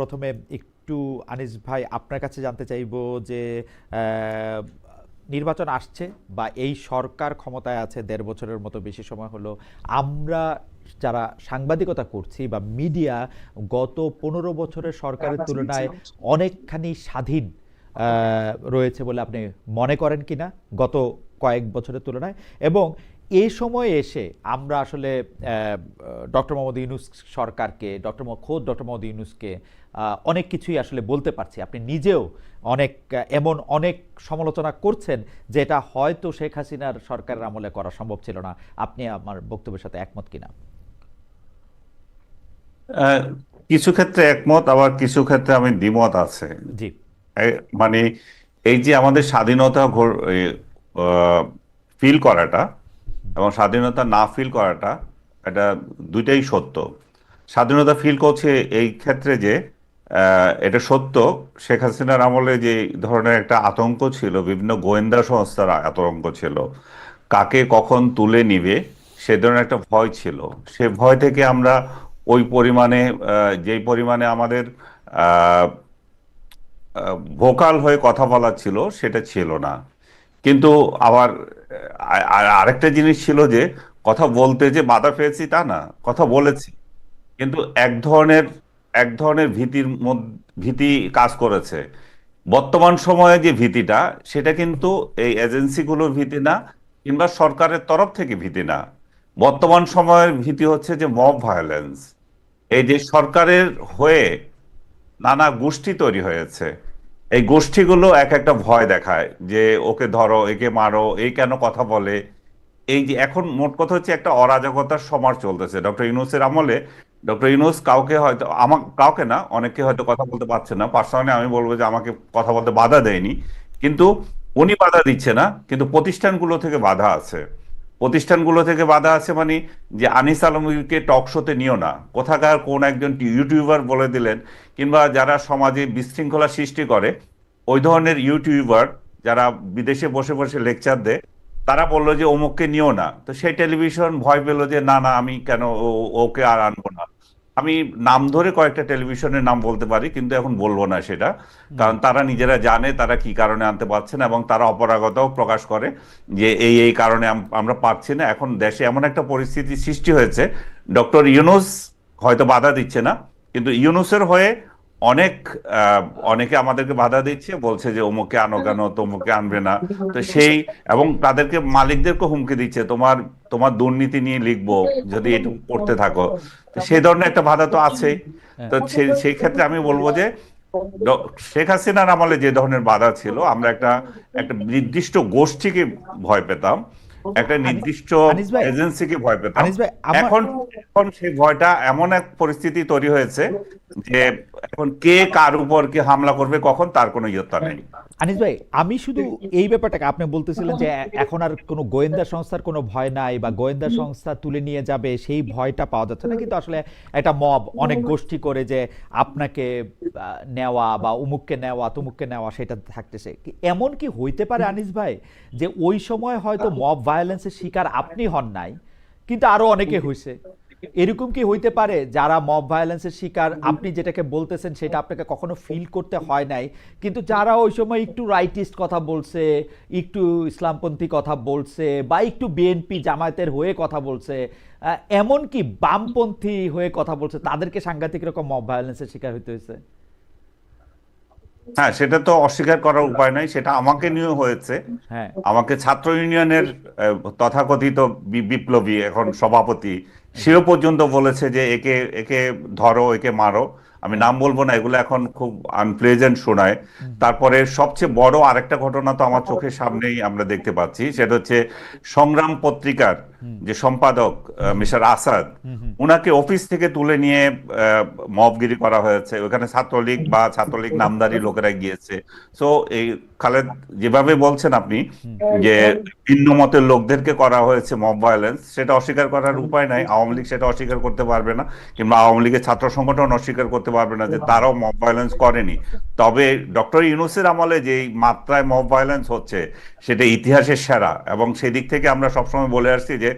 প্রথমে একটু আনিস ভাই আপনার কাছে জানতে চাইবো যে আহ, নির্বাচন আসছে বা এই সরকার ক্ষমতায় আছে ১.৫ বছরের মতো বেশি সময় হলো। আমরা যারা সাংবাদিকতা করছি বা মিডিয়া গত ১৫ বছরের সরকারের তুলনায় অনেকখানি স্বাধীন রয়েছে বলে আপনি মনে করেন কিনা গত কয়েক বছরের তুলনায়? এবং এই সময়ে এসে আমরা আসলে ডক্টর মোহাম্মদ ইউনূস সরকারকে ডক্টর মোহাম্মদ ইউনূসকে অনেক কিছুই আসলে বলতে পারছি। আপনি নিজেও অনেক এমন অনেক সমালোচনা করছেন যেটা হয়তো শেখ হাসিনার সরকারের আমলে করা সম্ভব ছিল না। আপনি আমার বক্তব্যের সাথে একমত কিনা? আহ, কিছু ক্ষেত্রে একমত, আবার কিছু ক্ষেত্রে আমি দ্বিমত আছে। জি। মানে এই যে আমাদের স্বাধীনতা ফিল করাটা এবং স্বাধীনতা না ফিল করাটা, এটা দুইটাই সত্য। স্বাধীনতা ফিল করছে এই ক্ষেত্রে যে এটা সত্য, শেখ হাসিনার আমলে যে ধরনের একটা আতঙ্ক ছিল, বিভিন্ন গোয়েন্দা সংস্থার আতঙ্ক ছিল, কাকে কখন তুলে নিবে সে ধরনের একটা ভয় ছিল। সে ভয় থেকে আমরা ওই পরিমাণে যেই পরিমাণে আমাদের ভোকাল হয়ে কথা বলা ছিল সেটা ছিল না। কিন্তু আবার আরেকটা জিনিস ছিল যে কথা বলতে যে বাধা পেয়েছি তা না, কথা বলেছি। কিন্তু এক ধরনের ভীতি কাজ করেছে। বর্তমান সময়ে যে ভীতিটা, সেটা কিন্তু এই এজেন্সিগুলোর ভীতি না, কিংবা সরকারের তরফ থেকে ভীতি না। বর্তমান সময়ের ভীতি হচ্ছে যে মব ভায়োলেন্স। এই যে সরকারের হয়ে নানা গোষ্ঠী তৈরি হয়েছে, এই গোষ্ঠীগুলো এক একটা ভয় দেখায় যে ওকে ধরো, একে মারো, এই কেন কথা বলে। এই যে এখন মোট কথা হচ্ছে একটা অরাজকতার সমাজ চলতেছে ডক্টর ইউনূসের আমলে। ডক্টর ইউনূস কাউকে হয়তো, কাউকে না, অনেকে হয়তো কথা বলতে পারছে না। পার্সোনালি আমি বলবো যে আমাকে কথা বলতে বাধা দেয়নি, কিন্তু উনি বাধা দিচ্ছে না, কিন্তু প্রতিষ্ঠানগুলো থেকে বাধা আছে। প্রতিষ্ঠানগুলো থেকে বাধা আছে মানে যে আনিস আলমগীরকে টক শোতে নিও না, কোথাকার কোন একজন ইউটিউবার বলে দিলেন, কিংবা যারা সমাজে বিশৃঙ্খলা সৃষ্টি করে ওই ধরনের ইউটিউবার যারা বিদেশে বসে বসে লেকচার দেয়, তারা বললো যে অমুককে নিও না। তো সেই টেলিভিশন ভয় পেলো যে না না, আমি কেন ওকে আর আনবো না। আমি নাম ধরে কয়েকটা টেলিভিশনের নাম বলতে পারি, কিন্তু এখন বলবো না সেটা, কারণ তারা নিজেরা জানে তারা কি কারণে আনতে পারছে না, এবং তারা অপারগতাও প্রকাশ করে যে এই এই কারণে আমরা পারছি না। এখন দেশে এমন একটা পরিস্থিতি সৃষ্টি হয়েছে, ডক্টর ইউনূস হয়তো বাধা দিচ্ছে না, কিন্তু ইউনূসের হয়ে অনেক অনেকে আমাদেরকে বাধা দিচ্ছে, বলছে যে অমুকে আনো কেন, তমুকে আনবে না। তো সেই, এবং তাদেরকে মালিকদেরকে হুমকি দিচ্ছে, তোমার তোমার দুর্নীতি নিয়ে লিখবো যদি এটুকু করতে থাকো। তো সেই ধরনের একটা বাধা তো আছেই। হ্যাঁ। তো সেই ক্ষেত্রে আমি বলবো যে শেখ হাসিনার আমলে যে ধরনের বাধা ছিল, আমরা একটা একটা নির্দিষ্ট গোষ্ঠীকে ভয় পেতাম, একটা আনি- নির্দিষ্ট আনিস ভাই, এজেন্সিকে ভয় পেতাম। আনিস ভাই আমার এখন এখন সেই ভয়টা, এমন এক পরিস্থিতি তৈরি হয়েছে যে এখন কে কার উপর কে হামলা করবে কখন, তার কোনো ইয়ত্তা নেই। আনিস ভাই, আমি শুধু এই ব্যাপারটাকে, আপনি বলতেছিলেন যে এখন আর কোনো গোয়েন্দা সংস্থার কোনো ভয় নাই বা গোয়েন্দা সংস্থা তুলে নিয়ে যাবে সেই ভয়টা পাওয়া যাচ্ছে না, কিন্তু আসলে একটা মব অনেক গোষ্ঠী করে যে আপনাকে নেওয়া বা উমুককে নেওয়া তমুককে নেওয়া সেটা থাকতেছে। এমন কি হইতে পারে আনিস ভাই যে ওই সময় হয়তো মব ভায়োলেন্সের শিকার আপনি হন নাই, কিন্তু আরো অনেকে হয়েছে? এরকম কি হইতে পারে যারা মব ভায়োলেন্সের শিকার, আপনি যেটাকে বলতেছেন সেটা আপনাকে কখনো ফিল করতে হয় নাই, কিন্তু যারা ওই সময় একটু রাইটিস্ট কথা বলছে, একটু ইসলামপন্থী কথা বলছে বা একটু বিএনপি জামায়াতের হয়ে কথা বলছে, এমন কি বামপন্থী হয়ে কথা বলছে, তাদেরকে সাংঘাতিক রকম মব ভায়োলেন্সের শিকার হইতে হয়েছে? হ্যাঁ, সেটা তো অস্বীকার করার উপায় নাই, সেটা আমাকে নিয়ে হয়েছে। হ্যাঁ। আমাকে ছাত্র ইউনিয়নের তথাকথিত বিপ্লবী এখন সভাপতি, জি। সেও পর্যন্ত বলেছে যে একে একে ধরো, একে মারো। আমি হ্যাঁ। নাম বলবো না, এগুলো এখন খুব আনপ্লেজেন্ট শোনায়। হুম। তারপরে সবচেয়ে বড় আরেকটা ঘটনা তো আমার চোখের সামনেই আমরা দেখতে পাচ্ছি, সেটা হচ্ছে সংগ্রাম পত্রিকার হুম। যে সম্পাদক হুম। হুম। মিস্টার আসাদ, হুম। হুম। উনাকে অফিস থেকে তুলে নিয়ে মবগিরি করা হয়েছে। ওখানে ছাত্রলীগ বা ছাত্রলীগ নামধারী লোকেরা গিয়েছে। সো এই খালেদ, যেভাবে বলছেন আপনি হুম। যে ভিন্ন মতের লোকদেরকে করা হয়েছে মব ভায়োলেন্স, সেটা অস্বীকার করার উপায় নাই। আওয়ামী লীগ সেটা অস্বীকার করতে পারবে না, কিংবা আওয়ামী লীগের ছাত্র সংগঠন অস্বীকার করতে পারবে না যে তারাও মব ভায়োলেন্স করেনি। তবে ডক্টর ইউনূসের আমলে যে মাত্রায় মব ভায়োলেন্স হচ্ছে, সেটা ইতিহাসের সেরা। এবং সেদিক থেকে আমরা সবসময় বলে আসছি যে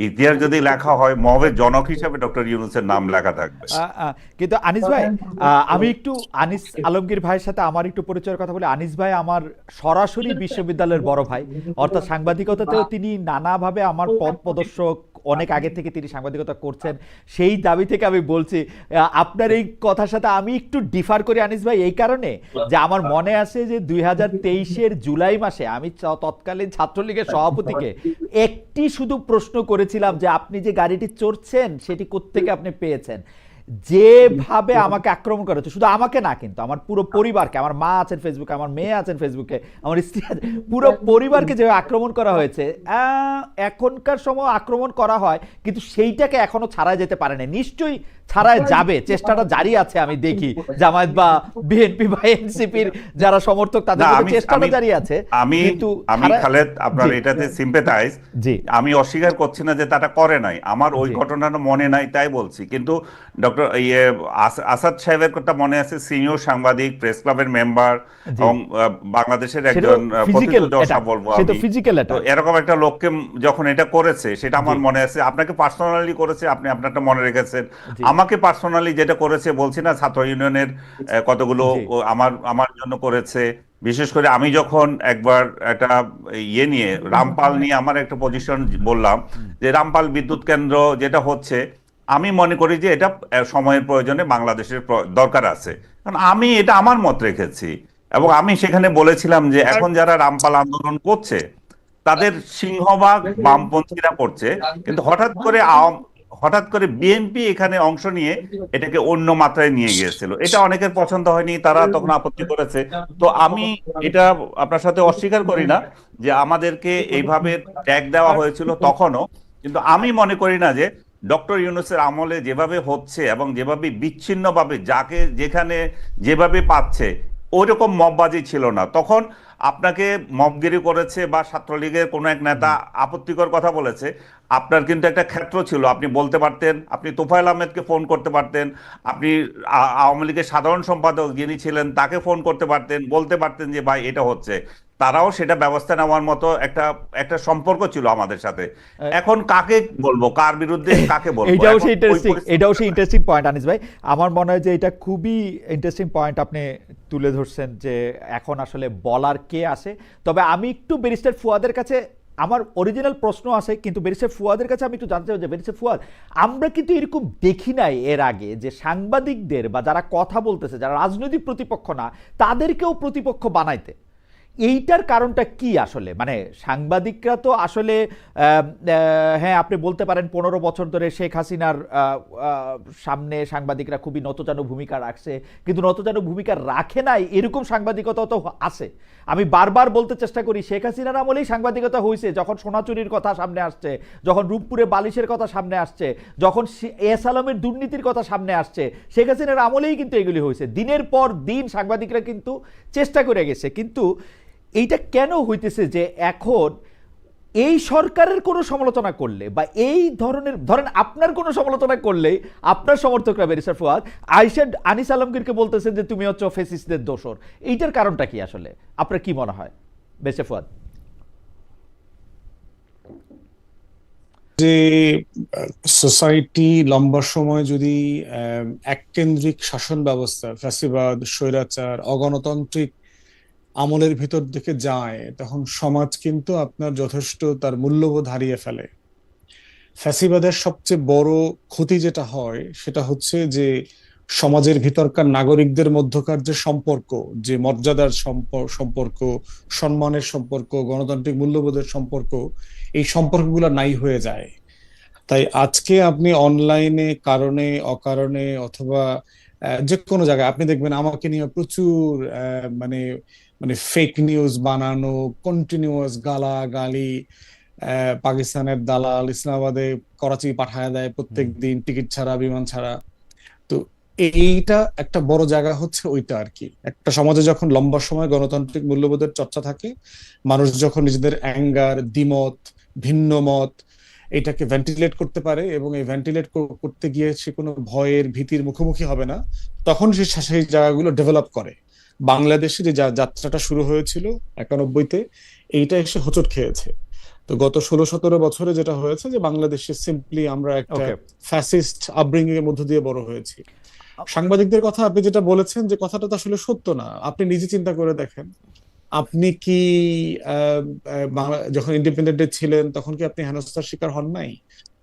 ইতিহাস যদি লেখা হয় মবের জনক হিসেবে ডক্টর ইউনূসের নাম লেখা থাকবে। কিন্তু আনিস ভাই, আমি একটু আনিস আলমগীর ভাইয়ের সাথে আমার একটু পরিচয়ের কথা বলি। আনিস ভাই আমার সরাসরি বিশ্ববিদ্যালয়ের বড় ভাই, অর্থাৎ সাংবাদিকতাতেও তিনি নানাভাবে আমার পথ প্রদর্শক, অনেক আগে থেকে তিনি সাংবাদিকতা করছেন। সেই দাবি থেকে আমি বলছি, আপনার এই কথার সাথে আমি একটু ডিফার করি আনিস ভাই, এই কারণে যে আমার মনে আছে যে 2023-এর জুলাই মাসে আমি তৎকালীন ছাত্রলীগের সভাপতিকে একটি শুধু প্রশ্ন করেছিলাম যে আপনি যে গাড়িটি চড়ছেন সেটি কোত্থেকে আপনি পেয়েছেন। যেভাবে আমাকে আক্রমণ করা হচ্ছে, শুধু আমাকে না কিন্তু আমার পুরো পরিবারকে, আমার মা আছেন ফেসবুকে, আমার মেয়ে আছেন ফেসবুকে, আমার স্ত্রী আছে, পুরো পরিবারকে যেভাবে আক্রমণ করা হয়েছে, এখনকার সময় আক্রমণ করা হয় কিন্তু সেইটাকে এখনো ছাড়া যেতে পারে না। নিশ্চয়ই ছাড়ায় যাবে, চেষ্টাটা জারি আছে। আমি দেখি জামায়াত বা বিএনপি বা এনসিপির যারা সমর্থক তাদের চেষ্টাটা জারি আছে। কিন্তু আমি খালেদ আপনার এটাতে সিম্পেথাইজ, আমি অস্বীকার করছি না যে তাটা করে নাই, আমার ওই ঘটনাটা মনে নাই তাই বলছি। কিন্তু ডক্টর আসাদ সাহেবের কথা মনে আছে, সিনিয়র সাংবাদিক, প্রেস ক্লাবের মেম্বার এবং বাংলাদেশের একজন প্রতিযোদ্ধা বলবো আমি, তো এরকম একটা লোককে যখন এটা করেছে সেটা আমার মনে আছে। আপনাকে পার্সোনালি করেছে, আপনি আপনারটা মনে রেখেছেন। আমাকে পার্সোনালি যেটা করেছে বলছি না, ছাত্র ইউনিয়নের কতগুলো আমার জন্য করেছে। বিশেষ করে আমি যখন একবার একটা ইয়ে নিয়ে, রামপাল নিয়ে আমার একটা পজিশন বললাম যে রামপাল বিদ্যুৎ কেন্দ্র যেটা হচ্ছে, আমি মনে করি যে এটা সময়ের প্রয়োজনে বাংলাদেশের দরকার আছে, কারণ আমি এটা আমার মত রেখেছি। এবং আমি সেখানে বলেছিলাম যে এখন যারা রামপাল আন্দোলন করছে তাদের সিংহভাগ বামপন্থীরা করছে, কিন্তু হঠাৎ করে বিএনপি এখানে অংশ নিয়ে এটাকে অন্য মাত্রায় নিয়ে গিয়েছিল। এটা অনেকের পছন্দ হয়নি, তারা তখন আপত্তি করেছে। তো আমি এটা আপনার সাথে অস্বীকার করি না যে আমাদেরকে এইভাবে ট্যাগ দেওয়া হয়েছিল তখনও, কিন্তু আমি মনে করি না যে ডক্টর ইউনূসের আমলে যেভাবে হচ্ছে এবং যেভাবে বিচ্ছিন্নভাবে যাকে যেখানে যেভাবে পাচ্ছে ওইরকম মববাজি ছিল না তখন। আপনাকে মবগিরি করেছে বা ছাত্রলীগের কোনো এক নেতা আপত্তিকর কথা বলেছে, আপনার কিন্তু একটা ক্ষেত্র ছিল, আপনি বলতে পারতেন, আপনি তোফায়েল আহমেদকে ফোন করতে পারতেন, আপনি আওয়ামী লীগের সাধারণ সম্পাদক যিনি ছিলেন তাকে ফোন করতে পারতেন, বলতে পারতেন যে ভাই এটা হচ্ছে। তারাও সেটা ব্যবস্থা নেওয়ার মতো একটা সম্পর্ক ছিল আমাদের সাথে। এখন কাকে বলবো, কার বিরুদ্ধে কাকে বলবো, এটাও সেই ইন্টারেস্টিং পয়েন্ট আনিস ভাই। আমার মনে হয় যে এটা খুবই ইন্টারেস্টিং পয়েন্ট আপনি তুলে ধরছেন যে এখন আসলে বলার কে আসে। তবে আমি একটু ব্যারিস্টার ফুয়াদের কাছে, আমার অরিজিনাল প্রশ্ন আছে, কিন্তু ব্যারিস্টার ফুয়াদের কাছে আমি একটু জানতে চাই যে ব্যারিস্টার ফুয়াদ, আমরা কিন্তু এরকম দেখি নাই এর আগে যে সাংবাদিকদের বা যারা কথা বলতেছে, যারা রাজনৈতিক প্রতিপক্ষ না, তাদেরকেও প্রতিপক্ষ বানাইতে। এইটার কারণটা কি আসলে? মানে সাংবাদিকরা তো আসলে হ্যাঁ আপনি বলতে পারেন 15 বছর ধরে শেখ হাসিনার সামনে সাংবাদিকরা খুবই নতজানু ভূমিকা রাখছে, কিন্তু নতজানু ভূমিকা রাখে নাই এরকম সাংবাদিকতা তো আছে। আমি বারবার বলতে চেষ্টা করি শেখ হাসিনার আমলেই সাংবাদিকতা হয়েছে, যখন সোনা চুরির কথা সামনে আসছে, যখন রূপপুরে বালিশের কথা সামনে আসছে, যখন এস আলমের দুর্নীতির কথা সামনে আসছে, শেখ হাসিনার আমলেই কিন্তু এগুলি হয়েছে। দিনের পর দিন সাংবাদিকরা কিন্তু চেষ্টা করে গেছে। কিন্তু এইটা কেন হইতেছে যে এখন এই সরকারের কোনো সমালোচনা করলে বা এই ধরনের, ধরেন আপনার কোনো সমালোচনা করলে আপনার সমর্থকরা ব্যারিস্টার ফুয়াদ আনিস আলমগীরকে বলতেছেন যে তুমি হচ্ছে ফ্যাসিস্টদের দোসর। এইটার কারণটা কি আসলে, আপনার কি মনে হয় ব্যারিস্টার ফুয়াদ? যে সোসাইটি লম্বা সময় যদি এককেন্দ্রিক শাসন ব্যবস্থা, ফ্যাসিবাদ, স্বৈরাচার, অগণতান্ত্রিক আমলের ভিতর দিকে যায়, তখন সমাজ কিন্তু আপনার যথেষ্ট তার মূল্যবোধ হারিয়ে ফেলে। ফ্যাসিবাদের সবচেয়ে বড় ক্ষতি যেটা হয় সেটা হচ্ছে যে সমাজের ভিতরকার নাগরিকদের মধ্যকার যে সম্পর্ক, যে মর্যাদার সম্পর্ক, সম্মানের সম্পর্ক, গণতান্ত্রিক মূল্যবোধের সম্পর্ক, এই সম্পর্কগুলো নাই হয়ে যায়। তাই আজকে আপনি অনলাইনে কারণে অকারণে অথবা যে কোনো জায়গায় আপনি দেখবেন আমাকে নিয়ে প্রচুর মানে মানে ফেক নিউজ বানানো, কন্টিনিউয়াস গালাগালি, পাকিস্তানের দালাল ইসলামাবাদে করাচি পাঠায় দেয় প্রত্যেক দিন টিকিট ছাড়া, বিমান ছাড়া। তো এইটা একটা বড় জায়গা হচ্ছে ওইটা আর কি। একটা সমাজে যখন লম্বা সময় গণতান্ত্রিক মূল্যবোধের চর্চা থাকে, মানুষ যখন নিজেদের অ্যাঙ্গার, দ্বিমত, ভিন্ন মত এটাকে ভেন্টিলেট করতে পারে এবং এই ভেন্টিলেট করতে গিয়ে সে কোনো ভয়ের ভীতির মুখোমুখি হবে না, তখন সে সেই জায়গাগুলো ডেভেলপ করে। বাংলাদেশে যে যাত্রাটা শুরু হয়েছিল 91-তে, এইটা এসে হোঁচট খেয়েছে। তো গত 16-17 বছরে যেটা হয়েছে যে বাংলাদেশে সিম্পলি আমরা একটা ওকে। ফ্যাসিস্ট আপব্রিঙ্গিং এর মধ্য দিয়ে বড় হয়েছি। সাংবাদিকদের কথা আপনি যেটা বলেছেন যে কথাটা তো আসলে সত্য না, আপনি নিজে চিন্তা করে দেখেন। আপনি কি যখন ইন্ডিপেন্ডেন্টে ছিলেন তখন কি আপনি হেনস্থার শিকার হন নাই?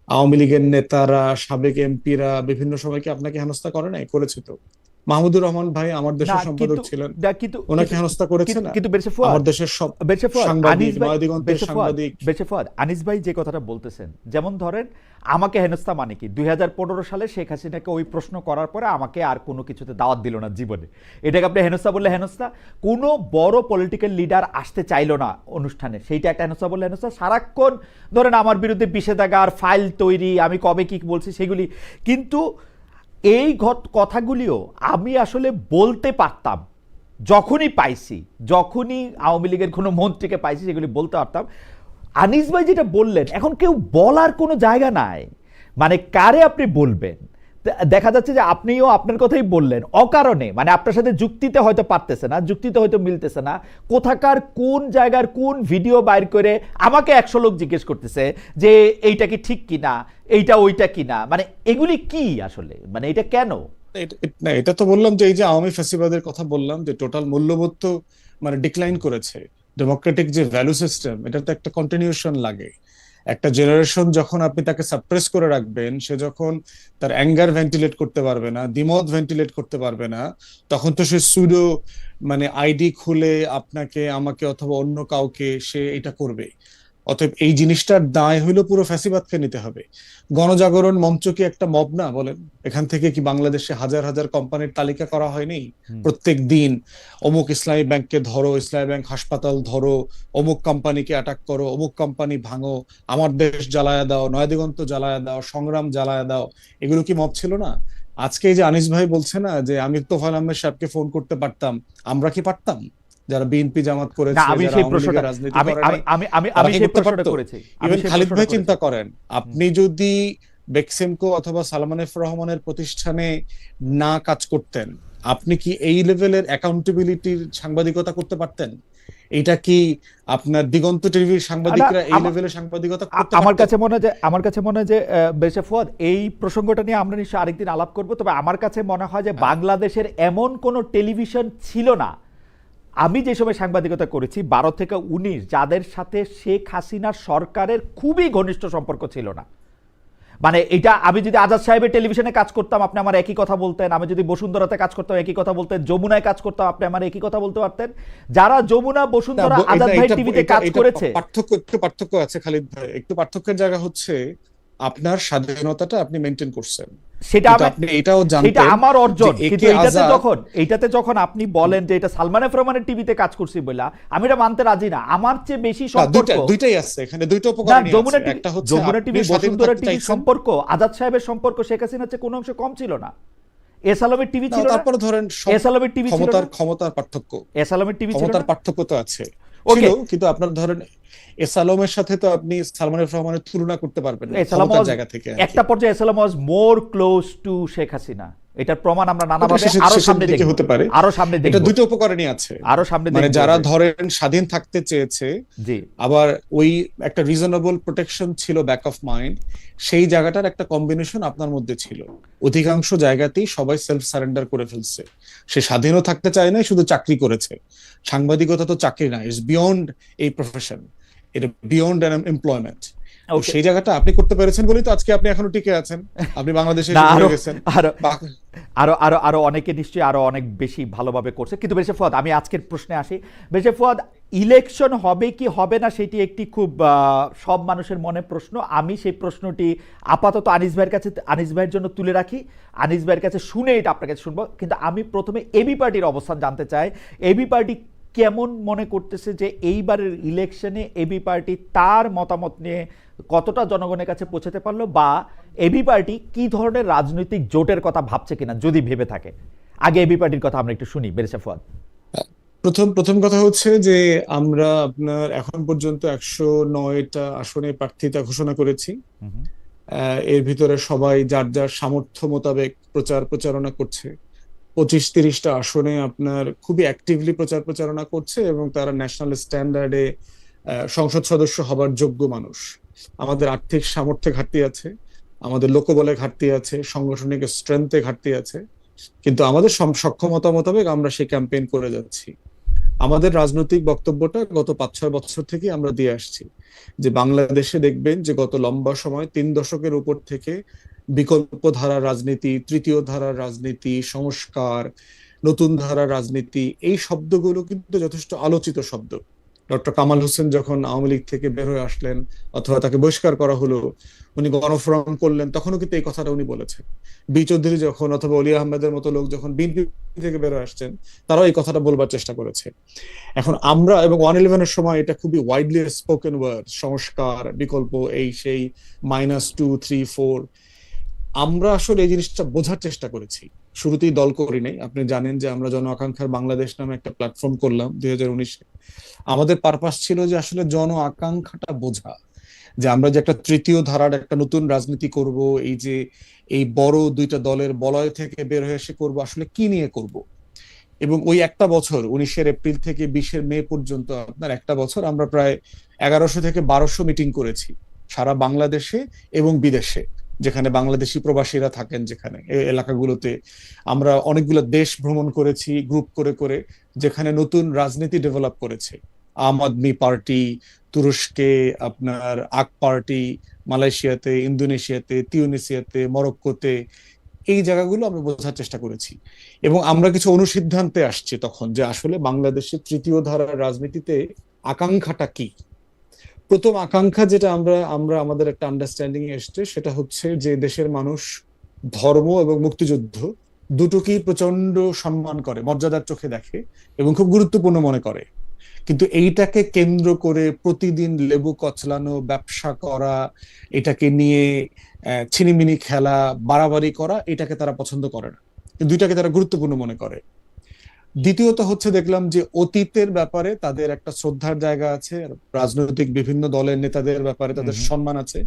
আওয়ামী লীগের নেতারা, সাবেক এমপিরা বিভিন্ন সময় কি আপনাকে হেনস্থা করে নাই? করেছে তো। মাহমুদুর রহমান ভাই আমার না দেশের সম্পাদক কিন্তু ছিলেন, না, কিন্তু ওনাকে কিন্তু হেনস্থা করেছে কিন্তু না? কিন্তু বেরসে ফুয়াদ, আমার দেশের সব বেরসে ফুয়াদ, সাংবাদিক, আনিস ভাই, নয়াদিগন্তের বেরসে ফুয়াদ, সাংবাদিক। বেরসে ফুয়াদ, আনিস ভাই যে কথাটা বলতেছেন, যেমন ধরেন আমাকে হেনস্থা মানে কি, 2015 সালে শেখ হাসিনাকে ওই প্রশ্ন করার পরে আমাকে আর কোনো কিছুতে দাওয়াত দিল না জীবনে, এটাকে আপনি হেনস্থা বললে হেনস্থা? কোনো বড় পলিটিক্যাল লিডার আসতে চাইলো না অনুষ্ঠানে, সেইটা একটা হেনস্থা বললে হেনস্থা? সারাক্ষণ ধরেন আমার বিরুদ্ধে বিষেধাগার ফাইল তৈরি, আমি কবে কি বলছি সেগুলি, কিন্তু এই কথাগুলিও আমি আসলে বলতে পারতাম যখনই পাইছি, যখনই আওয়ামী লীগের কোনো মন্ত্রীকে পাইছি সেগুলি বলতে পারতাম। আনিস ভাই যেটা বললেন, এখন কেউ বলার কোনো জায়গা নাই, মানে কারে আপনি বলবেন? দেখা যাচ্ছে যে আপনিও আপনার কথাই বললেন অকারণে, মানে আপনার সাথে যুক্তিতে হয়তো পারতেছে না, যুক্তিতে হয়তো মিলতেছে না, কোথাকার কোন জায়গার কোন ভিডিও বাইর করে আমাকে 100 লোক জিজ্ঞেস করতেছে যে এইটা কি ঠিক কিনা, এইটা ওইটা কিনা, মানে এগুলি কি আসলে, মানে এটা কেন? না, এটা তো বললাম যে এই যে আওয়ামী ফ্যাসিবাদের কথা বললাম, যে টোটাল মূল্যবোধ তো মানে ডিক্লাইন করেছে। ডেমোক্রেটিক যে ভ্যালু সিস্টেম, এটা তো একটা কন্টিনিউশন লাগে। একটা জেনারেশন যখন আপনি তাকে সাপ্রেস করে রাখবেন, সে যখন তার অ্যাঙ্গার ভেন্টিলেট করতে পারবে না, দ্বিমত ভেন্টিলেট করতে পারবে না, তখন তো সে সুডো মানে আইডি খুলে আপনাকে, আমাকে অথবা অন্য কাউকে সে এটা করবে। অতএব এই জিনিসটার দায় হইলো পুরো ফ্যাসিবাদকে নিতে হবে। গণজাগরণ মঞ্চ কি একটা মব না বলেন? এখান থেকে কি বাংলাদেশে হাজার হাজার কোম্পানির তালিকা করা হয়নি? প্রত্যেক দিন অমুক ইসলামী ব্যাংককে ধরো, ইসলামী ব্যাংক হাসপাতাল ধরো, অমুক কোম্পানিকে অ্যাটাক করো, অমুক কোম্পানি ভাঙো, আমার দেশ জ্বালায়া দাও, নয়াদিগন্ত জ্বালায়া দাও, সংগ্রাম জ্বালায়া দাও, এগুলো কি মব ছিল না? আজকে এই যে আনিস ভাই বলছে না যে আমি তোফায়েল আহমেদ সাহেবকে ফোন করতে পারতাম, আমরা কি পারতাম? যারা বিএনপি জামাত না, করেছে, আমি যারা সেই আওয়ামী প্রশ্নটা লীগের রাজনীতি আমি করে আমি নাই, আমি আমি তারা আমি কি সেই করতে প্রশ্নটা পারতো? করেছি, আমি ইভেন সেই খালিদ প্রশ্নটা ভাই করেছি। চিন্তা করেন, আপনি যদি বেক্সিমকো অথবা সালমান এফ রহমানের প্রতিষ্ঠানে না কাজ করতেন, আপনি কি এই লেভেলের অ্যাকাউন্টেবিলিটির সাংবাদিকতা করতে পারতেন? এটা কি আপনার দিগন্ত টিভির না, সাংবাদিকরা এই আমা- লেভেলের সাংবাদিকতা করতে আমার পারতো? কাছে মনে হয় যে, আমার কাছে মনে হয় যে বেশে ফুয়াদ, এই প্রসঙ্গটা নিয়ে আমরা নিশ্চয়ই আরেকদিন আলাপ করব, তবে আমার কাছে মনে হয় যে বাংলাদেশের এমন কোনো টেলিভিশন ছিল না, আমি যে সময় সাংবাদিকতা করেছি 12 থেকে 19, যাদের সাথে শেখ হাসিনার সরকারের খুবই ঘনিষ্ঠ সম্পর্ক ছিল না। মানে এটা আমি যদি আজাদ সাহেবের টেলিভিশনে কাজ করতাম আপনি আমার একই কথা বলতেন, আমি যদি বসুন্ধরাতে কাজ করতাম একই কথা বলতেন, যমুনায় কাজ করতাম আপনি আমার একই কথা বলতে পারতেন। যারা যমুনা, না, বসুন্ধরা, আজাদ ভাই টিভিতে কাজ করেছে, একটু পার্থক্য আছে খালিদ ভাই, একটু পার্থক্যের জায়গা হচ্ছে আপনার স্বাধীনতাটা আপনি মেনটেন করছেন, সেটা কিন্তু আমি, আপনি এটাও সেটা জানতেন আমার যে অর্জন, কিন্তু একে এইটাতে আজাদ। যখন আপনি বলেন যে এটা সালমান এফ রহমানের টিভিতে কাজ করছি বলে, আমি এটা মানতে রাজি না। আমার চেয়ে বেশি না, সম্পর্ক দুইটাই আছে এখানে, দুইটা না, উপকরণই যমুনা আছে। টিভি, একটা হচ্ছে যমুনা আপনি টিভি, স্বাধীন বসুন্ধরা থাকতে টিভির চাইছেন। সম্পর্ক আজাদ সাহেবের সম্পর্ক শেখ হাসিনার চেয়ে কোনো অংশে কম ছিল না। এস আলমের টিভি না, ছিল না, তারপরে ধরেন এস আলমের টিভি ছিল না, ক্ষমতার পার্থক্য, এস আলমের টিভি ছিল ক্ষমতার না। পার্থক্য তো আছে, ওকে, ছিল, কিন্তু আপনার ধরেন এস আলমের সাথে তো আপনি সালমান এফ রহমানের তুলনা করতে পারবেন না এস আলম ক্ষমতার ওয়াজ, জায়গা থেকে আর কি। একটা পর্যায়ে এস আলম ওয়াজ মোর ক্লোজ টু শেখ হাসিনা, এটার প্রমাণ আমরা ওটা নানাভাবে শেষের আরো শেষের সামনে দিকে দেখব, হতে পারে। আরো সামনে এটা দেখব, দুটো উপকরণই আছে, আরো সামনে মানে দেখব যারা যে- ধরেন স্বাধীন থাকতে চেয়েছে, জি, আবার ওই একটা রিজনেবল প্রোটেকশন ছিল ব্যাক অফ মাইন্ড, সেই জায়গাটার একটা কম্বিনেশন আপনার মধ্যে ছিল। অধিকাংশ জায়গাতেই সবাই সেলফ সারেন্ডার করে ফেলছে, সে স্বাধীনও থাকতে চায় না, শুধু চাকরি করেছে। সাংবাদিকতা তো চাকরি না, ইটস বিয়ন্ড এই প্রফেশন, এটা বিয়ন্ড এমপ্লয়মেন্ট। তো ওকে। সেই জায়গাটা আপনি করতে পেরেছেন বলেই তো আজকে আপনি এখনো টিকে আছেন, আপনি বাংলাদেশে না, এসে আরো ঘুরে গেছেন। আরো বা- আরো আরো আরো অনেকে নিশ্চয়ই আরো অনেক বেশি ভালোভাবে করছে। কিন্তু বেশে ফুয়াদ, আমি আজকের প্রশ্নে আসি। বেশে ফুয়াদ, ইলেকশন হবে কি হবে না সেটি একটি খুব সব মানুষের মনে প্রশ্ন। আমি সেই প্রশ্নটি আপাতত আনিস ভাইয়ের কাছে, আনিস ভাইয়ের জন্য তুলে রাখি, আনিস ভাইয়ের কাছে শুনে এটা আপনার কাছে শুনবো। কিন্তু আমি প্রথমে এবি পার্টির অবস্থান জানতে চাই। এবি পার্টি কেমন মনে করতেছে যে এইবারের ইলেকশনে এবি পার্টি তার মতামত নিয়ে কতটা জনগণের কাছে পৌঁছাতে পারলো, বা এবি পার্টি কি ধরনের রাজনৈতিক জোটের কথা ভাবছে কিনা যদি ভেবে থাকে? আগে এবি পার্টির কথা আমরা একটু শুনি, বেরেশা ফুয়াদ। প্রথম কথা হচ্ছে যে আমরা আপনার এখন পর্যন্ত 109টা আসনে প্রার্থিতা ঘোষণা করেছি। এর ভিতরে সবাই যার যার সামর্থ্য মোতাবেক প্রচারণা করছে। 25-30টা আসনে আপনার খুবই অ্যাক্টিভলি প্রচারণা করছে, এবং তারা ন্যাশনাল স্ট্যান্ডার্ডে সংসদ সদস্য হবার যোগ্য মানুষ। আমাদের আর্থিক সামর্থ্যে ঘাটতি আছে, আমাদের লোকবলে ঘাটতি আছে, সাংগঠনিক স্ট্রেংথে ঘাটতি আছে, কিন্তু আমাদের সক্ষমতা মোতাবেক আমরা সেই ক্যাম্পেইন করে যাচ্ছি। আমাদের রাজনৈতিক বক্তব্যটা গত 5-6 বছর থেকে আমরা দিয়ে আসছি যে বাংলাদেশে দেখবেন যে গত লম্বা সময় 3 দশকের উপর থেকে বিকল্প ধারার রাজনীতি, তৃতীয় ধারার রাজনীতি, সংস্কার, নতুন ধারার রাজনীতি, এই শব্দগুলো কিন্তু যথেষ্ট আলোচিত শব্দ। ডক্টর কামাল হোসেন যখন আওয়ামী লীগ থেকে বের হয়ে আসলেন অথবা তাকে বহিষ্কার করা হলো, উনি গণফোরাম করলেন, তখনও কিন্তু এই কথাটা উনি বলেছেন। বি চৌধুরী যখন অথবা অলি আহমেদের মতো লোক যখন বিএনপি থেকে বের হয়ে আসছেন, তারাও এই কথাটা বলবার চেষ্টা করেছে। এখন আমরা এবং 111-এর সময় এটা খুবই ওয়াইডলি স্পোকেন ওয়ার্ড, সংস্কার, বিকল্প, এই সেই, -2, 3, 4, আমরা আসলে এই জিনিসটা বোঝার চেষ্টা করেছি। শুরুতেই দল করি নাই, আপনি জানেন যে আমরা জন আকাঙ্ক্ষার বাংলাদেশ নামে একটা প্ল্যাটফর্ম করলাম 2019-এ। আমাদের পারপাস ছিল যে আসলে জন আকাঙ্ক্ষাটা বোঝা, যে আমরা যে একটা তৃতীয় ধারার একটা নতুন রাজনীতি করব, এই যে এই বড় দুইটা দলের বলয় থেকে বের হয়ে এসে করবো, আসলে কি নিয়ে করব। এবং ওই একটা বছর 19 এপ্রিল থেকে 20 মে পর্যন্ত, আপনার একটা বছর আমরা প্রায় 1100 থেকে 1200 মিটিং করেছি সারা বাংলাদেশে এবং বিদেশে, যেখানে বাংলাদেশি প্রবাসীরা থাকেন, যেখানে এই এলাকাগুলোতে আমরা অনেকগুলো দেশ ভ্রমণ করেছি গ্রুপ করে করে, যেখানে নতুন রাজনীতি ডেভেলপ করেছে। আম আদমি পার্টি তুরস্কে, আপনার আক পার্টি মালয়েশিয়াতে, ইন্দোনেশিয়াতে, তিউনিসিয়াতে, মরক্কোতে, এই জায়গাগুলো আমরা বোঝার চেষ্টা করেছি। এবং আমরা কিছু অনুসিদ্ধান্তে আসছি তখন যে আসলে বাংলাদেশের তৃতীয় ধারার রাজনীতিতে আকাঙ্ক্ষাটা কি। প্রথম আকাঙ্ক্ষা যেটা আমরা আমরা আমাদের একটা আন্ডারস্ট্যান্ডিং এসছে, সেটা হচ্ছে যে দেশের মানুষ ধর্ম এবং মুক্তিযুদ্ধ দুটোকেই প্রচন্ড সম্মান করে, মর্যাদার চোখে দেখে এবং খুব গুরুত্বপূর্ণ মনে করে। কিন্তু এইটাকে কেন্দ্র করে প্রতিদিন লেবু কচলানো, ব্যবসা করা, এটাকে নিয়ে ছিনিমিনি খেলা, বাড়াবাড়ি করা, এটাকে তারা পছন্দ করে না, দুইটাকে তারা গুরুত্বপূর্ণ মনে করে। দ্বিতীয়ত হচ্ছে দেখলাম যে অতীতের ব্যাপারে তাদের একটা শ্রদ্ধার জায়গা আছে, রাজনৈতিক বিভিন্ন দলের নেতাদের ব্যাপারে তাদের সম্মান আছে,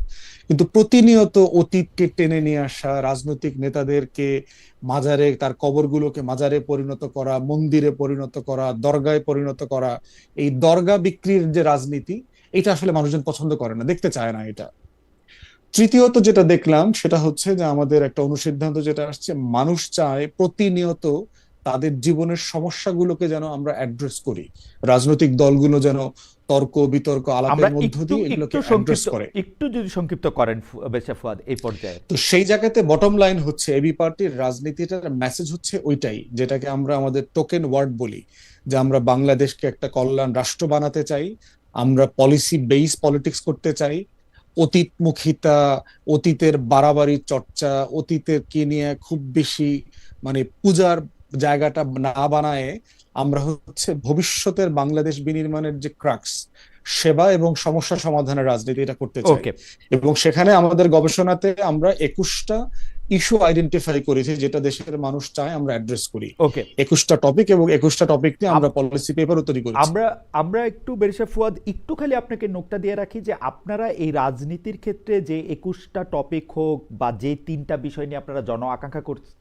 কিন্তু প্রতিনিয়ত অতীতকে টেনে নিয়ে আসা, রাজনৈতিক নেতাদেরকে মাজারে, তার কবরগুলোকে মাজারে পরিণত করা, মন্দিরে পরিণত করা, দরগায় পরিণত করা, এই দরগা বিক্রির যে রাজনীতি, এটা আসলে মানুষজন পছন্দ করে না, দেখতে চায় না এটা। তৃতীয়ত যেটা দেখলাম সেটা হচ্ছে যে আমাদের একটা অনুসিদ্ধান্ত যেটা আসছে, মানুষ চায় প্রতিনিয়ত তাদের জীবনের সমস্যাগুলোকে যেন আমরা অ্যাড্রেস করি, রাজনৈতিক দলগুলো যেন তর্ক বিতর্ক আমরা আলাপের মধ্য একটু দিয়ে এগুলোকে একটু অ্যাড্রেস সংক্ষিপ্ত করে। একটু যদি সংক্ষিপ্ত করেন বেশা ফুয়াদ এই পর্যায়ে। তো সেই জায়গাতে বটম লাইন হচ্ছে এবি পার্টির রাজনীতিটার মেসেজ হচ্ছে ওইটাই, যেটাকে আমরা আমাদের টোকেন ওয়ার্ড বলি, যে আমরা বাংলাদেশকে একটা কল্যাণ রাষ্ট্র বানাতে চাই, আমরা পলিসি বেস পলিটিক্স করতে চাই, অতীতমুখিতা, অতীতের বাড়াবাড়ি চর্চা, অতীতের কে নিয়ে খুব বেশি মানে পূজার জায়গাটা না বানায় আমরা হচ্ছে ভবিষ্যতের বাংলাদেশ বিনির্মাণের যে ক্রাক্স, সেবা এবং সমস্যা সমাধানের রাজনীতি, এটা করতে চাই। ওকে, এবং সেখানে আমাদের গবেষণাতে আমরা 21টা ইস্যু আইডেন্টিফাই করেছি যেটা দেশের মানুষ চায় আমরা অ্যাড্রেস করি। ওকে, 21টা টপিক এবং 21টা টপিক নিয়ে আমরা পলিসি পেপারও তৈরি করেছি। আমরা আমরা একটু বেরিশা ফুয়াদ একটু খালি আপনাকে নোটটা দিয়ে রাখি যে আপনারা এই রাজনীতির ক্ষেত্রে যে 21টা টপিক হোক বা যে 3টা বিষয় নিয়ে আপনারা জন আকাঙ্ক্ষা করতে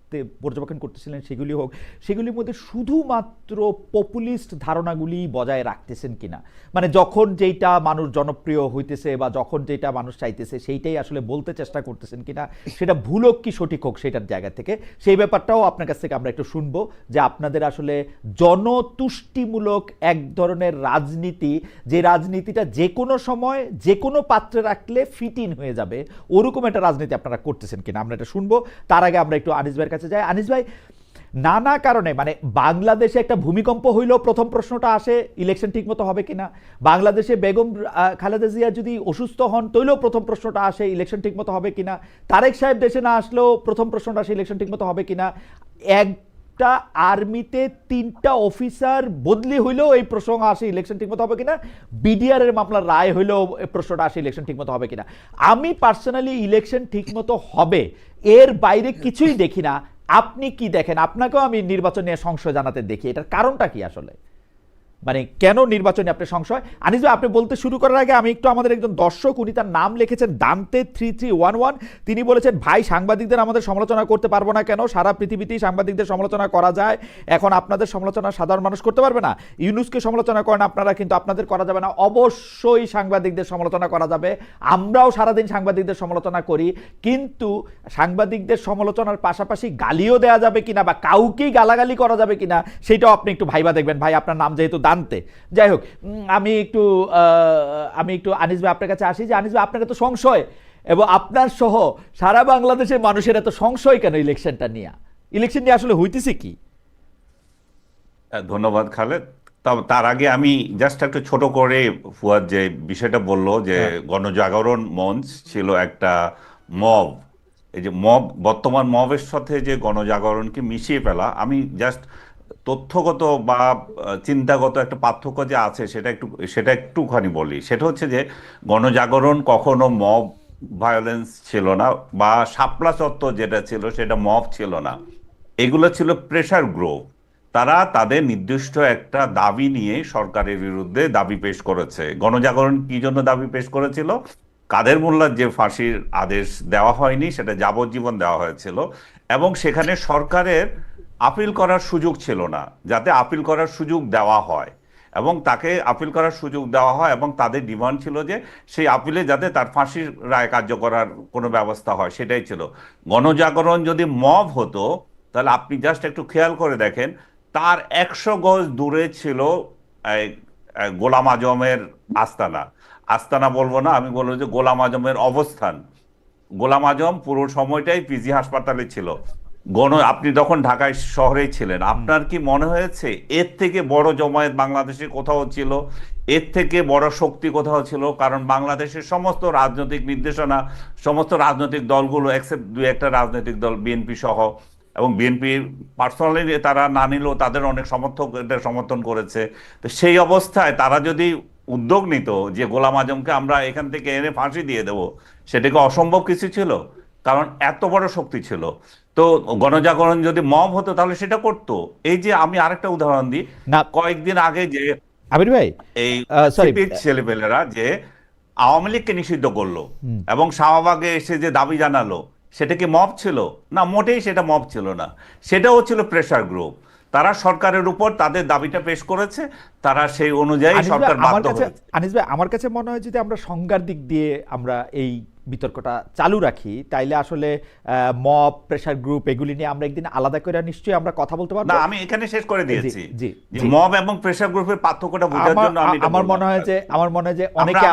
পর্যবেক্ষণ করতেছিলেন সেগুলি হোক, সেগুলির মধ্যে শুধুমাত্র পপুলিস্ট ধারণাগুলি বজায় রাখতেছেন কিনা, মানে যখন যেটা মানুষ জনপ্রিয় হইতেছে বা যখন যেটা মানুষ চাইতেছে সেইটাই আসলে বলতে চেষ্টা করতেছেন কিনা, সেটা ভুল হোক কি সঠিক হোক সেটার জায়গা থেকে সেই ব্যাপারটাও আপনার কাছ থেকে আমরা একটু শুনবো, যে আপনাদের আসলে জনতুষ্টিমূলক এক ধরনের রাজনীতি, যে রাজনীতিটা যে কোনো সময় যে কোনো পাত্রে রাখলে ফিট ইন হয়ে যাবে, ওরকম একটা রাজনীতি আপনারা করতেছেন কিনা আমরা এটা শুনবো। তার আগে আমরা একটু আনিস ভাইয়ের কাছে যাই। আনিস ভাই, নানা কারণে মানে বাংলাদেশে একটা ভূমিকম্প হইলেও প্রথম প্রশ্নটা আসে ইলেকশন ঠিকমতো হবে কিনা, বাংলাদেশে বেগম খালেদা জিয়া যদি অসুস্থ হন তৈলেও প্রথম প্রশ্নটা আসে ইলেকশন ঠিকমতো হবে কিনা, তারেক সাহেব দেশে না আসলেও প্রথম প্রশ্নটা আসে ইলেকশন ঠিকমতো হবে কিনা, একটা আর্মিতে 3টা অফিসার বদলি হইলেও এই প্রশ্ন আসে ইলেকশন ঠিকমতো হবে কিনা, বিডিআর এর মামলার রায় হইলেও এই প্রশ্নটা আসে ইলেকশন ঠিকমতো হবে কিনা। আমি পার্সোনালি ইলেকশন ঠিকমতো হবে এর বাইরে কিছুই দেখি না, আপনি কি দেখেন? আপনাকেও আমি নির্বাচন নিয়ে সংশয় জানাতে দেখি, এটার কারণটা কি আসলে? মানে কেন নির্বাচনে আপনি সংশয়? আনিস ভাই, আপনি বলতে শুরু করার আগে আমি একটু, আমাদের একজন দর্শক, উনি তার নাম লিখেছেন দান্তে 3311, তিনি বলেছেন, ভাই সাংবাদিকদের আমাদের সমালোচনা করতে পারবো না কেন? সারা পৃথিবীতেই সাংবাদিকদের সমালোচনা করা যায়, এখন আপনাদের সমালোচনা সাধারণ মানুষ করতে পারবে না? ইউনুসকে সমালোচনা করেন আপনারা, কিন্তু আপনাদের করা যাবে না? অবশ্যই সাংবাদিকদের সমালোচনা করা যাবে, আমরাও সারাদিন সাংবাদিকদের সমালোচনা করি, কিন্তু সাংবাদিকদের সমালোচনার পাশাপাশি গালিও দেওয়া যাবে কিনা বা কাউকেই গালাগালি করা যাবে কিনা সেটাও আপনি একটু ভাইবা দেখবেন। ভাই আপনার নাম যেহেতু দান্তে, যাই হোক, আমি একটু আনিস ভাই আপনার কাছে আসি, যে আনিস ভাই, আপনার এত সংশয় এবং আপনার সহ সারা বাংলাদেশের মানুষের এত সংশয় কেন ইলেকশনটা নিয়ে? ইলেকশন নিয়ে আসলে হইতেছে কি? ধন্যবাদ খালেদ। তার আগে আমি জাস্ট একটা ছোট করে ফুয়াদ যে বিষয়টা বললো যে গণজাগরণ মঞ্চ ছিল একটা মব, এই যে মব, বর্তমান মবের সাথে যে গণজাগরণকে মিশিয়ে ফেলা, আমি জাস্ট তথ্যগত বা চিন্তাগত একটা পার্থক্য যে আছে সেটা একটুখানি বলি। সেটা হচ্ছে যে গণজাগরণ কখনো মব ভায়োলেন্স ছিল না, বা শাপলা চত্বর যেটা ছিল সেটা মব ছিল না, এগুলো ছিল প্রেসার গ্রুপ। তারা তাদের নির্দিষ্ট একটা দাবি নিয়ে সরকারের বিরুদ্ধে দাবি পেশ করেছে। গণজাগরণ কি জন্য দাবি পেশ করেছিল? কাদের মোল্লার যে ফাঁসির আদেশ দেওয়া হয়নি, সেটা যাবজ্জীবন দেওয়া হয়েছিল, এবং সেখানে সরকারের আপিল করার সুযোগ ছিল না, যাতে আপিল করার সুযোগ দেওয়া হয়, এবং তাকে আপিল করার সুযোগ দেওয়া হয়, এবং তাদের ডিমান্ড ছিল যে সেই আপিলে যাতে তার ফাঁসির রায় কার্যকরার কোনো ব্যবস্থা হয়, সেটাই ছিল। গণজাগরণ যদি মব হতো, তাহলে আপনি জাস্ট একটু খেয়াল করে দেখেন, তার 100 গজ দূরে ছিল এই গোলাম আজমের আস্তানা। আস্তানা বলবো না, আমি বলবো যে গোলাম আজমের অবস্থান। গোলাম আজম পুরো সময়টাই পিজি হাসপাতালে ছিল। আপনি তখন ঢাকায় শহরেই ছিলেন, আপনার কি মনে হয়েছে এর থেকে বড় জমায়েত বাংলাদেশে কোথাও ছিল? এর থেকে বড় শক্তি কোথাও ছিল? কারণ বাংলাদেশের সমস্ত রাজনৈতিক নির্দেশনা, সমস্ত রাজনৈতিক দলগুলো এক্সেপ্ট দুই একটা রাজনৈতিক দল, বিএনপি সহ, এবং বিএনপি পার্সোনালি তারা না নিলেও তাদের অনেক সমর্থক এটা সমর্থন করেছে। তো সেই অবস্থায় তারা যদি উদ্যোগ নিত যে গোলাম আজমকে আমরা এখান থেকে এনে ফাঁসি দিয়ে দেব, সেটাকে অসম্ভব কিছু ছিল? কারণ এত বড় শক্তি ছিল। তো গণজাগরণ যদি মব হতো তাহলে সেটা করতো। এই যে আমি আরেকটা উদাহরণ দিই, না, কয়েকদিন আগে যে আবির ভাই, এই সরি, ছেলেপেলেরা যে আওয়ামী লীগকে নিষিদ্ধ করলো এবং শাহবাগে এসে যে দাবি জানালো, সেটা কি মব ছিল? না, মোটেই সেটা মব ছিল না, সেটাও ছিল প্রেসার গ্রুপ। তারা সরকারের উপর তাদের দাবিটা পেশ করেছে, তারা সেই অনুযায়ী সরকার বাধ্য হয়েছে। আনিস ভাই, আমার কাছে মনে হয় যদি আমরা সংজ্ঞার দিক দিয়ে আমরা এই বিতর্কটা চালু রাখি, তাইলে আসলে মব, প্রেসার গ্রুপ এগুলি নিয়ে আমরা একদিন আলাদা করে নিশ্চয়ই আমরা কথা বলতে পারবো। না, আমি এখানে শেষ করে দিয়েছি। জি, যে মব এবং প্রেসার গ্রুপের পার্থক্যটা বোঝার জন্য আমি এটা আমার বললাম। মনে হয় যে অনেকে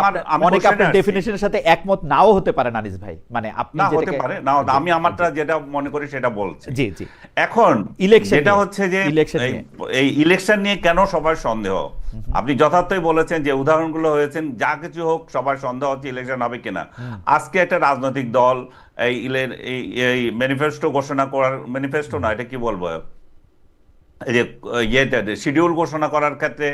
আপনার ডেফিনিশনের সাথে একমত নাও হতে পারেন আনিস ভাই, মানে আপনি না হতে যেটাকে, পারে না, আমি আমারটা যেটা মনে করি সেটা বলছি। জি জি, এখন ইলেকশন যেটা হচ্ছে যে এই ইলেকশন নিয়ে কেন সবার সন্দেহ, আপনি যথার্থই বলেছেন যে উদাহরণগুলো হয়েছেন, যা কিছু হোক সবার সন্দেহ হচ্ছে ইলেকশন হবে কিনা। আজকে একটা রাজনৈতিক দল এই ম্যানিফেস্টো ঘোষণা করার, ম্যানিফেস্টো না, এটা কি বলবো, এই যে শিডিউল ঘোষণা করার ক্ষেত্রে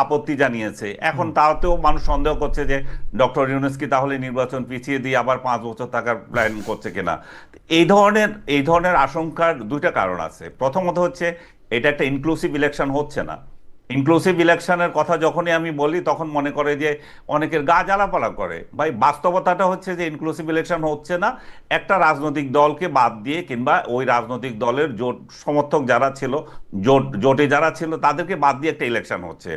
আপত্তি জানিয়েছে। এখন তাতেও মানুষ সন্দেহ করছে যে ডক্টর ইউনূস কি তাহলে নির্বাচন পিছিয়ে দিয়ে আবার 5 বছর থাকার প্ল্যান করছে কিনা। এই ধরনের আশঙ্কার দুইটা কারণ আছে। প্রথমত হচ্ছে এটা একটা ইনক্লুসিভ ইলেকশন হচ্ছে না। ইনক্লুসিভ ইলেকশনের কথা যখনই আমি বলি তখন মনে করে যে অনেকের গা জ্বালাপালা করে। ভাই, বাস্তবতাটা হচ্ছে যে ইনক্লুসিভ ইলেকশন হচ্ছে না। একটা রাজনৈতিক দলকে বাদ দিয়ে, কিংবা ওই রাজনৈতিক দলের জোট সমর্থক যারা ছিল, জোটে যারা ছিল, তাদেরকে বাদ দিয়ে একটা ইলেকশন হচ্ছে।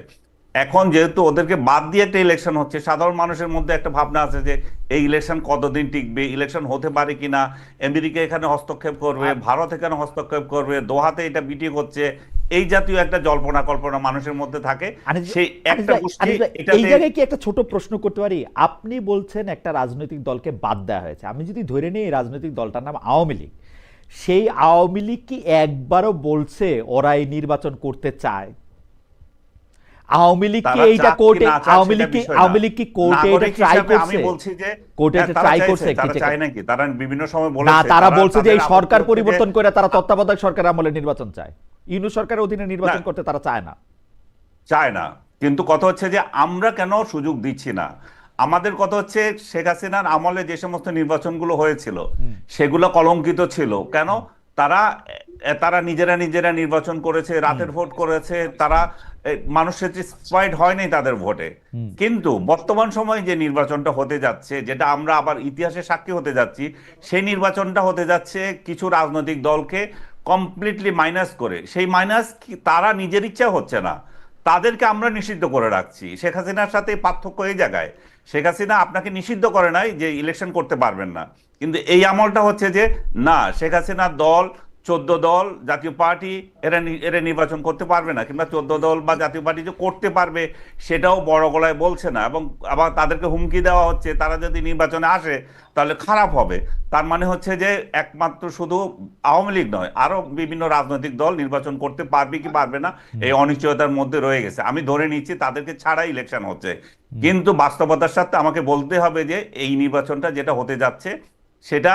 এখন যেহেতু ওদেরকে বাদ দিয়ে একটা ইলেকশন হচ্ছে, সাধারণ মানুষের মধ্যে একটা ভাবনা আছে যে এই ইলেকশন কতদিন টিকবে, ইলেকশন হতে পারে কিনা, আমেরিকা এখানে হস্তক্ষেপ করবে, ভারত এখানে হস্তক্ষেপ করবে, দোহাতে এটা মিটিং হচ্ছে, এই জাতীয় একটা জল্পনা কল্পনা মানুষের মধ্যে থাকে। সেই একটা গোষ্ঠী এই জায়গায় কি একটা ছোট প্রশ্ন করতে পারি? আপনি বলছেন একটা রাজনৈতিক দলকে বাদ দেওয়া হয়েছে, আমি যদি ধরে নিই এই রাজনৈতিক দলটার নাম আওয়ামী লীগ, সেই আওয়ামী লীগ কি একবারও বলছে ওরা এই নির্বাচন করতে চায়? আওয়ামী লীগ কি এইটা কোর্টে, আওয়ামী লীগ কি কোর্টে এটা ট্রাই করছে? আমি বলছি যে কোর্টে এটা ট্রাই করছে, তারা চায় নাকি? তারা বিভিন্ন সময় বলেছে, না, তারা বলছে যে এই সরকার পরিবর্তন করে তারা তত্ত্বাবধায়ক সরকার আমলে নির্বাচন চায়, ইউনূস সরকারের অধীনে নির্বাচন করতে তারা চায় না। কিন্তু কথা হচ্ছে যে আমরা কেন সুযোগ দিচ্ছি না? আমাদের কথা হচ্ছে শেখ হাসিনার আমলে যে সমস্ত নির্বাচনগুলো হয়েছিল সেগুলো কলঙ্কিত ছিল। কেন? তারা তারা নিজেরা নির্বাচন করেছে, রাতের ভোট করেছে, তারা মানুষ স্যাটিসফাইড হয় নাই তাদের ভোটে। কিন্তু বর্তমান সময়ে যে নির্বাচনটা হতে যাচ্ছে, যেটা আমরা আবার ইতিহাসে সাক্ষী হতে যাচ্ছি, সেই নির্বাচনটা হতে যাচ্ছে কিছু রাজনৈতিক দলকে কমপ্লিটলি মাইনাস করে। সেই মাইনাস তারা নিজের ইচ্ছা হচ্ছে না, তাদেরকে আমরা নিষিদ্ধ করে রাখছি। শেখ হাসিনার সাথে পার্থক্য এই জায়গায়, শেখ হাসিনা আপনাকে নিষিদ্ধ করে নাই যে ইলেকশন করতে পারবেন না, কিন্তু এই আমলটা হচ্ছে যে না, শেখ হাসিনার দল 14 দল জাতীয় পার্টি এরা নির্বাচন করতে পারবে না, কিংবা 14 দল বা জাতীয় পার্টি যে করতে পারবে সেটাও বড় গলায় বলছে না, এবং আবার তাদেরকে হুমকি দেওয়া হচ্ছে তারা যদি নির্বাচনে আসে তাহলে খারাপ হবে। তার মানে হচ্ছে যে একমাত্র শুধু আওয়ামী লীগ নয়, আরো বিভিন্ন রাজনৈতিক দল নির্বাচন করতে পারবে কি পারবে না এই অনিশ্চয়তার মধ্যে রয়ে গেছে। আমি ধরে নিচ্ছি তাদেরকে ছাড়াই ইলেকশন হচ্ছে, কিন্তু বাস্তবতার সাথে আমাকে বলতে হবে যে এই নির্বাচনটা যেটা হতে যাচ্ছে সেটা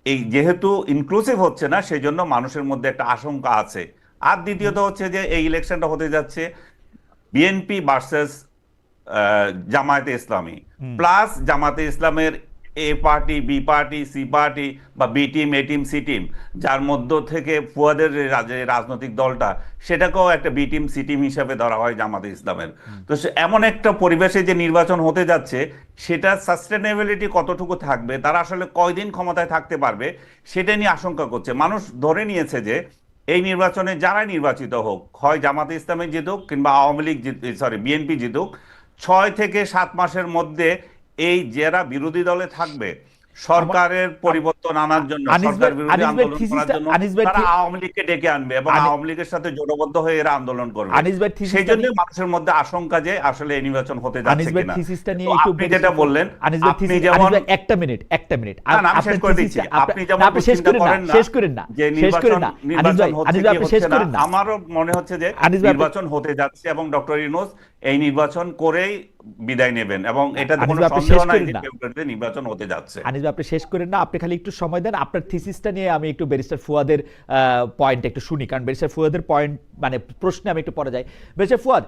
এই যেহেতু ইনক্লুসিভ হচ্ছে না, সেই জন্য মানুষের মধ্যে একটা আশঙ্কা আছে। আর দ্বিতীয়ত হচ্ছে যে এই ইলেকশনটা হতে যাচ্ছে বিএনপি ভার্সেস জামায়াতে ইসলামী, প্লাস জামায়াতে ইসলামের A party, B party, C party বা B team, A team, C team, যার মধ্য থেকে ফুয়াদের যে রাজনৈতিক দলটা সেটাকেও একটা বি টিম, সি টিম হিসাবে ধরা হয় জামায়াতে ইসলামের। তো এমন একটা পরিবেশে যে নির্বাচন হতে যাচ্ছে, সেটা সাস্টেনেবিলিটি কতটুকু থাকবে, তারা আসলে কয়দিন ক্ষমতায় থাকতে পারবে, সেটা নিয়ে আশঙ্কা করছে মানুষ। ধরে নিয়েছে যে এই নির্বাচনে যারা নির্বাচিত হোক, হয় জামাতে ইসলামী জিতুক কিংবা আওয়ামী লীগ বিএনপি জিতুক, 6 থেকে 7 মাসের মধ্যে এই যারা বিরোধী দলে থাকবে সরকারের পরিবর্তন আনার জন্য, সরকার বিরোধী আন্দোলন করার জন্য তারা আওয়ামী লীগকে ডেকে আনবে এবং আওয়ামী লীগের সাথে জোটবদ্ধ হয়ে এরা আন্দোলন করবে। সেই জন্য মানুষের মধ্যে আশঙ্কা যে আসলে এই নির্বাচন হতে যাচ্ছে কিনা। আপনি যেটা বললেন, আপনি যেমন একটা মিনিট আমি শেষ করে দিচ্ছি, আপনি যেমন চিন্তা করেন না যে নির্বাচন হচ্ছে কি হচ্ছে না, আমারও মনে হচ্ছে যে নির্বাচন হতে যাচ্ছে এবং ডক্টর ইউনূস এই নির্বাচন করেই বিদায় নেবেন, এবং এটা কোনো সন্দেহ নাই যে নির্বাচন হতে যাচ্ছে। আপনি শেষ করেন না, আপনি খালি একটু সময় দেন। আপনার থিসিসটা নিয়ে আমি একটু ব্যারিস্টার ফুয়াদের পয়েন্ট একটু শুনি, কারণ ব্যারিস্টার ফুয়াদের পয়েন্ট মানে প্রশ্নে আমি একটু পরে যাই। ব্যারিস্টার ফুয়াদ,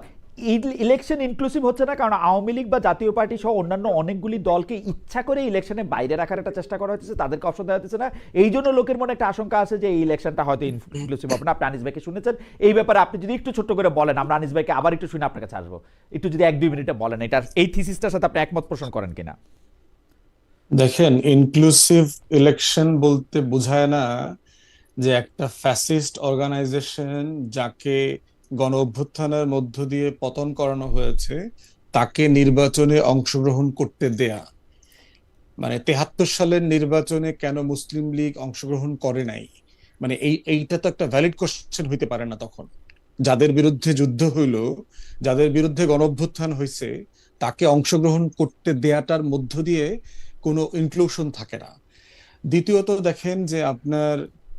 ইলেকশন ইনক্লুসিভ হচ্ছে না কারণ আওয়ামী লীগ বা জাতীয় পার্টি সহ অন্যান্য অনেকগুলি দলকে ইচ্ছা করে ইলেকশনে বাইরে রাখার একটা চেষ্টা করা হচ্ছে, তাদেরকে অপশন দেওয়া হচ্ছে না। এই জন্য লোকের মনে একটা আশঙ্কা আছে যে এই ইলেকশনটা হয়তো ইনক্লুসিভ হবে না। আপনি আনিস ভাইকে শুনেছেন এই ব্যাপারে, আপনি যদি একটু ছোট্ট করে বলেন, আমরা আনিস ভাইকে আবার একটু শুনে আপনার কাছে আসবো, একটু যদি 1-2 মিনিটে বলেন এটা এই থিসিসটার সাথে আপনি একমত পোষণ করেন কিনা। দেখেন, ইনক্লুসিভ ইলেকশন বলতে বোঝায় না যে একটা ফ্যাসিস্ট অর্গানাইজেশন যাকে গণ অভ্যুত্থানের মধ্য দিয়ে পতন করানো হয়েছে তাকে নির্বাচনে অংশগ্রহণ করতে দেয়া। মানে 73 সালের নির্বাচনে কেন মুসলিম লীগ অংশগ্রহণ করে নাই, মানে এইটা তো একটা ভ্যালিড কোশ্চেন হইতে পারে না। তখন যাদের বিরুদ্ধে যুদ্ধ হইল, যাদের বিরুদ্ধে গণ অভ্যুত্থান হয়েছে, তাকে অংশগ্রহণ করতে দেয়াটার মধ্য দিয়ে কোনো ইনক্লুশন থাকে না। দ্বিতীয়ত দেখেন যে আপনার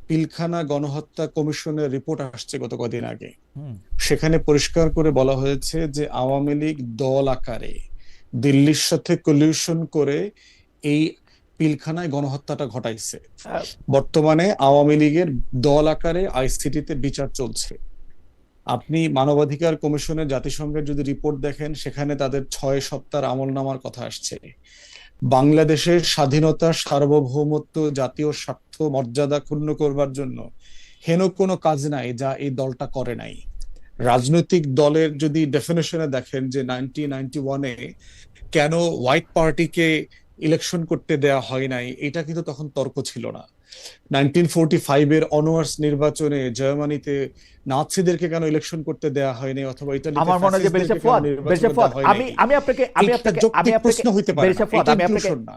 পিলখানা গণহত্যা কমিশনের রিপোর্ট আসছে গত কদিন আগে, সেখানে পরিষ্কার করে বলা হয়েছে যে আওয়ামী লীগ দল আকারে দিল্লির সাথে কলিউশন করে এই পিলখানায় গণহত্যাটা ঘটাইছে। বর্তমানে আওয়ামী লীগের দল আকারে আইসিটিতে বিচার চলছে। আপনি মানবাধিকার কমিশনের জাতিসংঘের যদি রিপোর্ট দেখেন, সেখানে তাদের 6 সপ্তাহের আমলনামার কথা আসছে। বাংলাদেশের স্বাধীনতা, সার্বভৌমত্ব, জাতীয় স্বার্থ, মর্যাদা ক্ষুণ্ণ করবার জন্য হেন কোনো কাজ নাই যা এই দলটা করে নাই। রাজনৈতিক দলের যদি ডেফিনেশনে দেখেন যে 1991-এ কেন হোয়াইট পার্টিকে ইলেকশন করতে দেয়া হয় নাই, এটা কিন্তু তখন তর্ক ছিল না। 1945-এর অনওয়ার্স নির্বাচনে জার্মানিতে নাৎসিদেরকে কেন ইলেকশন করতে দেয়া হয়নি, অথবা ইতালিতে আমার মনে হয় যে ব্যারিস্টার ফুয়াদ আমি আপনাকে প্রশ্ন হইতে পারে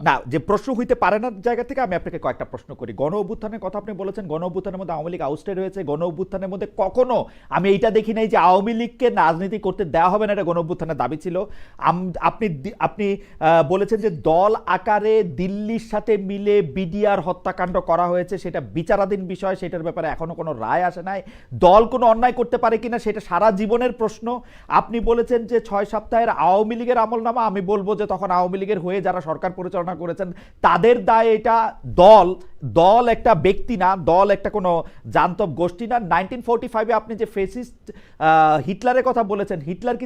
না, যে প্রশ্ন হইতে পারে না জায়গা থেকে আমি আপনাকে কয়েকটা প্রশ্ন করি। গণ অভ্যুত্থানের কথা আপনি বলেছেন, গণ অভ্যুত্থানের মধ্যে আওয়ামী লীগ আউটস্টেড হয়েছে। গণ অভ্যুত্থানের মধ্যে কখনো আমি এইটা দেখি নাই যে আওয়ামী লীগকে রাজনীতি করতে দেওয়া হবে না, এটা গণ অভ্যুত্থানের দাবি ছিল। আপনি বলেছেন যে দল আকারে দিল্লির সাথে মিলে বিডিআর হত্যাকাণ্ড করা হয়েছে, সেটা বিচারাধীন বিষয়, সেটার ব্যাপারে এখনো কোনো রায় আসে নাই। দল কোনো অন্যায় করতে পারে কিনা সেটা সারা জীবনের প্রশ্ন। আপনি বলেছেন যে 6 সপ্তাহের আওয়ামী লীগের আমলনামা, আমি বলবো যে তখন আওয়ামী লীগের হয়ে যারা সরকার পরিচালনা করেছেন তাদের দায় এটা। দল দল একটা ব্যক্তি না, দল একটা কোনো জান্তব গোষ্ঠী না। 1945-এ আপনি যে ফেসিস্ট হিটলারের কথা বলেছেন, হিটলার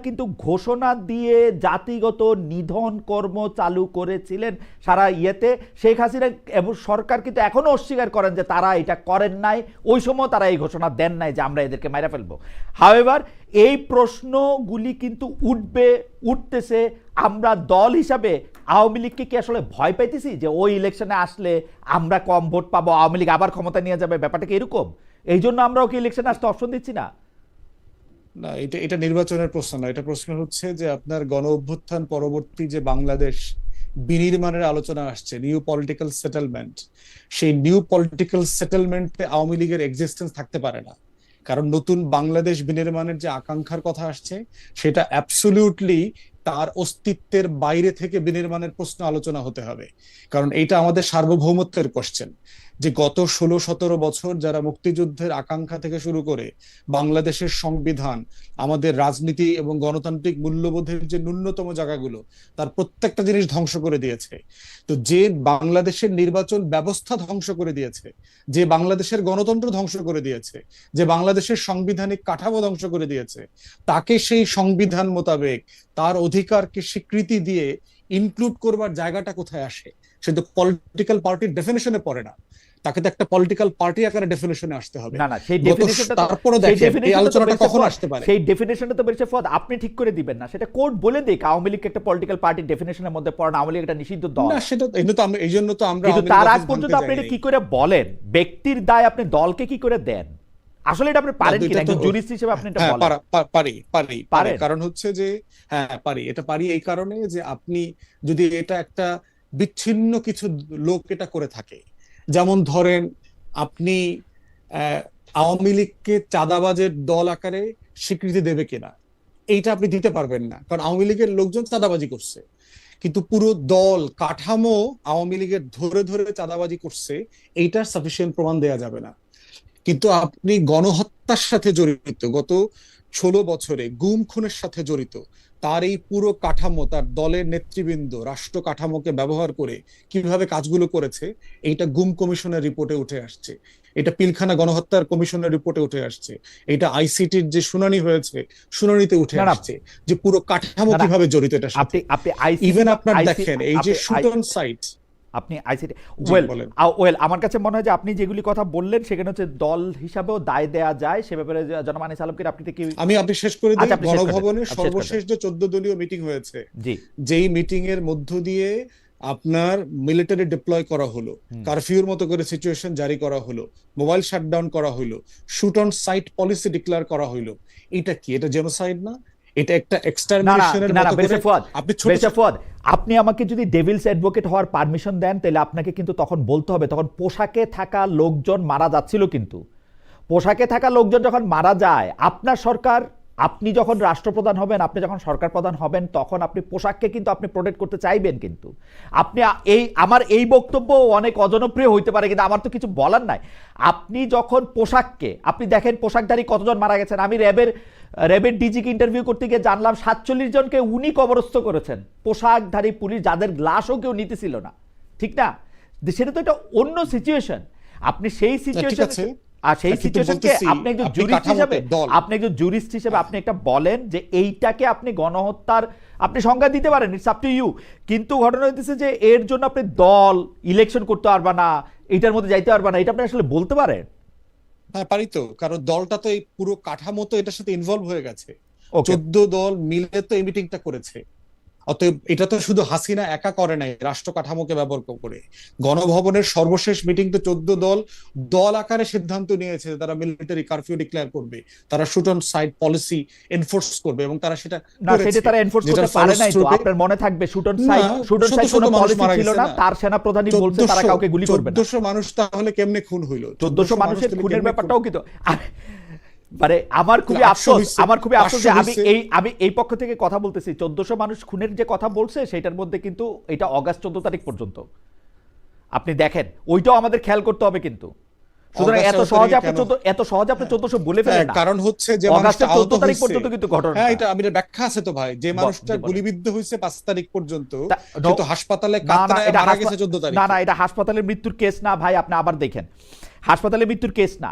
কিন্তু ঘোষণা দিয়ে জাতিগত নিধন কর্ম চালু করেছিলেন সারা ইয়েতে। শেখ হাসিনা এবং সরকার কিন্তু এখনো অস্বীকার করেন যে তারা এটা করেন নাই, ওই সময় তারা এই ঘোষণা দেন নাই যে আমরা এদেরকে মাইরা ফেলবো। হাওয়েভার এই প্রশ্নগুলি কিন্তু উঠতেছে। আমরা দল হিসাবে আওয়ামী লীগকে কি আসলে ভয় পাইতেছি যে ওই ইলেকশনে আসলে আমরা কম ভোট পাবো, আওয়ামী লীগ আবার ক্ষমতা নিয়ে যাবে, ব্যাপারটা কি এরকম? এই জন্য আমরা ওকে ইলেকশনে আসতে অপশন দিচ্ছি না? না, এটা এটা নির্বাচনের প্রশ্ন না, এটা প্রশ্ন হচ্ছে যে আপনার গণ অভ্যুত্থান পরবর্তী যে বাংলাদেশ বিনির্মাণের আলোচনা আসছে, নিউ পলিটিক্যাল সেটেলমেন্ট, সেই নিউ পলিটিক্যাল সেটেলমেন্টে আওয়ামী লীগের এক্সিস্টেন্স থাকতে পারে না। কারণ নতুন বাংলাদেশ বিনির্মাণের যে আকাঙ্ক্ষার কথা আসছে, সেটা অ্যাবসলিউটলি তার অস্তিত্বের বাইরে থেকে বিনির্মাণের প্রশ্ন আলোচনা হতে হবে। কারণ এইটা আমাদের সার্বভৌমত্বের কোশ্চেন, যে গত 16-17 বছর যারা মুক্তিযুদ্ধের আকাঙ্ক্ষা থেকে শুরু করে বাংলাদেশের সংবিধান, আমাদের রাজনীতি এবং গণতান্ত্রিক মূল্যবোধের যে ন্যূনতম জায়গাগুলো, তার প্রত্যেকটা জিনিস ধ্বংস করে দিয়েছে। তো যে বাংলাদেশের নির্বাচন ব্যবস্থা ধ্বংস করে দিয়েছে, যে বাংলাদেশের গণতন্ত্র ধ্বংস করে দিয়েছে, যে বাংলাদেশের সাংবিধানিক কাঠামো ধ্বংস করে দিয়েছে, তাকে সেই সংবিধান মোতাবেক তার অধিকারকে স্বীকৃতি দিয়ে ইনক্লুড করবার জায়গাটা কোথায় আসে? সে তো পলিটিক্যাল পার্টির ডেফিনেশনে পড়ে না, তাকে তো একটা পলিটিক্যাল পার্টি আকারে ডেফিনেশনে আসতে হবে। না না, সেই ডেফিনিশনটা তারপরে দেখেন এই আলোচনাটা কখন আসতে পারে। সেই ডেফিনিশনটা তো বেরিয়েছে ফদ, আপনি ঠিক করে দিবেন না, সেটা কোর্ট বলে দেখ আওয়ামী লীগ একটা পলিটিক্যাল পার্টির ডেফিনিশনের মধ্যে পড়ে না, আওয়ামী লীগ একটা নিষিদ্ধ দল না, সেটা তো আমরা এই জন্য তো আমরা কিন্তু তার আগ পর্যন্ত আপনি এটা কি করে বলেন? ব্যক্তির দায় আপনি দলকে কি করে দেন? আসলে এটা আপনি পারেন কি? একজন জুরিস্ট হিসেবে আপনি এটা বলেন। পারি, কারণ হচ্ছে যে হ্যাঁ পারি, এটা পারি এই কারণে যে আপনি যদি এটা একটা বিচ্ছিন্ন কিছু লোক এটা করে থাকে, যেমন ধরেন আপনি আওয়ামী লীগকে চাঁদাবাজের দল আকারে স্বীকৃতি দেবে কিনা, এইটা আপনি দিতে পারবেন না, কারণ আওয়ামী লীগের লোকজন চাঁদাবাজি করছে। কিন্তু পুরো দল কাঠামো আওয়ামী লীগের ধরে ধরে চাঁদাবাজি করছে, এইটার সাফিসিয়েন্ট প্রমাণ দেয়া যাবে না। কিন্তু আপনি গণহত্যার সাথে জড়িত, গত 16 বছরে গুম খুনের সাথে জড়িত, তার এই পুরো কাঠামো, তার দলের নেতৃবৃন্দ রাষ্ট্র কাঠামোকে ব্যবহার করে কিভাবে কাজগুলো করেছে, এইটা গুম কমিশনের রিপোর্টে উঠে আসছে, এটা পিলখানা গণহত্যার কমিশনের রিপোর্টে উঠে আসছে, এটা আইসিটির যে শুনানি হয়েছে শুনানিতে উঠে আসছে, যে পুরো কাঠামো কিভাবে জড়িত এটার সাথে। ইভেন আপনার দেখেন এই যে শুট অন সাইট, আপনি আইসিটি ওয়েল আমার কাছে মনে হয় যে আপনি যেগুলি কথা বললেন সেখানে হচ্ছে দল হিসাবেও দায় দেয়া যায়, সে ব্যাপারে জনাব আনিস আলমগীর আপনি কি আপনি শেষ করে দিই। গণভবনের সর্বশেষ যে 14 দলীয় মিটিং হয়েছে, যেই মিটিং এর মধ্য দিয়ে আপনার মিলিটারি ডিপ্লয় করা হলো, কারফিউর মতো করে সিচুয়েশন জারি করা হলো, মোবাইল শাটডাউন করা হলো, shoot on sight policy declare করা হলো, এটা কি? এটা জেনোসাইড না? এটা একটা এক্সটারমিনেশনের মতো করে আপনি আমাকে যদি ডেভিলস অ্যাডভোকেট হওয়ার পারমিশন দেন, তাহলে আপনাকে কিন্তু তখন বলতে হবে তখন পোশাকে থাকা লোকজন মারা যাচ্ছিল, কিন্তু পোশাকে থাকা লোকজন যখন মারা যায়, আপনার সরকার, আপনি যখন রাষ্ট্রপ্রধান হবেন, আপনি যখন সরকার প্রধান হবেন, তখন আপনি পোশাককে কিন্তু আপনি প্রোটেক্ট করতে চাইবেন। কিন্তু আপনি আমার এই বক্তব্য অনেক অজনপ্রিয় হইতে পারে, কিন্তু আমার তো কিছু বলার নাই। আপনি যখন পোশাককে, আপনি দেখেন পোশাকধারী কতজন মারা গেছেন। আমি র্যাবের ডিজিকে ইন্টারভিউ করতে গিয়ে জানলাম 47 জনকে উনি কবরস্থ করেছেন, পোশাকধারী পুলিশ, যাদের গ্লাসও কেউ নিতেছিল না। ঠিক না? সেটা তো একটা অন্য সিচুয়েশন। আপনি সেই সিচুয়েশন আর সেই সিচুয়েশনকে আপনি একজন জুরিস্ট হিসেবে আপনি একটা বলেন যে এইটাকে আপনি গণহত্যার আপনি সংজ্ঞা দিতে পারেন, ইটস আপ টু ইউ। কিন্তু ঘটনা হইতেছে যে এর জন্য আপনি দল ইলেকশন করতে পারবা না, এটার মধ্যে যাইতে পারবা না, এটা আপনি আসলে বলতে পারেন? হ্যাঁ পারি তো, কারণ দলটা তো এই পুরো কাঠামো তো এটার সাথে ইনভলভ হয়ে গেছে। 14 দল মিলে তো এই মিটিংটা করেছে। অতএব এটা তো শুধু হাসিনা একা করে নাই, রাষ্ট্র কাঠামোকে ব্যবহার করে। গণভবনের সর্বশেষ মিটিং তো 14 দল আকারে সিদ্ধান্ত নিয়েছে তারা মিলিটারি কারফিউ ডিক্লেয়ার করবে, তারা shoot on sight policy enforce করবে, এবং তারা সেটা তারা এনফোর্স করতে পারে নাই। তো আপনার মনে থাকবে শুট অন সাইট কোনো পলিসি ছিল না, তার সেনাপ্রধানই বলছে তারা কাউকে গুলি করবে না। 1400 মানুষ তাহলে কেমনে খুন হইলো? 1400 মানুষের খুনের ব্যাপারটাও কিন্তু মানে আমার খুবই আফসোস যে আমি এই পক্ষ থেকে কথা বলতেছি। 1400 মানুষ খুনের যে কথা বলছে সেটার মধ্যে কিন্তু এটা অগাস্ট 14 তারিখ পর্যন্ত আপনি দেখেন, ওইটাও আমাদের খেয়াল করতে হবে। কিন্তু সুতরাং অগাস্ট এত 13 সহজে তারিখে আপনি কেন? এত সহজে আপনি 1400 বলে হ্যাঁ, ফেলেন না। কারণ হচ্ছে যে মানুষটা অগাস্টের আহত 14 তারিখ হয়েছে, পর্যন্ত কিন্তু হ্যাঁ ঘটনাটা। এটা আমি ব্যাখ্যা আছে তো ভাই, যে মানুষটা জি বলেন। গুলিবিদ্ধ হয়েছে 5 তারিখ পর্যন্ত, তা- সে no, তো হাসপাতালে না না কাতরায় এটা মারা গেছে 14 না তারিখে। না এটা হাসপাতালের মৃত্যুর কেস না ভাই, আপনি আবার দেখেন, হাসপাতালের মৃত্যুর কেস না,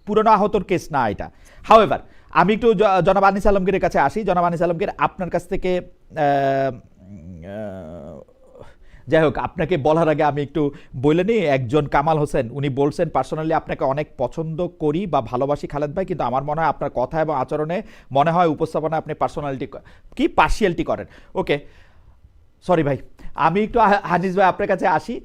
পুরনো আহতর কেস না এটা। হাউএভার আমি একটু জনাব আনিস আলমগীরের কাছে আসি। জনাব আনিস আলমগীর, আপনার কাছ থেকে যাই হোক, আপনাকে বলার আগে আমি একটু বলে নিই, একজন কামাল হোসেন উনি বলছেন, পার্সোনালি আপনাকে অনেক পছন্দ করি বা ভালোবাসি খালেদ ভাই, কিন্তু আমার মনে হয় আপনার কথা এবং আচরণে মনে হয় উপস্থাপনা আপনি পার্সোনালিটি কি পার্সিয়ালিটি করেন। ওকে, সরি ভাই, আমি একটু হানিস ভাই আপনার কাছে আসি।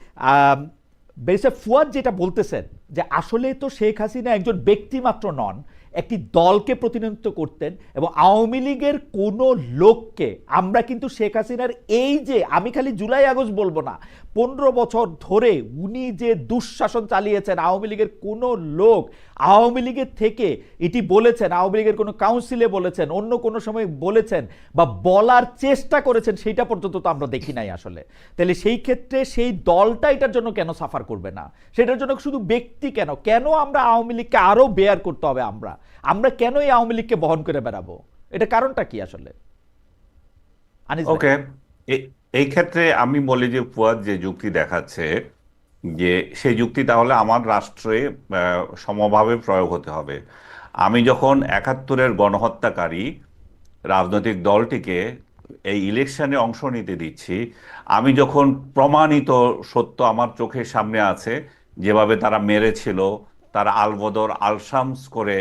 ব্যারিস্টার ফুয়াদ যেটা বলতেছেন যে আসলে তো শেখ হাসিনা একজন ব্যক্তি মাত্র নন, একটি দলকে প্রতিনিধিত্ব করতেন, এবং আওয়ামী লীগের কোনো লোককে আমরা কিন্তু শেখ হাসিনার এই যে, আমি খালি জুলাই আগস্ট বলবো না, 15 বছর ধরে উনি যে দুঃশাসন চালিয়েছেন, আওয়ামী লীগের কোনো লোক আওয়ামী লীগের থেকে এটি বলেছেন, আওয়ামী লীগের কোনো কাউন্সিলে বলেছেন, অন্য কোনো সময় বলেছেন বা বলার চেষ্টা করেছেন, সেইটা পর্যন্ত তো আমরা দেখি নাই আসলে। তাহলে সেই ক্ষেত্রে সেই দলটা এটার জন্য কেন সাফার করবে না? সেটার জন্য শুধু ব্যক্তি কেন, কেন আমরা আওয়ামী লীগকে আরো বেয়ার করতে হবে? আমরা কেন এই আওয়ামী লীগকে বহন করে বেড়াবো? এটা কারণটা কি আসলে আনিস ভাই? ওকে, এই ক্ষেত্রে আমি বলি যে ফুয়াদ যে যুক্তি দেখাচ্ছে, যে সেই যুক্তি তাহলে আমার রাষ্ট্রে সমভাবে প্রয়োগ হতে হবে। আমি যখন 71-এর গণহত্যাকারী রাজনৈতিক দলটিকে এই ইলেকশনে অংশ নিতে দিচ্ছি, আমি যখন প্রমাণিত সত্য আমার চোখের সামনে আছে, যেভাবে তারা মেরেছিল, তারা আলবদর আলশামস করে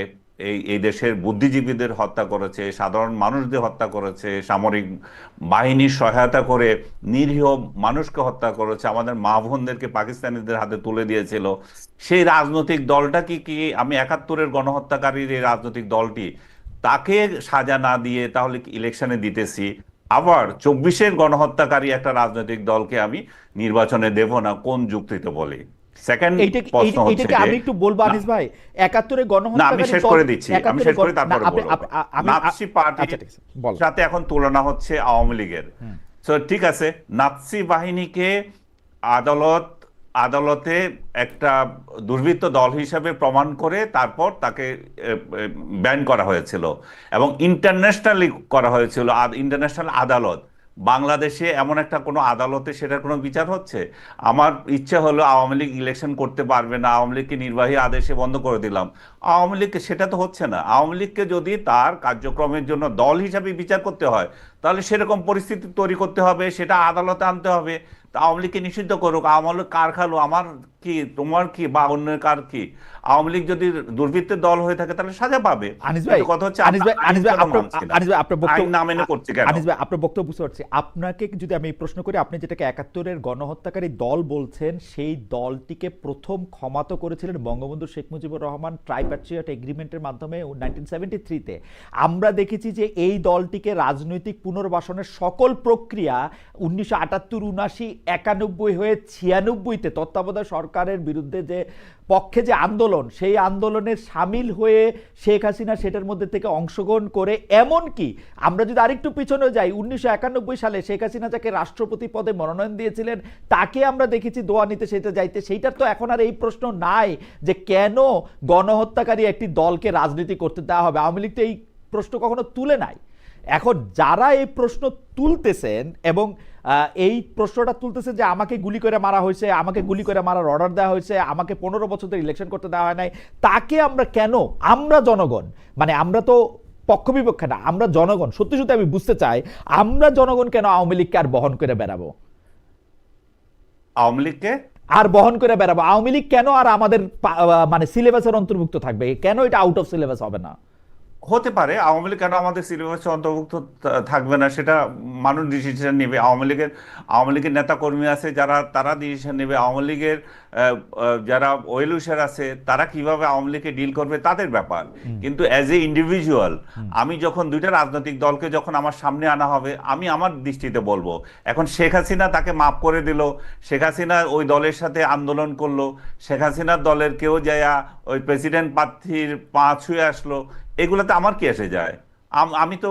এই এই দেশের বুদ্ধিজীবীদের হত্যা করেছে, সাধারণ মানুষদের হত্যা করেছে, সামরিক বাহিনীর সহায়তা করে নিরীহ মানুষকে হত্যা করেছে, আমাদের মা বোনদেরকে পাকিস্তানিদের হাতে তুলে দিয়েছিল, সেই রাজনৈতিক দলটা কি আমি 71-এর গণহত্যাকারীর এই রাজনৈতিক দলটি তাকে সাজা না দিয়ে তাহলে কি ইলেকশনে দিতেছি? আবার 24-এর গণহত্যাকারী একটা রাজনৈতিক দলকে আমি নির্বাচনে দেব না, কোন যুক্তিতে বলি? সেকেন্ড প্রশ্ন হচ্ছে এইটাকে যে, আমি একটু বলবো আনিস ভাই, 71-এ না আমি গণহত্যাকারী শেষ দল, করে দিচ্ছি, আমি 71-এ শেষ করে তারপরে আপনি বলবো। আমি নাৎসি আচ্ছা পার্টির ঠিক আছে বলেন। সাথে এখন তুলনা হচ্ছে আওয়ামী লীগের। তো ঠিক আছে, নাৎসি বাহিনীকে আদালতে একটা দুর্বৃত্ত দল হিসেবে প্রমাণ করে তারপর তাকে ব্যান করা হয়েছিল, এবং ইন্টারন্যাশনালি করা হয়েছিল। ইন্টারন্যাশনাল আদালত, বাংলাদেশে এমন একটা কোনো আদালতে সেটার কোনো বিচার হচ্ছে? আমার ইচ্ছে হলো আওয়ামী লীগ ইলেকশন করতে পারবে না, আওয়ামী লীগকে নির্বাহী আদেশে বন্ধ করে দিলাম। আওয়ামী লীগকে, সেটা তো হচ্ছে না। আওয়ামী লীগকে যদি তার কার্যক্রমের জন্য দল হিসাবে বিচার করতে হয়, তাহলে সেরকম পরিস্থিতি তৈরি করতে হবে, সেটা আদালতে আনতে হবে। তা আওয়ামী লীগকে নিষিদ্ধ করুক, আওয়ামী লীগ কার খালো, আমার কি, তোমার কি, বা অন্যের কার কি? আওয়ামী লীগ যদি দুর্বৃত্তের দল হয়ে থাকে তাহলে সাজা পাবে। আনিস ভাই, কিন্তু কথা হচ্ছে আনিস ভাই, আইন কেন আপনার মানছি না? আনিস ভাই আপনার বক্তব্য, আইন না মেনে করছে কেন? আনিস ভাই আপনার বক্তব্য বুঝতে পারছি। আপনাকে যদি আমি প্রশ্ন করি, আপনি যেটাকে 71-এর গণহত্যাকারী দল বলছেন, সেই দলটিকে প্রথম ক্ষমা তো করেছিলেন বঙ্গবন্ধু শেখ মুজিবুর রহমান ট্রাইপ্যাট্রিয়ট এগ্রিমেন্টের মাধ্যমে 1973-তে। আমরা দেখেছি যে এই দলটিকে রাজনৈতিক পুনর্বাসনের সকল প্রক্রিয়া 1978, 79, 91 হয়ে 96-তে তত্ত্বাবধায়ক সরকারের বিরুদ্ধে যে পক্ষে যে আন্দোলন, সেই আন্দোলনের সামিল হয়ে শেখ হাসিনা সেটার মধ্যে থেকে অংশগ্রহণ করে, এমনকি আমরা যদি আরেকটু পিছনে যাই, 1991 সালে শেখ হাসিনা যাকে রাষ্ট্রপতি পদে মনোনয়ন দিয়েছিলেন, তাকে আমরা দেখেছি দোয়া নিতে সেটা যাইতে। সেইটার তো এখন আর এই প্রশ্ন নাই যে কেন গণহত্যাকারী একটি দলকে রাজনীতি করতে দেওয়া হবে। আওয়ামী লীগ তো এই প্রশ্ন কখনো তুলে নাই। এখন যারা এই প্রশ্ন তুলতেছেন এবং এই প্রশ্নটা তুলতেছে যে আমাকে গুলি করে মারা হয়েছে, আমাকে গুলি করে মারার অর্ডার দেওয়া হয়েছে, আমাকে 15 বছর ধরে ইলেকশন করতে দেওয়া হয় নাই, তাকে আমরা কেন, আমরা জনগণ, মানে আমরা তো পক্ষ বিপক্ষে না, আমরা জনগণ, সত্যি সত্যি আমি বুঝতে চাই, আমরা জনগণ কেন আওয়ামী লীগকে আর বহন করে বেড়াবো? আওয়ামী লীগকে আর বহন করে বেড়াবো? আওয়ামী লীগ কেন আর আমাদের মানে সিলেবাসের অন্তর্ভুক্ত থাকবে? কেন এটা আউট অফ সিলেবাস হবে না? হতে পারে আওয়ামী লীগ কেন আমাদের সিলেবাসে অন্তর্ভুক্ত থাকবে না, সেটা মানুষ ডিসিশন নেবে। আওয়ামী লীগের নেতা কর্মী আছে যারা, তারা ডিসিশন নেবে। আওয়ামী লীগের যারা ওয়েল উইশার আছে, তারা কিভাবে আওয়ামী লীগকে ডিল করবে তাদের ব্যাপার। কিন্তু অ্যাজ এ ইন্ডিভিজুয়াল, আমি যখন দুইটা রাজনৈতিক দলকে যখন আমার সামনে আনা হবে, আমি আমার দৃষ্টিতে বলবো, এখন শেখ হাসিনা তাকে মাফ করে দিল, শেখ হাসিনা ওই দলের সাথে আন্দোলন করলো, শেখ হাসিনার দলের কেউ যায়া ওই প্রেসিডেন্ট প্রার্থীর পা ছুঁয়ে আসলো, এগুলোতে আমার কি এসে যায়? আমি তো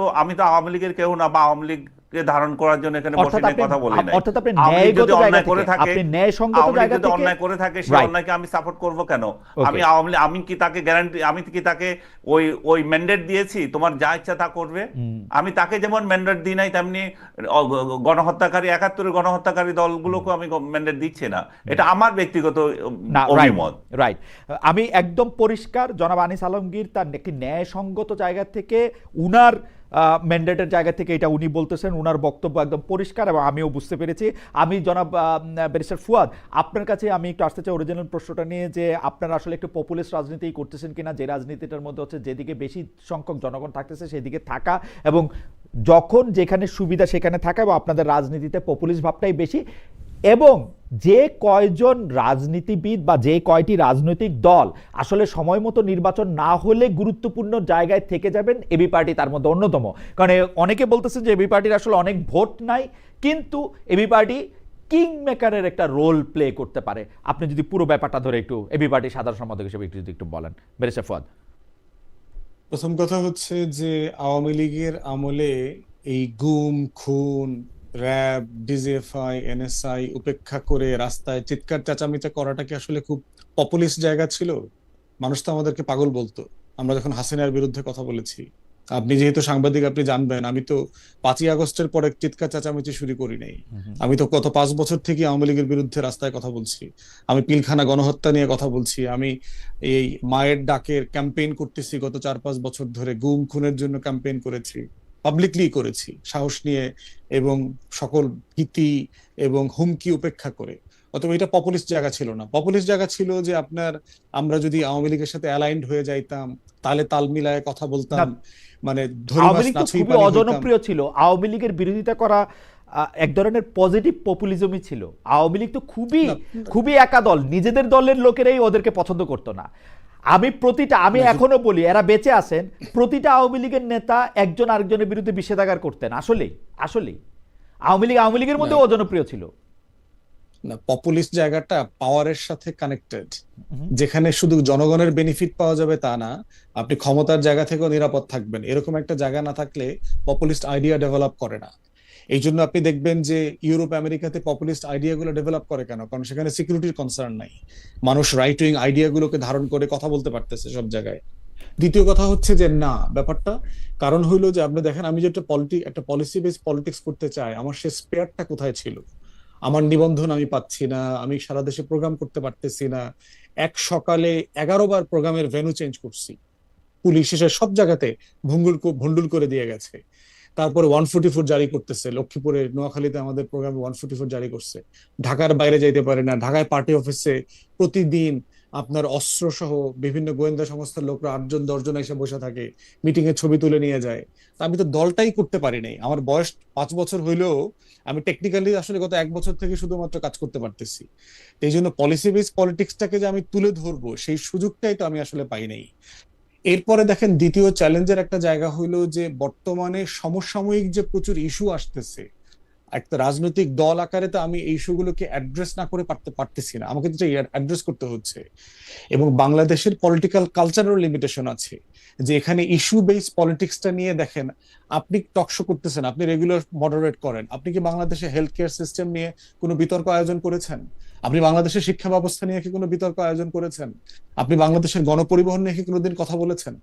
আওয়ামী লীগের কেউ না, বা আওয়ামী লীগ কে ধারণ করার জন্য এখানে বসে অর্থাৎ নিয়ে আপনি কথা বলি নাই। অর্থাৎ আপনি আওয়ামী লীগ ন্যায়গত যদি জায়গা অন্যায় করে থেকে, থাকে, আপনি ন্যায়সঙ্গত আওয়ামী লীগ জায়গা যদি থেকে, অন্যায় করে থাকে, সেই রাইট, অন্যায়কে আমি সাপোর্ট করব কেন? আমি ওকে, আমি কি তাকে গ্যারান্টি, আমি কি তাকে ওই ওই ম্যান্ডেট দিয়েছি তোমার যা ইচ্ছা তা করবে? আমি তাকে যেমন ম্যান্ডেট দিই নাই, তেমনি গণহত্যাকারী, ৭১-এর গণহত্যাকারী দলগুলোকে আমি ম্যান্ডেট দিচ্ছি না। এটা আমার ব্যক্তিগত না, রাইট, অভিমত। রাইট। আমি একদম পরিষ্কার, জনাব আনিস আলমগীর তার একটি ন্যায়সঙ্গত জায়গা থেকে, উনার ম্যান্ডেটের জায়গা থেকে এটা উনি বলতেছেন, উনার বক্তব্য একদম পরিষ্কার এবং আমিও বুঝতে পেরেছি। আমি জনাব ব্যারিস্টার ফুয়াদ, আপনার কাছে আমি একটু আসতে চাই অরিজিনাল প্রশ্নটা নিয়ে, যে আপনারা আসলে একটু পপুলিস্ট রাজনীতি করতেছেন কিনা, যে রাজনীতিটার মধ্যে হচ্ছে যেদিকে বেশি সংখ্যক জনগণ থাকতেছে সেদিকে থাকা, এবং যখন যেখানে সুবিধা সেখানে থাকা, এবং আপনাদের রাজনীতিতে পপুলিস্ট ভাবটাই বেশি, এবং যে কয়জন রাজনীতিবিদ বা যে কয়টি রাজনৈতিক দল আসলে সময় মতো নির্বাচন না হলে গুরুত্বপূর্ণ জায়গায় থেকে যাবেন, এবি পার্টি তার মধ্যে অন্যতম। কারণ অনেকে বলতেছেন যে এবি পার্টির আসলে অনেক ভোট নাই, কিন্তু এবি পার্টি কিং মেকারের একটা রোল প্লে করতে পারে। আপনি যদি পুরো ব্যাপারটা ধরে একটু এবি পার্টির সাধারণ সম্পাদক হিসেবে যদি একটু বলেন, ব্যারিস্টার ফুয়াদ। প্রথম কথা হচ্ছে যে আওয়ামী লীগের আমলে এই গুম খুন, র্যাব, ডিজিএফআই, এনএসআই উপেক্ষা করে রাস্তায় চিৎকার চেঁচামেচি করাটা কি আসলে খুব পপুলিস্ট জায়গা ছিল? মানুষ তো আমাদেরকে পাগল বলতো আমরা যখন হাসিনার বিরুদ্ধে কথা বলেছি। আপনি যেহেতু সাংবাদিক, আপনি জানবেন, আমি তো ৫ই আগস্টের পরে চিৎকার চেঁচামেচি শুরু করি নাই। আমি তো গত ৫ বছর থেকে আওয়ামী লীগের বিরুদ্ধে রাস্তায় কথা বলছি। আমি পিলখানা গণহত্যা নিয়ে কথা বলছি। আমি এই মায়ের ডাকের ক্যাম্পেইন করতেছি গত ৪-৫ বছর ধরে। গুম খুনের জন্য ক্যাম্পেইন করেছি, পাবলিকলি করেছি, সাহস নিয়ে এবং সকল ভীতি এবং হুমকি উপেক্ষা করে। অতএব এটা পপুলিস্ট জায়গা ছিল না। পপুলিস্ট জায়গা ছিল যে আমরা যদি আওয়ামী লীগের সাথে অ্যালাইন্ড হয়ে যাইতাম, তালে তাল মিলায় কথা বলতাম, মানে ধরি আওয়ামী মাছ লীগ তো নাছুই খুবই পানি হইতাম। অজনপ্রিয় ছিল, আওয়ামী লীগের বিরোধিতা করা এক ধরনের পজিটিভ পপুলিজমই ছিল। আওয়ামী লীগ তো খুবই না, খুবই একা দল, নিজেদের দলের লোকেরাই ওদেরকে পছন্দ করতো না। আমি এখনো বলি, এরা বেঁচে আছেন, প্রতিটা আওয়ামী লীগের নেতা একজন আরেকজনের বিরুদ্ধে বিষেধাগার করতেন। আসলেই আসলেই আওয়ামী লীগের মধ্যে অজনপ্রিয় ছিল না, পপুলিস্ট জায়গাটা পাওয়ারের সাথে কানেক্টেড, যেখানে শুধু জনগণের বেনিফিট পাওয়া যাবে তা না, আপনি ক্ষমতার জায়গা থেকেও নিরাপদ থাকবেন, এরকম একটা জায়গা না থাকলে পপুলিস্ট আইডিয়া ডেভেলপ করে না। এই জন্য আপনি দেখবেন যে ইউরোপ আমেরিকাতে পপুলিস্ট আইডিয়া গুলো ডেভেলপ করে কেন? কারণ সেখানে সিকিউরিটির কনসার্ন নাই। মানুষ রাইট উইং আইডিয়া গুলোকে ধারণ করে কথা বলতে পারতেছে সব জায়গায়। দ্বিতীয় কথা হচ্ছে যে না, ব্যাপারটা কারণ হইলো যে আপনি দেখেন, আমি যে একটা পলিসি বেস পলিটিক্স করতে চাই, আমার সে স্পেয়ারটা কোথায় ছিল? আমার নিবন্ধন আমি পাচ্ছি না, আমি সারা দেশে প্রোগ্রাম করতে পারতেছি না। এক সকালে 11 বার প্রোগ্রামের ভেন্যু চেঞ্জ করছি, পুলিশ এসে সব জায়গাতে ভন্ডুল করে দিয়ে গেছে। তারপরে 144 জারি করতেছে, লক্ষ্মীপুরে নোয়াখালীতে আমাদের প্রোগ্রামে 144 জারি করছে। ঢাকার বাইরে যাইতে পারে না, ঢাকায় পার্টি অফিসে প্রতিদিন আপনার অস্ত্র সহ বিভিন্ন গোয়েন্দা সংস্থার লোকরা 8জন 10জন এসে বসে থাকে, মিটিং এর ছবি তুলে নিয়ে যায়। তা আমি তো দলটাই করতে পারি নাই। আমার বয়স 5 বছর হইলেও আমি টেকনিক্যালি আসলে গত 1 বছর থেকে শুধুমাত্র কাজ করতে পারতেছি। এই জন্য পলিসি বেস পলিটিক্সটাকে যে আমি তুলে ধরবো, সেই সুযোগটাই তো আমি আসলে পাই নাই। এরপরে দেখেন, দ্বিতীয় চ্যালেঞ্জের একটা জায়গা হইলো যে বর্তমানে সমসাময়িক যে প্রচুর ইস্যু আসতেছে, একটা রাজনৈতিক দল আকারে তো আমি এই ইস্যুগুলোকে অ্যাড্রেস না করে পারতেছি না, আমাকে তো অ্যাড্রেস করতে হচ্ছে। এবং বাংলাদেশের পলিটিক্যাল কালচারের লিমিটেশন আছে, যে এখানে ইস্যু বেস পলিটিক্সটা নিয়ে দেখেন, আপনি টকশো করতেছেন, আপনি রেগুলার মডারেট করেন, আপনি কি বাংলাদেশে হেলথ কেয়ার সিস্টেম নিয়ে কোনো বিতর্ক আয়োজন করেছেন? আপনি বাংলাদেশের শিক্ষা ব্যবস্থা নিয়ে কি কোনো বিতর্ক আয়োজন করেছেন? আপনি বাংলাদেশের গণপরিবহন নিয়ে কি কোনোদিন কথা বলেছেন?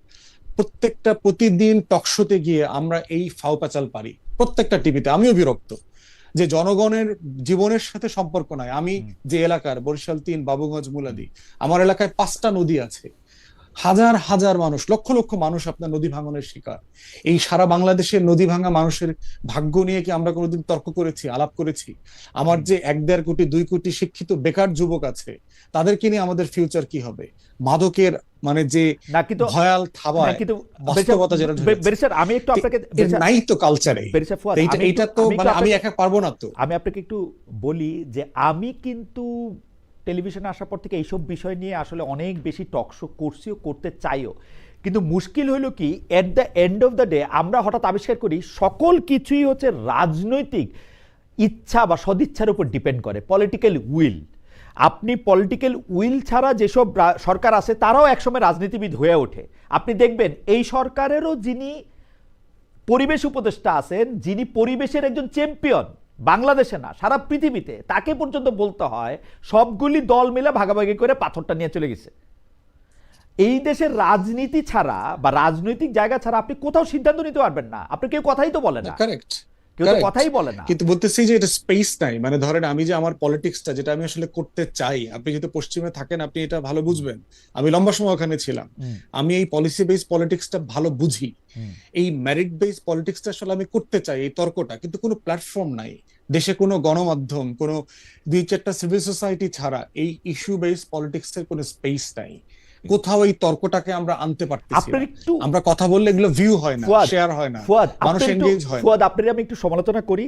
প্রতিদিন টকশোতে গিয়ে আমরা এই ফাও প্যাচাল পারি, প্রত্যেকটা টিভিতে। আমিও বিরক্ত যে জনগণের জীবনের সাথে সম্পর্ক নাই। আমি যে এলাকার, বরিশাল 3 বাবুগঞ্জ মুলাদি, আমার এলাকায় 5টা নদী আছে, হাজার হাজার মানুষ, লক্ষ লক্ষ মানুষ আপনার নদী ভাঙনের শিকার। এই সারা বাংলাদেশের নদী ভাঙা মানুষের ভাগ্য নিয়ে কি আমরা কোনোদিন তর্ক করেছি, আলাপ করেছি? আমার যে 1-1.5 কোটি 2 কোটি শিক্ষিত বেকার যুবক আছে, তাদেরকে নিয়ে আমাদের ফিউচার কি হবে? মাদকের মানে যে ভয়াল থাবায় বাস্তবতা যেটা আমি একটু আপনাকে নাই তো কালচারে, এইটা তো মানে আমি একা পারবো না। তো আমি আপনাকে একটু বলি যে আমি কিন্তু টেলিভিশনে আসার পর থেকে এইসব বিষয় নিয়ে আসলে অনেক বেশি টকশো করছিও, করতে চাইও, কিন্তু মুশকিল হলো কি, at the end of the day আমরা হঠাৎ আবিষ্কার করি সকল কিছুই হচ্ছে রাজনৈতিক ইচ্ছা বা সদিচ্ছার উপর ডিপেন্ড করে, পলিটিক্যাল উইল। আপনি পলিটিক্যাল উইল ছাড়া যেসব সরকার আছে তারাও একসময় রাজনীতিবিদ হয়ে ওঠে। আপনি দেখবেন এই সরকারেরও যিনি পরিবেশ উপদেষ্টা আছেন যিনি পরিবেশের একজন চ্যাম্পিয়ন, বাংলাদেশে না সারা পৃথিবীতে, তাকে পর্যন্ত বলতে হয় সবগুলি দল মিলে ভাগাভাগি করে পাথরটা নিয়ে চলে গেছে। এই দেশের রাজনীতি ছাড়া বা রাজনৈতিক জায়গা ছাড়া আপনি কোথাও সিদ্ধান্ত নিতে পারবেন না। আপনি কেউ কথাই তো বলে না, কারেক্ট, কেউ তো কথাই বলে না। কিন্তু বলতেছি যে এটা স্পেস নাই, মানে ধরেন আমি যে আমার পলিটিক্সটা যেটা আমি আসলে করতে চাই, আপনি যেহেতু পশ্চিমে থাকেন আপনি এটা ভালো বুঝবেন, আমি লম্বা সময় ওখানে ছিলাম, আমি এই পলিসি বেস পলিটিক্সটা ভালো বুঝি, এই মেরিট বেস পলিটিক্সটা আসলে আমি করতে চাই, এই তর্কটা, কিন্তু কোনো প্ল্যাটফর্ম নাই দেশে, কোনো গণমাধ্যম, কোনো 2-4টা সিভিল সোসাইটি ছাড়া এই ইস্যু বেস পলিটিক্সের কোনো স্পেস নাই। কোথাও এই তর্কটাকে আমরা আনতে পারতেছি আপনার না। একটু আমরা কথা বললে এগুলো ভিউ হয় না, ফুয়াদ, শেয়ার হয় না, ফুয়াদ, মানুষ আপনার একটু- এনগেজ হয় না। ফুয়াদ, আপনার আমি একটু সমালোচনা করি,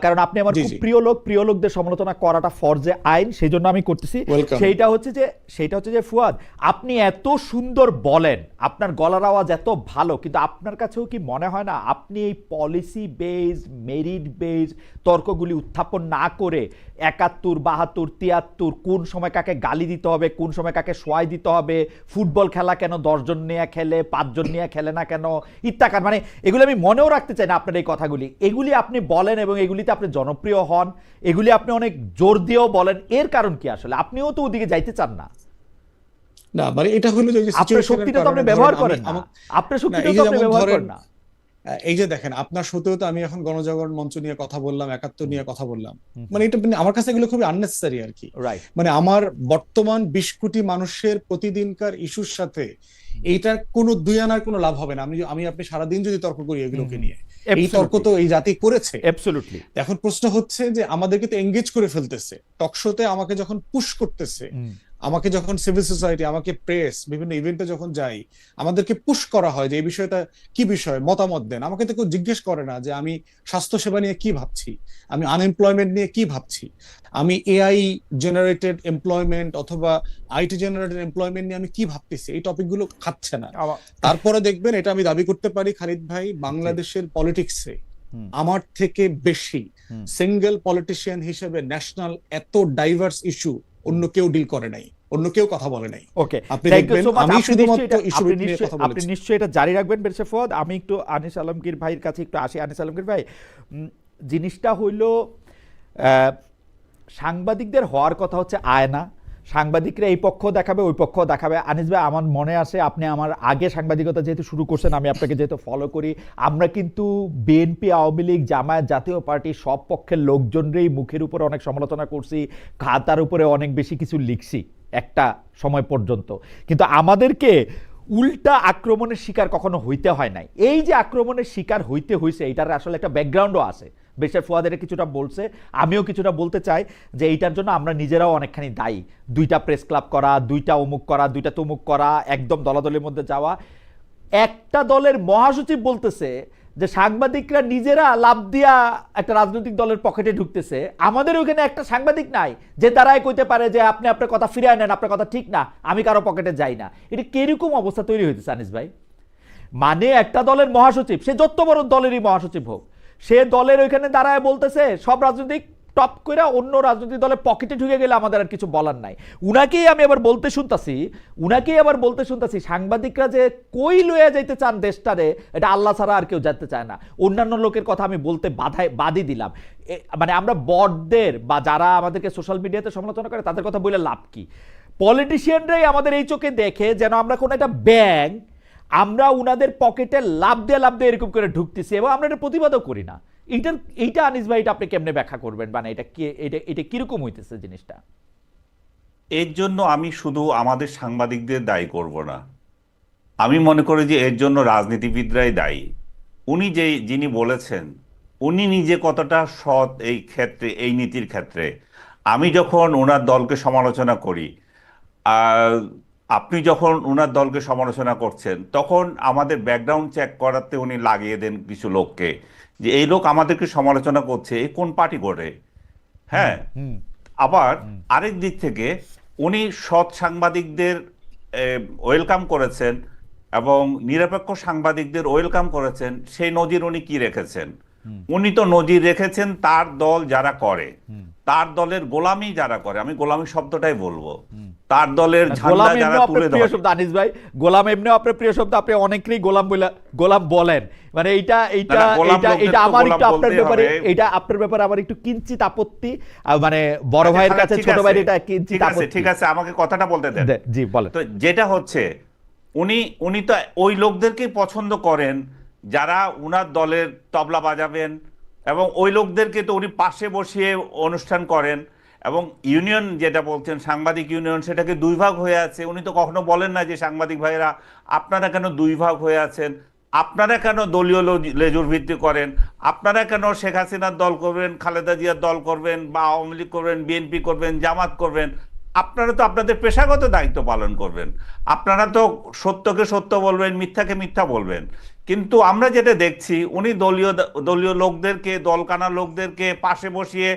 কারণ আপনি আমার জি, খুব জি। প্রিয় লোকদের সমালোচনা করাটা ফরজে আইন, সেই জন্য আমি করতেছি। Welcome. সেইটা হচ্ছে যে ফুয়াদ, আপনি এত সুন্দর বলেন, আপনার গলার আওয়াজ এত ভালো, কিন্তু আপনার কাছেও কি মনে হয় না আপনি এই পলিসি বেস, মেরিট বেস তর্কগুলি উত্থাপন না করে 71, 72, 73 কোন সময় কাকে গালি দিতে হবে, কোন সময় কাকে সোয়াই দিতে হবে, ফুটবল খেলা কেন 10 জন নিয়ে খেলে, 5 জন নিয়ে খেলে না কেন, ইত্যাকার, মানে এগুলি আমি মনেও রাখতে চাই না আপনার এই কথাগুলি, এগুলি আপনি বলেন এবং এগুলিতে আপনি জনপ্রিয় হন, এগুলি আপনি অনেক জোর দিয়েও বলেন। এর কারণ কি আসলে? আপনিও তো ওদিকে যাইতে চান না। না মানে এটা হলো যে আপনার সিচুয়েশনের শক্তিটা তো আপনি কারণে ব্যবহার ধরেন করেন না, আপনার শক্তিটা তো আপনি ব্যবহার করেন না। এই যে দেখেন আপনার সত্ত্বেও তো আমি এখন গণজাগরণ মঞ্চ নিয়ে কথা বললাম, 71 নিয়ে কথা বললাম, মানে এটা আমার কাছে এগুলো খুবই আননেসেসারি আর কি। রাইট, মানে আমার বর্তমান 20 কোটি মানুষের প্রতিদিনকার ইস্যুর সাথে এইটার কোনো দুই আনার কোনো লাভ হবে না। আমি আপনি সারাদিন যদি তর্ক করি এগুলোকে নিয়ে, এই তর্ক তো এই জাতি করেছে। অ্যাবসলিউটলি। এখন প্রশ্ন হচ্ছে যে আমাদেরকে তো এঙ্গেজ করে ফেলতেছে, টকশোতে আমাকে যখন পুশ করতেছে, আমাকে যখন সিভিল সোসাইটি, আমাকে প্রেস, বিভিন্ন ইভেন্টে যখন যাই, আমাদেরকে পুশ করা হয় যে এই বিষয়টা কি বিষয়, মতামত দেন। আমাকে তো কেউ জিজ্ঞেস করে না যে আমি স্বাস্থ্যসেবা নিয়ে কি ভাবছি, আমি আনএমপ্লয়মেন্ট নিয়ে কি ভাবছি, আমি এআই জেনারেটেড এমপ্লয়মেন্ট অথবা আইটি জেনারেটেড এমপ্লয়মেন্ট নিয়ে আমি কি ভাবতেছি। এই টপিকগুলো খাচ্ছে না। তারপরে দেখবেন, এটা আমি দাবি করতে পারি খালিদ ভাই, বাংলাদেশের পলিটিক্সে আমার থেকে বেশি সিঙ্গেল পলিটিশিয়ান হিসেবে ন্যাশনাল এত ডাইভার্স ইস্যু অন্য কেউ ডিল করে নাই, অন্য কেউ কথা বলে নাই। ওকে, আপনি দেখবেন আমি শুধুমাত্র ইস্যু নিয়ে কথা আপনি বলেছি। নিশ্চয়ই এটা জারি রাখবেন বেরসে ফুয়াদ। আমি একটু আনিস আলমগীর ভাইয়ের কাছে একটু আসি। আনিস আলমগীর ভাই, জিনিসটা হইল সাংবাদিকদের হওয়ার কথা হচ্ছে আয়না, সাংবাদিকরা এই পক্ষ দেখাবে ওই পক্ষ দেখাবে। আনিস ভাই, আমার মনে আছে আপনি আমার আগে সাংবাদিকতা যেহেতু শুরু করছেন, আমি আপনাকে যেহেতু ফলো করি, আমরা কিন্তু বিএনপি, আওয়ামী লীগ, জামায়াত, জাতীয় পার্টি সব পক্ষের লোকজনরেই মুখের উপরে অনেক সমালোচনা করছি, খাতার উপরে অনেক বেশি কিছু লিখছি একটা সময় পর্যন্ত, কিন্তু আমাদেরকে উল্টা আক্রমণের শিকার কখনো হইতে হয় নাই। এই যে আক্রমণের শিকার হইতে হয়েছে, এটার আসলে একটা ব্যাকগ্রাউন্ডও আছে। বেশার ফুয়াদের কিছুটা বলছে, আমিও কিছুটা বলতে চাই যে এইটার জন্য আমরা নিজেরাও অনেকখানি দায়ী। 2টা প্রেস ক্লাব করা, 2টা অমুক করা, 2টা তমুক করা, একদম দলাদলের মধ্যে যাওয়া। একটা দলের মহাসচিব বলতেছে যে সাংবাদিকরা নিজেরা লাভ দিয়া একটা রাজনৈতিক দলের পকেটে ঢুকতেছে। আমাদের ওখানে একটা সাংবাদিক নাই যে তারাই কইতে পারে যে আপনি আপনার কথা ফিরিয়ে নেন, আপনার কথা ঠিক না, আমি কারো পকেটে যাই না। এটা কিরকম অবস্থা তৈরি হইতেছে আনিস ভাই? মানে একটা দলের মহাসচিব, সে যত বড় দলেরই মহাসচিব হোক, সে দলের ওইখানে দাঁড়ায় বলতেছে সব রাজনৈতিক টপ করে অন্য রাজনৈতিক দলের পকেটে ঢুকে গেলে আমাদের আর কিছু বলার নাই। উনাকেই আবার বলতে শুনতাছি সাংবাদিকরা যে কই লইয়া যাইতে চান দেশটারে, এটা আল্লাহ ছাড়া আর কেউ যেতে চায় না। অন্যান্য লোকের কথা আমি বলতে বাদই দিলাম। মানে আমরা বটদের বা যারা আমাদেরকে সোশ্যাল মিডিয়াতে সমালোচনা করে তাদের কথা বলে লাভ কি? পলিটিশিয়ানরাই আমাদের এই চোখে দেখে যেন আমরা কোনো একটা ব্যাংক, আমরা উনাদের পকেটে লাভ দিয়ে এরকম করে ঢুকতেছি এবং আমরা এটা প্রতিবাদও করি না। এইটা আনিস ভাই, এটা আপনি কেমনে ব্যাখ্যা করবেন? মানে এটা কিরকম হইতেছে জিনিসটা? এর জন্য আমি শুধু আমাদের সাংবাদিকদের দায়ী করব না, আমি মনে করি যে এর জন্য রাজনীতিবিদরাই দায়ী। যিনি বলেছেন, উনি নিজে কতটা সৎ এই ক্ষেত্রে, এই নীতির ক্ষেত্রে। আমি যখন ওনার দলকে সমালোচনা করি, আপনি যখন ওনার দলকে সমালোচনা করছেন, তখন আমাদের ব্যাকগ্রাউন্ড চেক করাতে উনি লাগিয়ে দেন কিছু লোককে, যে এই লোক আমাদেরকে সমালোচনা করছে, এই কোন পার্টি করে। হ্যাঁ, আবার আরেক দিক থেকে উনি সৎ সাংবাদিকদের ওয়েলকাম করেছেন এবং নিরপেক্ষ সাংবাদিকদের ওয়েলকাম করেছেন। সেই নজির উনি কি রেখেছেন? উনি তো নজির রেখেছেন তার দল যারা করে, তার দলের গোলামি যারা করে, আমি গোলামি শব্দটাই বলবো, তার দলের গোলাম ঝান্ডা যারা এমনিও তুলে আপনার প্রিয় ধরে। শব্দ আনিস ভাই, গোলাম এমনিও আপনার প্রিয় শব্দ, আপনি অনেকেরই গোলাম বলেন, মানে এইটা এইটা না, গোলাম এইটা লোকদের এটা তো আমার গোলাম একটু আপনার বলতেই ব্যাপারে, হবে। এটা আপনার ব্যাপারে আমার একটু কিঞ্চিত আপত্তি, মানে বড় আচ্ছা, ভাইয়ের তাহলে কাছে ঠিক ছোট আছে, ভাইয়ের এটা কিঞ্চিত ঠিক আছে, আপত্তি। ঠিক আছে, আমাকে কথাটা বলতে দেন। জি বলেন। তো যেটা হচ্ছে, উনি উনি তো ওই লোকদেরকেই পছন্দ করেন যারা উনার দলের তবলা বাজাবেন, এবং ওই লোকদেরকে তো উনি পাশে বসিয়ে অনুষ্ঠান করেন। এবং ইউনিয়ন যেটা বলছেন, সাংবাদিক ইউনিয়ন, সেটাকে দুই ভাগ হয়ে আছে। উনি তো কখনো বলেন না যে সাংবাদিক ভাইরা আপনারা কেন দুই ভাগ হয়ে আছেন, আপনারা কেন দলীয় লেজুর ভিত্তি করেন, আপনারা কেন শেখ হাসিনার দল করবেন, খালেদা জিয়ার দল করবেন, বা আওয়ামী লীগ করবেন, বিএনপি করবেন, জামাত করবেন। আপনারা তো আপনাদের পেশাগত দায়িত্ব পালন করবেন, আপনারা তো সত্যকে সত্য বলবেন, মিথ্যাকে মিথ্যা বলবেন। কিন্তু আমরা যেটা দেখছি, উনি দলীয় দলীয় লোকদেরকে, দলকানা লোকদেরকে পাশে বসিয়ে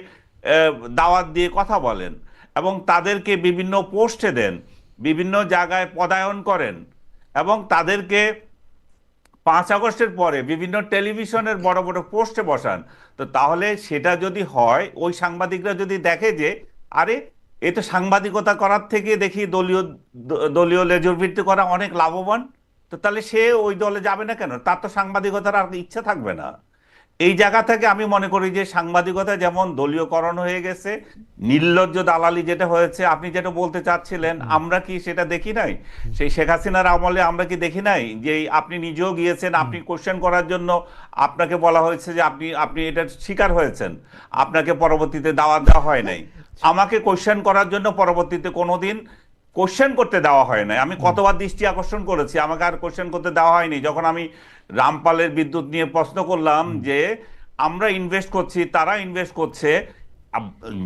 দাওয়াত দিয়ে কথা বলেন, এবং তাদেরকে বিভিন্ন পোস্টে দেন, বিভিন্ন জায়গায় পদায়ন করেন, এবং তাদেরকে 5 আগস্টের পরে বিভিন্ন টেলিভিশনের বড় বড় পোস্টে বসান। তো তাহলে সেটা যদি হয়, ওই সাংবাদিকরা যদি দেখে যে আরে এ তো সাংবাদিকতা করার থেকে দেখি দলীয় দলীয় লেজুর ভিত্তি করা অনেক লাভবান, তো তাহলে সে ওই দলে যাবে না কেন? তার তো সাংবাদিকতার আর ইচ্ছা থাকবে না। এই জায়গা থেকে আমি মনে করি যে সাংবাদিকতা যেমন দলীয়করণ হয়ে গেছে, নির্লজ্জ দালালি যেটা হয়েছে, আপনি যেটা বলতে চাচ্ছিলেন, আমরা কি সেটা দেখি নাই? সেই শেখ হাসিনার আমলে আমরা কি দেখি নাই যে আপনি নিজেও গিয়েছেন, আপনি কোশ্চেন করার জন্য আপনাকে বলা হয়েছে যে আপনি আপনি এটার শিকার হয়েছেন, আপনাকে পরবর্তীতে দাওয়াত দেওয়া হয় নাই। আমাকে কোশ্চেন করার জন্য পরবর্তীতে কোনোদিন কোশ্চেন করতে দেওয়া হয় নাই। আমি কতবার দৃষ্টি আকর্ষণ করেছি, আমাকে আর কোশ্চেন করতে দেওয়া হয়নি। যখন আমি রামপালের বিদ্যুৎ নিয়ে প্রশ্ন করলাম যে আমরা ইনভেস্ট করছি, তারা ইনভেস্ট করছে,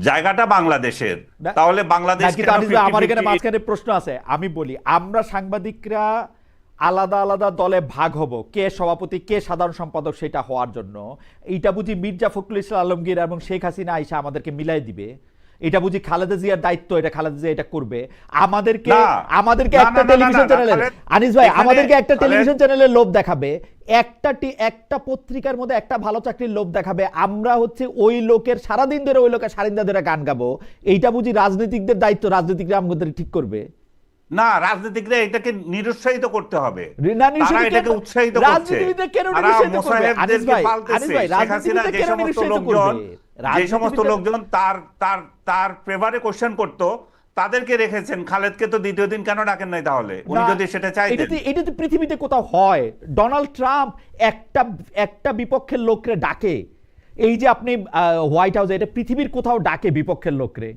জায়গাটা বাংলাদেশের, তাহলে বাংলাদেশ নাকি? কেন আমার এখানে 50-50? মাঝখানে প্রশ্ন আছে, আমি বলি, আমরা সাংবাদিকরা আলাদা আলাদা দলে ভাগ হব, কে সভাপতি কে সাধারণ সম্পাদক সেটা হওয়ার জন্য, এইটা বুঝি মির্জা ফখরুল ইসলাম আলমগীর এবং শেখ হাসিনা আইসা আমাদেরকে মিলাই দিবে? এটা বুঝি খালেদা জিয়ার দায়িত্ব, এটা খালেদা জিয়া এটা করবে? আমাদেরকে না, আমাদেরকে না, একটা না, না, টেলিভিশন না, চ্যানেলের, খালেদ, আনিস ভাই, এখানে আমাদেরকে একটা খালেদ, টেলিভিশন চ্যানেলের লোভ দেখাবে, একটা পত্রিকার মধ্যে একটা ভালো চাকরির লোভ দেখাবে, আমরা হচ্ছে ওই লোকের সারাদিন ধরে ওই লোকের সারিন্দা ধরে গান গাবো। এইটা বুঝি রাজনীতিকদের দায়িত্ব, রাজনীতিকরা আমাদের ঠিক করবে? না, রাজনীতিকরা এটাকে নিরুৎসাহিত করতে হবে। না, তারা এটাকে উৎসাহিত করছে, রাজনীতিবিদরা কেন তারা নিরুৎসাহিত করবে? আনিস মোসাহেবদেরকে ভাই, পালতেছে। শেখ হাসিনা রাজনীতিবিদরা যে কেন সমস্ত নিরুৎসাহিত লোকজন, করবে? যে সমস্ত লোকজন তার তার তার ফেভারে কোশ্চেন করতো, তাদেরকে রেখেছেন। খালেদকে তো দ্বিতীয় দিন কেন ডাকেন নাই তাহলে, উনি না, যদি সেটা চাইতেন? এটা তো পৃথিবীতে কোথাও হয়? ডোনাল্ড ট্রাম্প একটা একটা বিপক্ষের লোকরে ডাকে, এই যে আপনি হোয়াইট হাউসে, এটা পৃথিবীর কোথাও ডাকে বিপক্ষের লোকরে?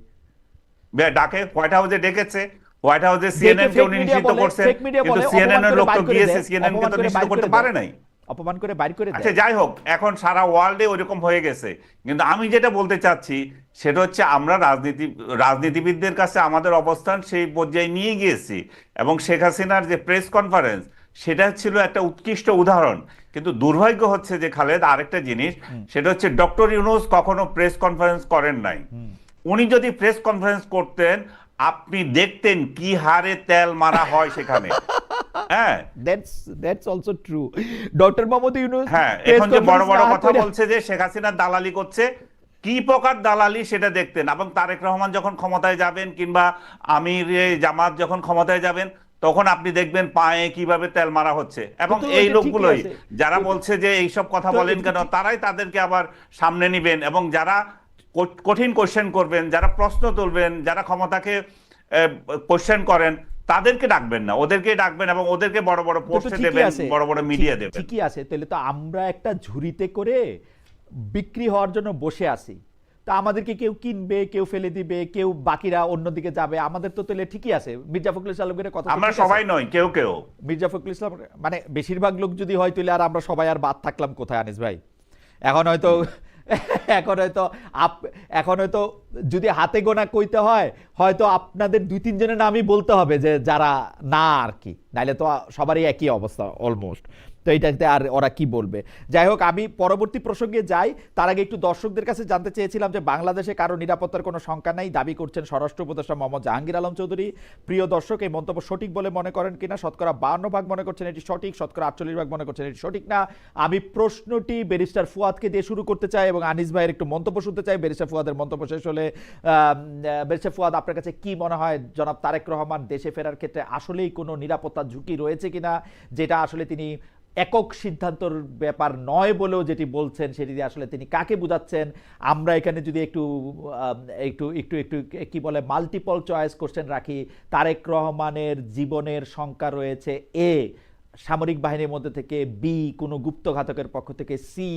ডাকে, হোয়াইট হাউসে ডেকেছে, হোয়াইট হাউসে সিএনএন কে উনি নিষিদ্ধ করছেন, কিন্তু সিএনএন এর লোক তো গিয়েছে, সিএনএন কে তো নিষিদ্ধ করতে পারে নাই। অপমান করে বাইর করে আচ্ছা, দেয়। যাই হোক, এখন সারা ওয়ার্ল্ডে ওইরকম হয়ে গেছে। কিন্তু আমি যেটা বলতে চাচ্ছি সেটা হচ্ছে, আমরা রাজনীতিবিদদের কাছে আমাদের অবস্থান সেই পর্যায়ে নিয়ে গিয়েছি, এবং শেখ হাসিনার যে প্রেস কনফারেন্স, সেটা ছিল একটা উৎকৃষ্ট উদাহরণ। কিন্তু দুর্ভাগ্য হচ্ছে যে খালেদ, আরেকটা জিনিস, সেটা হচ্ছে ডক্টর ইউনূস কখনো প্রেস কনফারেন্স করেন নাই। উনি যদি প্রেস কনফারেন্স করতেন, আপনি দেখতেন কি হারে তেল মারা হয় সেখানে। হ্যাঁ, that's also true. Doctor Mohammad Yunus হ্যাঁ, এখন যে বড় বড় কথা বলছে যে শেখ হাসিনা দালালি করছে, কি প্রকার দালালি সেটা দেখতেন। এবং তারেক রহমান যখন ক্ষমতায় যাবেন, কিংবা আমির জামাত যখন ক্ষমতায় যাবেন, তখন আপনি দেখবেন পায়ে কিভাবে তেল মারা হচ্ছে। এবং তো এই এটা লোকগুলোই ঠিকই আছে। যারা বলছে যে এইসব কথা তো বলেন এটা কেন, তারাই তাদেরকে আবার সামনে নিবেন, এবং যারা কঠিন কোশ্চেন করবেন, যারা প্রশ্ন তুলবেন, যারা ক্ষমতাকে কোশ্চেন করেন, তাদেরকে ডাকবেন না, ওদেরকে ডাকবেন, এবং ওদেরকে বড় বড় পোস্টে দেবেন, বড় বড় মিডিয়া দেবেন। ঠিকই আছে। তাহলে তো আমরা একটা ঝুড়িতে করে বিক্রি হওয়ার জন্য বসে আছি, তা আমাদেরকে কেউ কিনবে, কেউ ফেলে দিবে, কেউ বাকিরা অন্যদিকে যাবে। আমাদের তো তাহলে ঠিকই আছে। মির্জা ফখরুল ইসলাম আলমগীরের কথা তো আমরা ঠিক আছে। সবাই নই, কেউ কেউ। মির্জা ফখরুল ইসলাম মানে বেশিরভাগ লোক যদি হয়, তাহলে আর আমরা সবাই আর বাদ থাকলাম কোথায় আনিস ভাই? এখন হয়তো এখন হয়তো যদি হাতে গোনা কইতে হয়, হয়তো আপনাদের 2-3 জনের নামই বলতে হবে যে যারা না আর কি, নাইলে তো সবারই একই অবস্থা অলমোস্ট। তো এইটাতে আর ওরা কি বলবে। যাই হোক, আমি পরবর্তী প্রসঙ্গে যাই, তার আগে একটু দর্শকদের কাছে জানতে চেয়েছিলাম যে বাংলাদেশে কারো নিরাপত্তার কোনো শঙ্কা নাই দাবি করছেন স্বরাষ্ট্র উপদেষ্টা মোহাম্মদ জাহাঙ্গীর আলম চৌধুরী। প্রিয় দর্শক, এই মন্তব্য সঠিক বলে মনে করেন কিনা? শতকরা 52% মনে করছেন এটি সঠিক, শতকরা 48% মনে করছেন এটি সঠিক না। আমি প্রশ্নটি ব্যারিস্টার ফুয়াদকে দিয়ে শুরু করতে চাই এবং আনিস ভাইয়ের একটু মন্তব্য শুনতে চাই। ব্যারিস্টার ফুয়াদের মন্তব্য শেষ হলে ব্যারিস্টার ফুয়াদ, আপনার কাছে কি মনে হয় জনাব তারেক রহমান দেশে ফেরার ক্ষেত্রে আসলেই কোনো নিরাপত্তার ঝুঁকি রয়েছে কিনা, যেটা আসলে তিনি একক সিদ্ধান্তর ব্যাপার নয় বলেও যেটি বলছেন, সেটি দিয়ে আসলে তিনি কাকে বুঝাচ্ছেন? আমরা এখানে যদি একটু একটু একটু একটু কি বলে মাল্টিপল চয়েস কোশ্চেন রাখি, তারেক রহমানের জীবনের শঙ্কা রয়েছে এ সামরিক বাহিনীর মধ্যে থেকে, বি কোনো গুপ্তঘাতকের পক্ষ থেকে, সি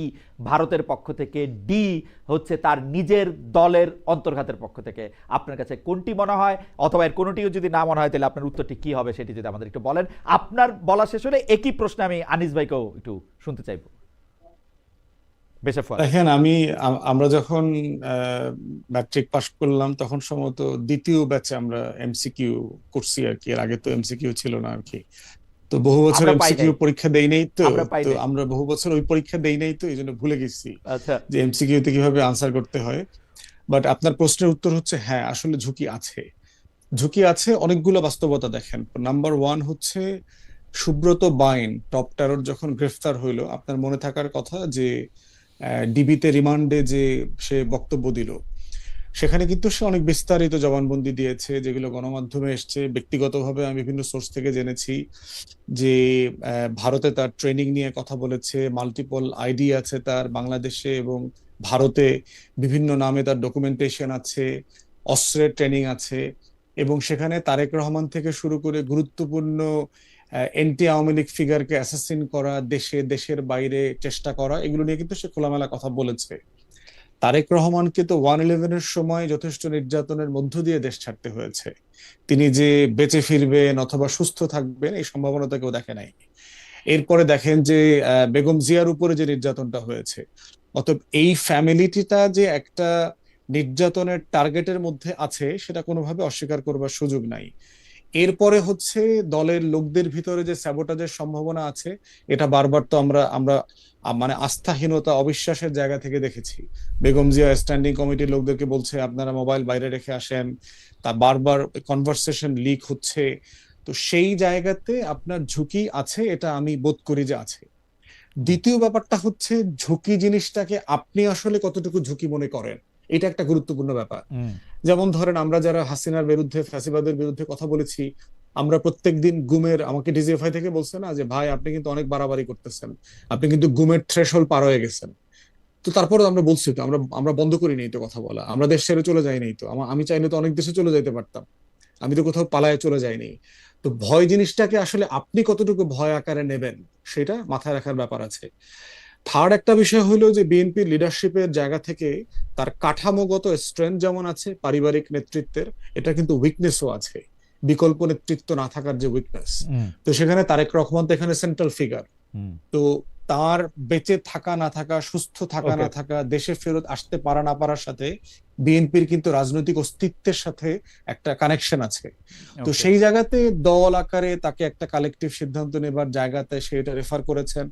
ভারতের পক্ষ থেকে, ডি হচ্ছে তার নিজের দলের অন্তর্ঘাতের পক্ষ থেকে। আপনার কাছে কোনটি মনে হয়? অথবা এর কোনোটিও যদি না মনে হয় তাহলে আপনার উত্তরটি কি হবে সেটি যদি আমাদের একটু বলেন। আপনার বলা শেষ হলে একই প্রশ্ন আমি আনিস ভাইকেও একটু শুনতে চাইব। দেখেন, আমরা যখন ম্যাট্রিক পাস করলাম তখন সম্ভবত দ্বিতীয় ব্যাচে আমরা এমসিকিউ করছি আর কি। এর আগে তো এমসিকিউ ছিল না আর কি। তো বহু বছর এমসিকিউ পরীক্ষা দেই নাই, তো আমরা বহু বছর ওই পরীক্ষা দেই নাই, তো এই জন্য ভুলে গেছি যে এমসিকিউ তে কিভাবে আনসার করতে হয়। বাট আপনার প্রশ্নের উত্তর হচ্ছে হ্যাঁ, আসলে ঝুঁকি আছে। ঝুঁকি আছে অনেকগুলো বাস্তবতা। দেখেন, নাম্বার 1 হচ্ছে সুব্রত বাইন টপ টেরর যখন গ্রেফতার হইলো, আপনার মনে থাকার কথা যে ডিবিতে রিমান্ডে যে সে বক্তব্য দিল, সেখানে কিন্তু সে অনেক বিস্তারিত জবানবন্দি দিয়েছে, যেগুলো গণমাধ্যমে এসছে। ব্যক্তিগতভাবে আমি বিভিন্ন সোর্স থেকে জেনেছি যে ভারতে তার ট্রেনিং নিয়ে কথা বলেছে, মাল্টিপল আইডি আছে তার বাংলাদেশে এবং ভারতে, বিভিন্ন নামে তার ডকুমেন্টেশন আছে, অস্ত্রের ট্রেনিং আছে, এবং সেখানে তারেক রহমান থেকে শুরু করে গুরুত্বপূর্ণ এন্টি আওয়ামী লীগ ফিগারকে অ্যাসাসিন করা, দেশের বাইরে চেষ্টা করা, এগুলো নিয়ে কিন্তু সে খোলামেলা কথা বলেছে। তারেক রহমানকে তো 111-এর সময় যথেষ্ট নির্যাতনের মধ্য দিয়ে দেশ ছাড়তে হয়েছে। তিনি যে বেঁচে ফিরবেন অথবা সুস্থ থাকবেন এই সম্ভাবনাটা কেউ দেখে নাই। এরপরে দেখেন যে বেগম জিয়ার উপরে যে নির্যাতনটা হয়েছে, অতএব এই ফ্যামিলিটিটা যে একটা নির্যাতনের টার্গেটের মধ্যে আছে সেটা কোনোভাবে অস্বীকার করবার সুযোগ নাই। এরপরে হচ্ছে দলের লোকদের ভিতরে যে স্যাবোটাজের সম্ভাবনা আছে, এটা বারবার তো আমরা আমরা মানে আস্থাহীনতা, অবিশ্বাসের জায়গা থেকে দেখেছি। বেগম জিয়া স্ট্যান্ডিং কমিটির লোকদেরকে বলছে আপনারা মোবাইল বাইরে রেখে আসেন, তা বারবার কনভারসেশন লিক হচ্ছে। তো সেই জায়গাতে আপনার ঝুঁকি আছে, এটা আমি বোধ করি যে আছে। দ্বিতীয় ব্যাপারটা হচ্ছে ঝুঁকি জিনিসটাকে আপনি আসলে কতটুকু ঝুঁকি মনে করেন, এটা একটা গুরুত্বপূর্ণ ব্যাপার। যেমন ধরেন, আমরা যারা হাসিনার বিরুদ্ধে, ফ্যাসিবাদের বিরুদ্ধে কথা বলেছি, আমরা প্রত্যেকদিন গুমের, আমাকে ডিজিএফআই থেকে বলছে না যে ভাই আপনি কিন্তু অনেক বাড়াবাড়ি করতেছেন, আপনি কিন্তু গুমের থ্রেশহোল্ড পার হয়ে গেছেন। তো তারপরে আমরা বলছি তো, আমরা বন্ধ করি নাই তো কথা বলা, আমরা দেশ ছেড়ে চলে যাই নাই তো। আমি চাইলে তো অনেক দেশে চলে যাইতে পারতাম, আমি তো কোথাও পালায় চলে যাইনি। তো ভয় জিনিসটাকে আসলে আপনি কতটুকু ভয় আকারে নেবেন সেটা মাথায় রাখার ব্যাপার আছে। থার্ড একটা বিষয় হলো যে বিএনপির লিডারশিপের জায়গা থেকে তার কাঠামোগত স্ট্রেংথ যেমন আছে, পারিবারিক নেতৃত্বের, এটা কিন্তু উইকনেসও আছে। বিকল্প নেতৃত্ব না থাকার যে উইকনেস, তো সেখানে তারেক রহমান তো এখানে সেন্ট্রাল ফিগার। তো তার বেঁচে থাকা না থাকা, সুস্থ থাকা না থাকা, দেশে ফেরত আসতে পারা না পারার সাথে বিএনপির কিন্তু রাজনৈতিক অস্তিত্বের সাথে একটা কানেকশন আছে। তো সেই জায়গাতে দল আকারে তাকে একটা কালেকটিভ সিদ্ধান্ত নেবার জায়গাতে সেটা রেফার করেছেন,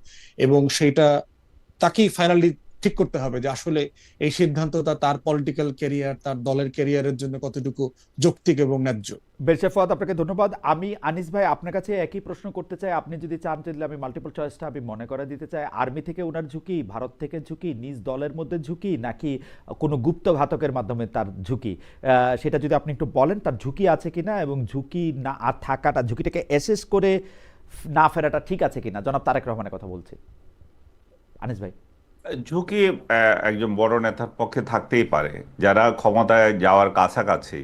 এবং সেইটা তাকেই ফাইনালি ঠিক করতে হবে যে আসলে এই সিদ্ধান্তটা তার পলিটিক্যাল ক্যারিয়ার, তার দলের ক্যারিয়ারের জন্য কতটুকু যৌক্তিক এবং ন্যায্য। বেরশা ফুয়াদ, আপনাকে ধন্যবাদ। আমি আনিস ভাই আপনার কাছে একই প্রশ্ন করতে চাই, আপনি যদি চান তাহলে আমি মাল্টিপল চয়েসটা আমি মনে করে দিতে চাই। আর্মি থেকে ওনার ঝুঁকি, ভারত থেকে ঝুঁকি, নিজ দলের মধ্যে ঝুঁকি, নাকি কোনো গুপ্ত ঘাতকের মাধ্যমে তার ঝুঁকি, সেটা যদি আপনি একটু বলেন, তার ঝুঁকি আছে কিনা এবং ঝুঁকি না থাকাটা, ঝুঁকিটাকে অ্যাসেস করে না ফেরাটা ঠিক আছে কিনা, জনাব তারেক রহমানের কথা বলছি। আনিস ভাই, ঝুঁকি একজন বড় নেতার পক্ষে থাকতেই পারে। যারা ক্ষমতায় যাওয়ার কাছাকাছি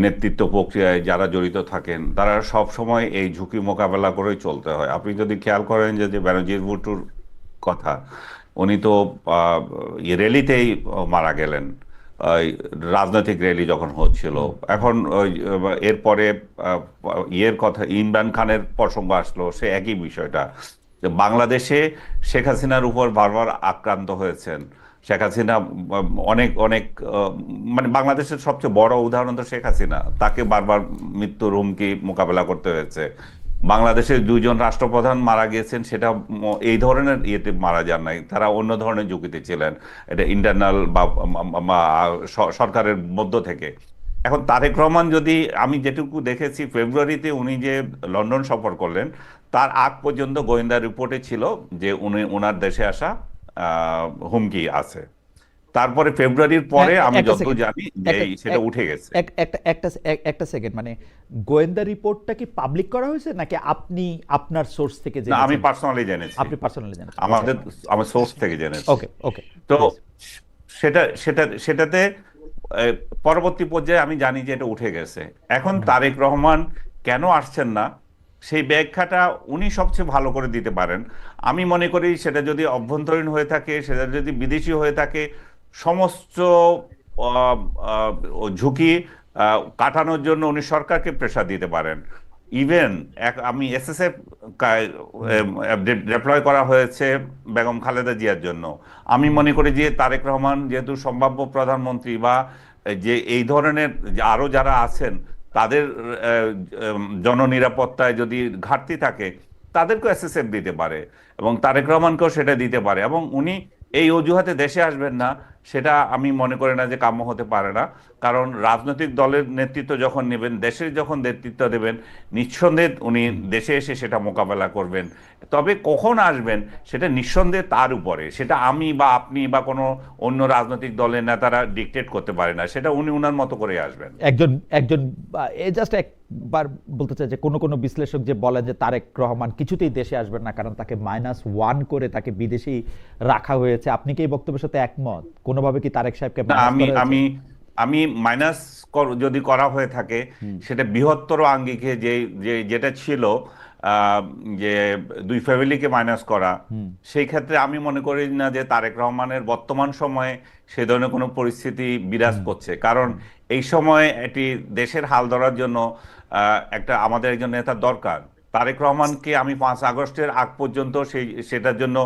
নেতৃত্ব প্রক্রিয়ায় যারা জড়িত থাকেন, তারা সব সময় এই ঝুঁকি মোকাবেলা করেই চলতে হয়। আপনি যদি খেয়াল করেন যে বেনজির ভুট্টোর কথা, উনি তো র্যালিতেই মারা গেলেন, রাজনৈতিক র্যালি যখন হচ্ছিল। এখন এরপরে কথা, ইমরান খানের প্রসঙ্গ আসলো, সে একই বিষয়টা। বাংলাদেশে শেখ হাসিনার উপর বারবার আক্রান্ত হয়েছেন। শেখ হাসিনা অনেক অনেক মানে বাংলাদেশের সবচেয়ে বড় উদাহরণ তো শেখ হাসিনা, তাকে বারবার মৃত্যুর হুমকি মোকাবেলা করতে হয়েছে। বাংলাদেশের দুইজন রাষ্ট্রপ্রধান মারা গিয়েছেন, সেটা এই ধরনের ইয়েতে মারা যান নাই, তারা অন্য ধরনের ঝুঁকিতে ছিলেন, এটা ইন্টারনাল বা সরকারের মধ্য থেকে। এখন তারেক রহমান যদি, আমি যেটুকু দেখেছি ফেব্রুয়ারিতে উনি যে লন্ডন সফর করলেন, তার আগ পর্যন্ত গোয়েন্দা রিপোর্টে ছিল যে ওনার দেশে আসা হুমকি আছে। তারপরে ফেব্রুয়ারির পরে আমি একটা যতদূর সেকেন্ড, জানি যে একটা সেটা উঠে গেছে। একটা সেকেন্ড, মানে গোয়েন্দা রিপোর্টটা কি পাবলিক করা হয়েছে নাকি আপনি আপনার সোর্স থেকে না, আমি জেনেছেন? পার্সোনালি জেনেছি, আপনি পার্সোনালি জানেন? আচ্ছা, আমার সোর্স থেকে জেনেছি। ওকে ওকে, তো প্লিজ। সেটাতে আহ, পরবর্তী পর্যায়ে আমি জানি যে এটা উঠে গেছে। এখন তারেক রহমান কেন আসছেন না, সেই ব্যাখ্যাটা উনি সবচেয়ে ভালো করে দিতে পারেন। আমি মনে করি সেটা যদি অভ্যন্তরীণ হয়ে থাকে, সেটা যদি বিদেশি হয়ে থাকে, সমস্ত আহ, আহ, ঝুঁকি কাটানোর জন্য উনি সরকারকে প্রেসার দিতে পারেন। ইভেন আমি এসএসএফ ডিপ্লয় করা হয়েছে বেগম খালেদা জিয়ার জন্য। আমি মনে করি যে তারেক রহমান যেহেতু সম্ভাব্য প্রধানমন্ত্রী, বা যে এই ধরনের যে আরো যারা আছেন, তাদের জননিরাপত্তায় যদি ঘাটতি থাকে, তাদেরকেও এসএসএফ দিতে পারে এবং তারেক রহমানকেও সেটা দিতে পারে। এবং উনি এই অজুহাতে দেশে আসবেন না, সেটা আমি মনে করি না যে কাম্য হতে পারে না। কারণ রাজনৈতিক দলের নেতৃত্ব যখন নেবেন, দেশের যখন নেতৃত্ব দেবেন, নিঃসন্দেহে উনি দেশে এসে সেটা মোকাবেলা করবেন। তবে কখন আসবেন সেটা নিঃসন্দেহে তার উপরে, সেটা আমি বা আপনি বা কোনো অন্য রাজনৈতিক দলের নেতারা ডিকটেট করতে পারে না, সেটা উনি উনার মতো করে আসবেন। একজন একজন জাস্ট একবার বলতে চাই যে কোনো কোনো বিশ্লেষক যে বলেন যে তারেক রহমান কিছুতেই দেশে আসবেন না, কারণ তাকে -1 করে তাকে বিদেশেই রাখা হয়েছে। আপনি কি এই বক্তব্যের সাথে একমত? কোনোভাবে কি তারেক সাহেবকে না, মাইনাস আমি করা হয়েছে? আমি আমি মাইনাস যদি করা হয়ে থাকে, সেটা বৃহত্তর আঙ্গিকে যেটা ছিল, আহ, যে দুই ফ্যামিলিকে মাইনাস করা, হুম। সেই ক্ষেত্রে আমি মনে করি না যে তারেক রহমানের বর্তমান সময়ে সে ধরনের কোনো পরিস্থিতি বিরাজ হুম। করছে। কারণ এই সময় এটি দেশের হাল ধরার জন্য একটা আমাদের একজন নেতার দরকার। তারেক রহমানকে আমি 5 আগস্টের আগ পর্যন্ত সেটার জন্য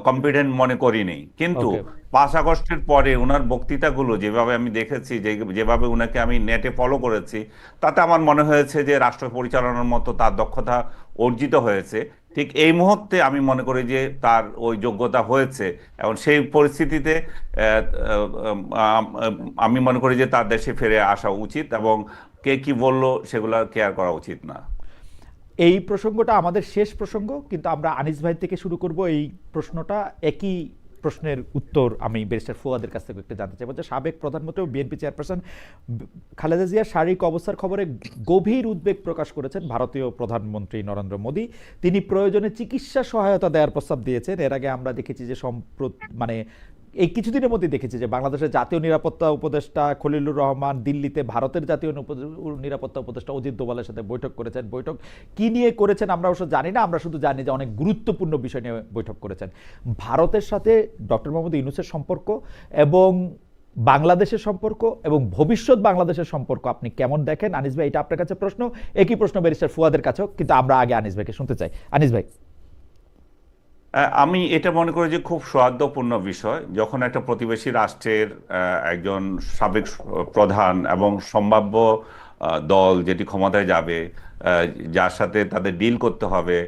কম্পিটেন্ট মনে করিনি, কিন্তু ওকে। 5 আগস্টের পরে ওনার বক্তৃতাগুলো যেভাবে আমি দেখেছি, যেভাবে ওনাকে আমি নেটে ফলো করেছি, তাতে আমার মনে হয়েছে যে রাষ্ট্র পরিচালনার মতো তার দক্ষতা অর্জিত হয়েছে। ঠিক এই মুহূর্তে আমি মনে করি যে তার ওই যোগ্যতা হয়েছে, এবং সেই পরিস্থিতিতে আমি মনে করি যে তার দেশে ফিরে আসা উচিত, এবং কে কি বললো সেগুলো কেয়ার করা উচিত না। এই প্রসঙ্গটা আমাদের শেষ প্রসঙ্গ, কিন্তু আমরা আনিস ভাই থেকে শুরু করব এই প্রশ্নটা। একই প্রশ্নের উত্তর আমি ব্যারিস্টার ফুয়াদের কাছ থেকে একটু জানতে চাইব যে সাবেক প্রধানমন্ত্রী ও বিএনপি চেয়ারপারসন খালেদা জিয়ার শারীরিক অবস্থার খবরে গভীর উদ্বেগ প্রকাশ করেছেন ভারতীয় প্রধানমন্ত্রী নরেন্দ্র মোদী। তিনি প্রয়োজনে চিকিৎসা সহায়তা দেওয়ার প্রস্তাব দিয়েছেন। এর আগে আমরা দেখেছি যে মানে এই কিছুদিনের মধ্যে দেখেছি যে বাংলাদেশের জাতীয় নিরাপত্তা উপদেষ্টা খলিলুর রহমান দিল্লিতে ভারতের জাতীয় নিরাপত্তা উপদেষ্টা অজিত দোভালের সাথে বৈঠক করেছেন। বৈঠক কি নিয়ে করেছেন আমরা অবশ্য জানি না, আমরা শুধু জানি যে অনেক গুরুত্বপূর্ণ বিষয় নিয়ে বৈঠক করেছেন। ভারতের সাথে ডক্টর মোহাম্মদ ইউনূসের সম্পর্ক এবং বাংলাদেশের সম্পর্ক এবং ভবিষ্যৎ বাংলাদেশের সম্পর্ক আপনি কেমন দেখেন? আনিস ভাই, এটা আপনার কাছে প্রশ্ন, একই প্রশ্ন ব্যারিস্টার ফুয়াদের কাছেও, কিন্তু আমরা আগে আনিস ভাইকে শুনতে চাই। আনিস ভাই। আমি এটা মনে করি যে খুব সৌহার্দ্যপূর্ণ বিষয়, যখন একটা প্রতিবেশী রাষ্ট্রের একজন সাবেক প্রধান এবং সম্ভাব্য দল যেটি ক্ষমতায় যাবে, যার সাথে তাদের ডিল করতে হবে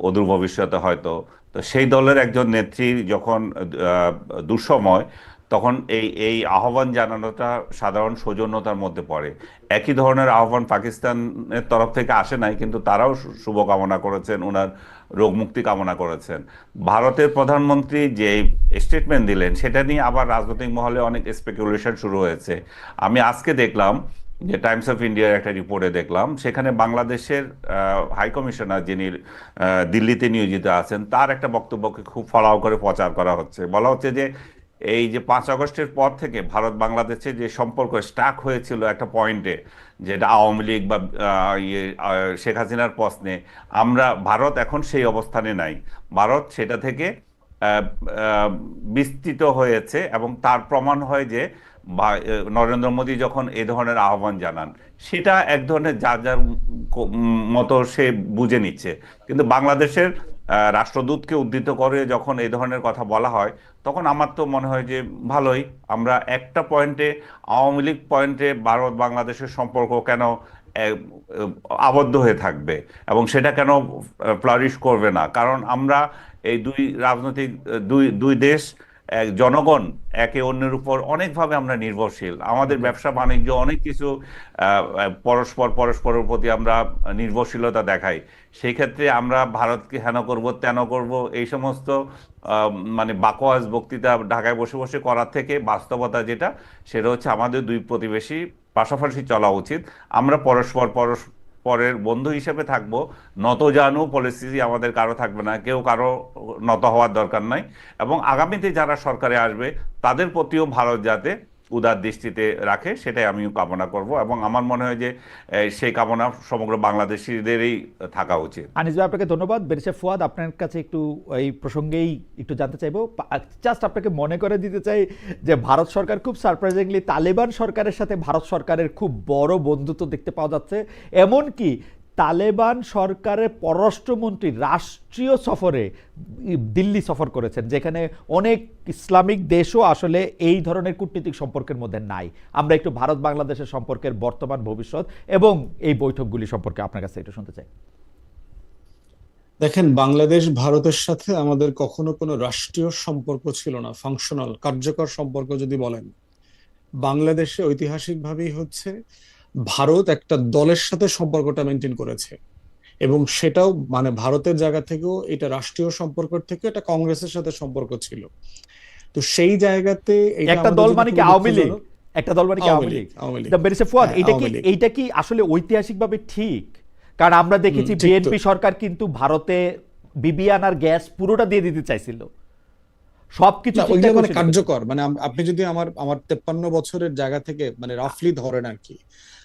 অদূর ভবিষ্যতে হয়তো, তো সেই দলের একজন নেত্রী যখন দুঃসময়, তখন এই এই আহ্বান জানানোটা সাধারণ সৌজন্যতার মধ্যে পড়ে। একই ধরনের আহ্বান পাকিস্তানের তরফ থেকে আসে নাই, কিন্তু তারাও শুভকামনা করেছেন, ওনার রোগ মুক্তি কামনা করেছেন। ভারতের প্রধানমন্ত্রী যে স্টেটমেন্ট দিলেন, সেটা নিয়ে আবার রাজনৈতিক মহলে অনেক স্পেকুলেশন শুরু হয়েছে। আমি আজকে দেখলাম যে টাইমস অফ ইন্ডিয়ার একটা রিপোর্টে দেখলাম, সেখানে বাংলাদেশের হাই কমিশনার যিনি দিল্লিতে নিয়োজিত আছেন, তার একটা বক্তব্যকে খুব ফলাও করে প্রচার করা হচ্ছে। বলা হচ্ছে যে এই যে 5 আগস্টের পর থেকে ভারত বাংলাদেশের যে সম্পর্ক স্টাক হয়েছিল একটা পয়েন্টে, যেটা আওয়ামী লীগ বা শেখ হাসিনার প্রশ্নে, ভারত এখন সেই অবস্থানে নাই। ভারত সেটা থেকে আহ, আহ, বিস্তৃত হয়েছে, এবং তার প্রমাণ হয় যে নরেন্দ্র মোদী যখন এ ধরনের আহ্বান জানান, সেটা এক ধরনের যার যার মতো সে বুঝে নিচ্ছে। কিন্তু বাংলাদেশের রাষ্ট্রদূতকে উদ্ধৃত করে যখন এই ধরনের কথা বলা হয়, তখন আমার তো মনে হয় যে ভালোই। আমরা একটা পয়েন্টে, আওয়ামী লীগ পয়েন্টে ভারত বাংলাদেশের সম্পর্ক কেন আহ, আবদ্ধ হয়ে থাকবে এবং সেটা কেন ফ্লারিশ করবে না? কারণ আমরা এই দুই রাজনৈতিক দুই দুই দেশ জনগণ একে অন্যের উপর অনেকভাবে আমরা নির্ভরশীল। আমাদের একদম। ব্যবসা বাণিজ্য অনেক কিছু পরস্পরের প্রতি আমরা নির্ভরশীলতা দেখাই। সেই ক্ষেত্রে আমরা ভারতকে হেন করব তেন করব এই সমস্ত মানে বাকোয়াজ বক্তৃতা ঢাকায় বসে বসে করার থেকে বাস্তবতা যেটা, সেটা হচ্ছে আমাদের দুই প্রতিবেশী পাশাপাশি চলা উচিত। আমরা পরস্পরের বন্ধু হিসেবে থাকবো। নতজানু পলিসি আমাদের কারো থাকবে না, কেউ কারো নত হওয়ার দরকার নাই। এবং আগামীতে যারা সরকারে আসবে তাদের প্রতিও ভারত যাতে উদার দৃষ্টিতে রাখে সেটাই আমিও কামনা করব, এবং আমার মনে হয় যে সেই কামনা সমগ্র বাংলাদেশিদেরই থাকা উচিত। আনিস ভাই, আপনাকে ধন্যবাদ। বেরিসা ফুয়াদ, আপনার কাছে একটু এই প্রসঙ্গেই একটু জানতে চাইবো। জাস্ট আপনাকে মনে করে দিতে চাই যে ভারত সরকার খুব সারপ্রাইজিংলি তালেবান সরকারের সাথে ভারত সরকারের খুব বড় বন্ধুত্ব দেখতে পাওয়া যাচ্ছে। এমনকি তালেবান সরকারের পররাষ্ট্রমন্ত্রী রাষ্ট্রীয় সফরে দিল্লি সফর করেছেন, যেখানে অনেক ইসলামিক দেশও আসলে এই ধরনের কূটনীতিক সম্পর্কের মধ্যে নাই। আমরা একটু ভারত বাংলাদেশের সম্পর্কের বর্তমান, ভবিষ্যৎ এবং এই বৈঠকগুলি সম্পর্কে আপনার কাছে একটু শুনতে চাই। দেখেন, বাংলাদেশ ভারতের সাথে আমাদের কখনো কোনো রাষ্ট্রীয় সম্পর্ক ছিল না, ফাংশনাল কার্যকর সম্পর্ক যদি বলেন। বাংলাদেশে ঐতিহাসিকভাবেই হচ্ছে ভারত একটা দলের সাথে সম্পর্কটা মেনটেন করেছে, এবং সেটাও মানে ভারতের জায়গা থেকেও এটা রাষ্ট্রীয় সম্পর্ক থেকে এটা কংগ্রেসের সাথে সম্পর্ক ছিল। তো সেই জায়গাতে এটা একটা আমাদের দল জন্য মানে কি খুবই আওয়ামী লীগ? দুঃখজনক। একটা দল মানে কি আওয়ামী আওয়ামী লীগ, লীগ? আওয়ামী লীগ। দ্য বেরিসা ফুয়াদ, হ্যাঁ, এইটা কি আওয়ামী লীগ। এইটা কি আসলে ঐতিহাসিকভাবে ঠিক? কারণ আমরা দেখেছি ঠিক তো। বিএনপি সরকার কিন্তু ভারতে বিবিআনার গ্যাস পুরোটা দিয়ে দিতে চাইছিল, সবকিছু না, ওইগুলো ঠিকঠাক মানে ছিল। কার্যকর, মানে আপনি যদি আমার আমার 53 বছরের জায়গা থেকে মানে রাফলি ধরেন আর কি,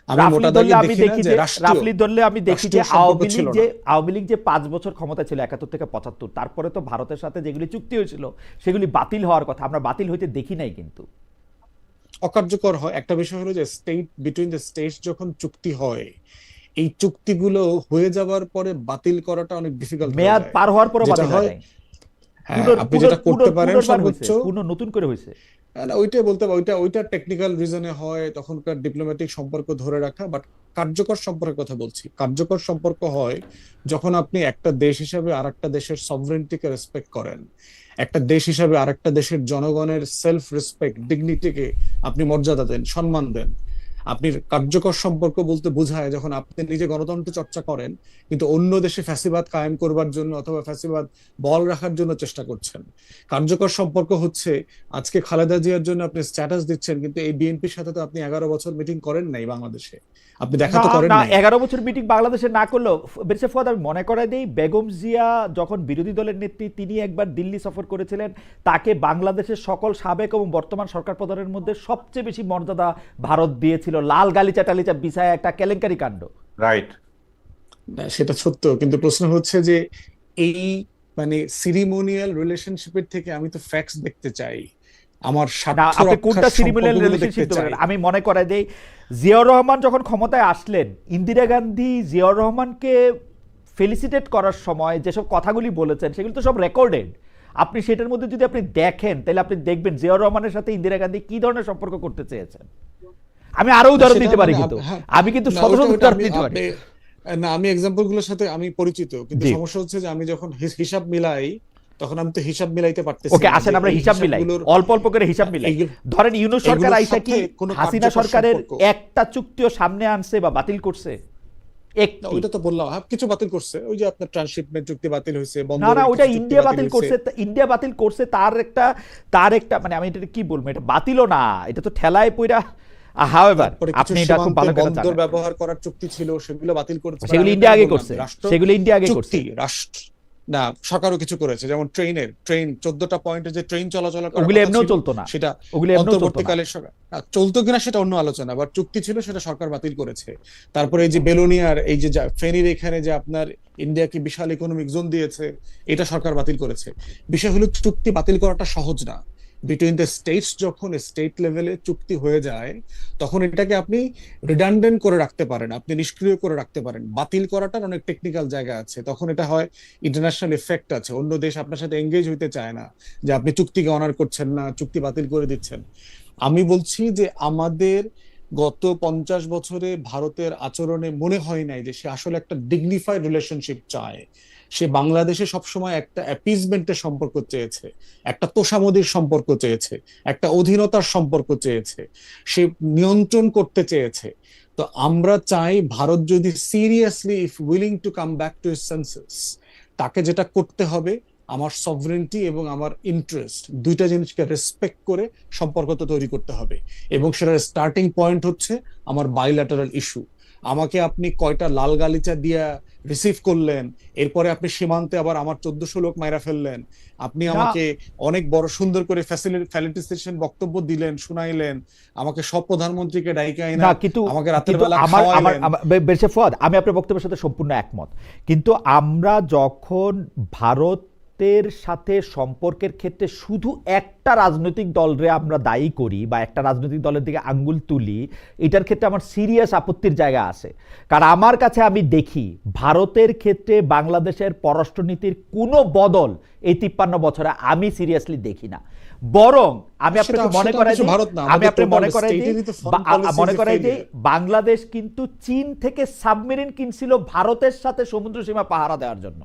আমি রাফলি মোটা ধরলে দাগে আমি দেখি না দেখি যে যে রাষ্ট্রীয় রাফলি ধরলে আমি দেখি যে রাষ্ট্রীয় সম্পর্ক ছিল না। আওয়ামী লীগ যে 5 বছর ক্ষমতা ছিল 71 থেকে 75, তারপরে তো ভারতের সাথে যেগুলি চুক্তি হয়েছিল সেগুলি বাতিল হওয়ার কথা, আমরা বাতিল হইতে দেখি নাই কিন্তু। অকার্যকর হয়। একটা বিষয় হলো যে স্টেট বিটুইন দ্য স্টেটস যখন চুক্তি হয়, এই চুক্তিগুলো হয়ে যাওয়ার পরে বাতিল করাটা অনেক ডিফিকাল্ট হয়ে মেয়াদ যায়। পার হওয়ার পরও যেটা বাতিল হয় হয়, নাই, হ্যাঁ, আপনি যেটা করতে পারেন পুনর্বার হয়েছে, সর্বোচ্চ, নতুন করে হয়েছে। না, ওইটাই বলতে হবে, ওইটা টেকনিক্যাল রিজনে হয়, তখনকার ডিপ্লোম্যাটিক সম্পর্ক ধরে রাখা। বাট কার্যকর সম্পর্কের কথা বলছি। কার্যকর সম্পর্ক হয় যখন আপনি একটা দেশ হিসাবে আরেকটা দেশের সভরেন্টিকে রেসপেক্ট করেন, একটা দেশ হিসাবে আরেকটা দেশের জনগণের সেলফ রেসপেক্ট, ডিগনিটিকে আপনি মর্যাদা দেন, সম্মান দেন। আপনি কার্যকর সম্পর্ক বলতে বোঝায় যখন আপনি নিজে গণতন্ত্র চর্চা করেন কিন্তু অন্য দেশে ফ্যাসিবাদ কায়েম করবার জন্য অথবা ফ্যাসিবাদ বল রাখার জন্য চেষ্টা করছেন। কার্যকর সম্পর্ক হচ্ছে আজকে খালেদা জিয়ার জন্য আপনি স্ট্যাটাস দিচ্ছেন, কিন্তু এই বিএনপির সাথে তো আপনি 11 বছর মিটিং করেন নাই বাংলাদেশে, আপনি দেখা না তো করেন না, নাই। 11 বছর মিটিং বাংলাদেশে না করলেও বেরিসা ফুয়াদ, আমি মনে করাই দিই, বেগম জিয়া যখন বিরোধী দলের নেত্রী, তিনি একবার দিল্লি সফর করেছিলেন। তাকে বাংলাদেশের সকল সাবেক এবং বর্তমান সরকার প্রধানের মধ্যে সবচেয়ে বেশি মর্যাদা ভারত দিয়েছিল, লাল গালিচা টালিচা বিছায় একটা কেলেঙ্কারি কাণ্ড। রাইট। না, সেটা সত্য, কিন্তু প্রশ্ন হচ্ছে যে এই মানে সিরিমোনিয়াল রিলেশনশিপের থেকে আমি তো ফ্যাক্টস দেখতে চাই, আমার না, স্বার্থ আপনি রক্ষার কোনটা সিরিমোনিয়াল সম্পর্কগুলো রিলেশনশিপ দেখতে চাই। ধরেন? আমি মনে করাই দেই, জিয়াউর রহমান যখন ক্ষমতায় আসলেন, ইন্দিরা গান্ধী জিয়াউর রহমানকে ফেলিসিটেট করার সময় যেসব কথাগুলি বলেছেন সেগুলো তো সব রেকর্ডেড। আপনি সেটার মধ্যে যদি আপনি দেখেন, তাহলে আপনি দেখবেন জিয়াউর রহমানের সাথে ইন্দিরা গান্ধী কি ধরনের সম্পর্ক করতে চেয়েছেন। আমি আরো উদাহরণ সেটা দিতে পারি, মানে কিন্তু হ্যাঁ, আমি কিন্তু না, শত শত ওইটা উদাহরণ আমি দিতে পারি। না, আমি এক্সাম্পল গুলোর সাথে আমি পরিচিত, কিন্তু জি, সমস্যা হচ্ছে যে আমি যখন হিসাব মিলাই তখন আমি তো হিসাব মিলাইতে পারতেছি ওকে, না আসেন যে আমরা এই হিসাব মিলাই, হিসাবগুলোর অল্প অল্প করে হিসাব মিলাই। ধরেন ইউনূস সরকার এগুলোর আইসা কি সাথে কোনো হাসিনা কার্যকর সরকারের সম্পর্ক। একটা চুক্তিও সামনে আনছে বা বাতিল করছে? না, একটি? ওইটা তো বললাম, কিছু বাতিল করছে, ওই যে আপনার ট্রান্সশিপমেন্ট চুক্তি বাতিল হয়েছে, না না, বন্দরের ওটা কিছু চুক্তি ইন্ডিয়া বাতিল বাতিল হয়েছে। করছে। ইন্ডিয়া বাতিল করছে, তার একটা মানে আমি এটা কি বলবো, এটা বাতিলও না, এটা তো ঠেলায় পইরা। হাওয়েভার, তারপরে কিছু আপনি এটা খুব সীমান্তে ভালো করে বন্দর জানেন, ব্যবহার করার চুক্তি ছিল, সেগুলো বাতিল করেছে। মানে সেগুলো আমি ইন্ডিয়া এটা আগে বললাম করছে, যে রাষ্ট্র সেগুলো ইন্ডিয়া আগে করছে। চুক্তি রাষ্ট্র না, সরকারও কিছু করেছে, যেমন ট্রেন 14টা পয়েন্টে যে ট্রেন চলাচল করার ওগুলো কথা এমনিও ছিল, চলতো না, সেটা ওগুলো এমনিও চলতো না। অন্তর্বর্তীকালে চলতো কিনা সেটা অন্য আলোচনা, বাট চুক্তি ছিল, সেটা সরকার বাতিল করেছে। তারপরে এই যে বেলোনিয়ার এই যে ফেনীর এখানে যে আপনার ইন্ডিয়াকে বিশাল ইকোনমিক জোন দিয়েছে, এটা সরকার বাতিল করেছে। বিষয় হলো চুক্তি বাতিল করাটা সহজ না। বিটুইন দ্য স্টেটস যখন স্টেট লেভেলে চুক্তি হয়ে যায় তখন এটাকে আপনি রিডান্ডেন্ট করে রাখতে পারেন, আপনি নিষ্ক্রিয় করে রাখতে পারেন। বাতিল করাটার অনেক টেকনিক্যাল জায়গা আছে, তখন এটা হয় ইন্টারন্যাশনাল এফেক্ট আছে, অন্য দেশ আপনার সাথে এঙ্গেজ হইতে চায় না, যে আপনি চুক্তিকে অনার করছেন না, চুক্তি বাতিল করে দিচ্ছেন। আমি বলছি যে আমাদের গত 50 বছরে ভারতের আচরণে মনে হয় নাই যে সে আসলে একটা ডিগনিফাইড রিলেশনশিপ চায়। সে বাংলাদেশে সবসময় একটা অ্যাপিজমেন্টের সম্পর্ক চেয়েছে, একটা তোষামদির সম্পর্ক চেয়েছে, একটা অধীনতার সম্পর্ক চেয়েছে, সে নিয়ন্ত্রণ করতে চেয়েছে। তো আমরা চাই ভারত যদি seriously if willing to come back to his senses, তাকে যেটা করতে হবে আমার সভরেন্টি এবং আমার ইন্টারেস্ট দুইটা জিনিসকে রেসপেক্ট করে সম্পর্কটা তৈরি করতে হবে। এবং সেটার স্টার্টিং পয়েন্ট হচ্ছে আমার বাইল্যাটারাল ইস্যু। আমাকে আপনি কয়টা লাল গালিচা দিয়া রিসিভ করলেন, এরপরে আপনি সীমান্তে আবার আমার 1400 লোক মাইরা ফেললেন, আপনি না আমাকে অনেক বড় সুন্দর করে ফ্যাসিলিটেশন বক্তব্য দিলেন, শুনাইলেন, আমাকে সব প্রধানমন্ত্রীকে ডাইকা না আইনা কিন্তু আমাকে রাতের কিন্তু বেলা আমার আমার খাওয়াইলেন। বেরসে ফুয়াদ, আমি আপনার বক্তব্যের সাথে সম্পূর্ণ একমত। কিন্তু আমরা যখন ভারতের সাথে সম্পর্কের ক্ষেত্রে শুধু একটা রাজনৈতিক দলরে আমরা দায়ী করি বা একটা রাজনৈতিক দলের দিকে আঙ্গুল তুলি, এটার ক্ষেত্রে আমার সিরিয়াস আপত্তির জায়গা আছে। কারণ আমার কাছে আমি দেখি ভারতের ক্ষেত্রে বাংলাদেশের পররাষ্ট্রনীতির কোনো বদল এই 53 বছরে আমি সিরিয়াসলি দেখি না। বরং আমি সেটা আপনাকে মনে সেটা করাই কিছু দিই, ভারত না, আমি আমাদের আপনাকে টোটাল মনে করাই দিই, স্টেটেরই তো ফরেন পলিসি মনে ইজ এ করাই দিই, ফেলিয়ার। বাংলাদেশ কিন্তু চীন থেকে সাবমেরিন কিনছিল ভারতের সাথে সমুদ্র সীমা পাহারা দেওয়ার জন্য।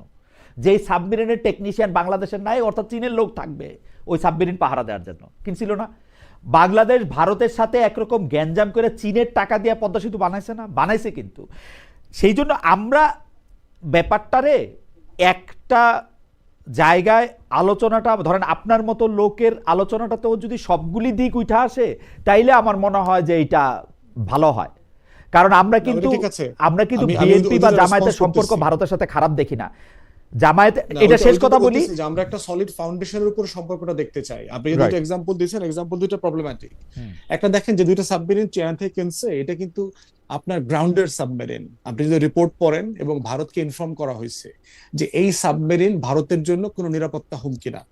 যেই সাবমেরিনের টেকনিশিয়ান বাংলাদেশের নাই, অর্থাৎ চীনের লোক থাকবে ওই সাবমেরিন পাহারা দেওয়ার জন্য, কিনছিল না? বাংলাদেশ ভারতের সাথে একরকম গ্যাঞ্জাম করে চীনের টাকা দিয়ে পদ্মা সেতু বানাইছে না? বানাইছে কিন্তু। সেই জন্য আমরা ব্যাপারটারে একটা জায়গায় আলোচনাটা, ধরেন আপনার মতো লোকের আলোচনাটাতেও যদি সবগুলি দিক উঠে আসে, তাইলে আমার মনে হয় যে এটা ভালো হয়। কারণ আমরা না, কিন্তু ওটা ঠিক আছে। কিন্তু আমি বিএনপি বা ওদিকে জামায়াতের রেসপন্স সম্পর্ক করতেছি। ভারতের সাথে খারাপ দেখি না। জামায়াত, না, এটা শেষ ওইটা কথা তো বলি, বলতেছি যে আমরা একটা সলিড ফাউন্ডেশনের উপর সম্পর্কটা দেখতে চাই। আপনি যে দুটো রাইট। এক্সাম্পল দিয়েছেন, এক্সাম্পল দুটো প্রবলেম্যাটিক। একটা দেখেন যে দুইটা সাবমেরিন চায়না থেকে কিনছে, এটা কিন্তু আপনার গ্রাউন্ডেড সাবমেরিন। আপনি যদি রিপোর্ট পড়েন এবং ভারতকে ইনফর্ম করা হয়েছে যে এই সাবমেরিন ভারতের জন্য কোনো নিরাপত্তা হুমকি না।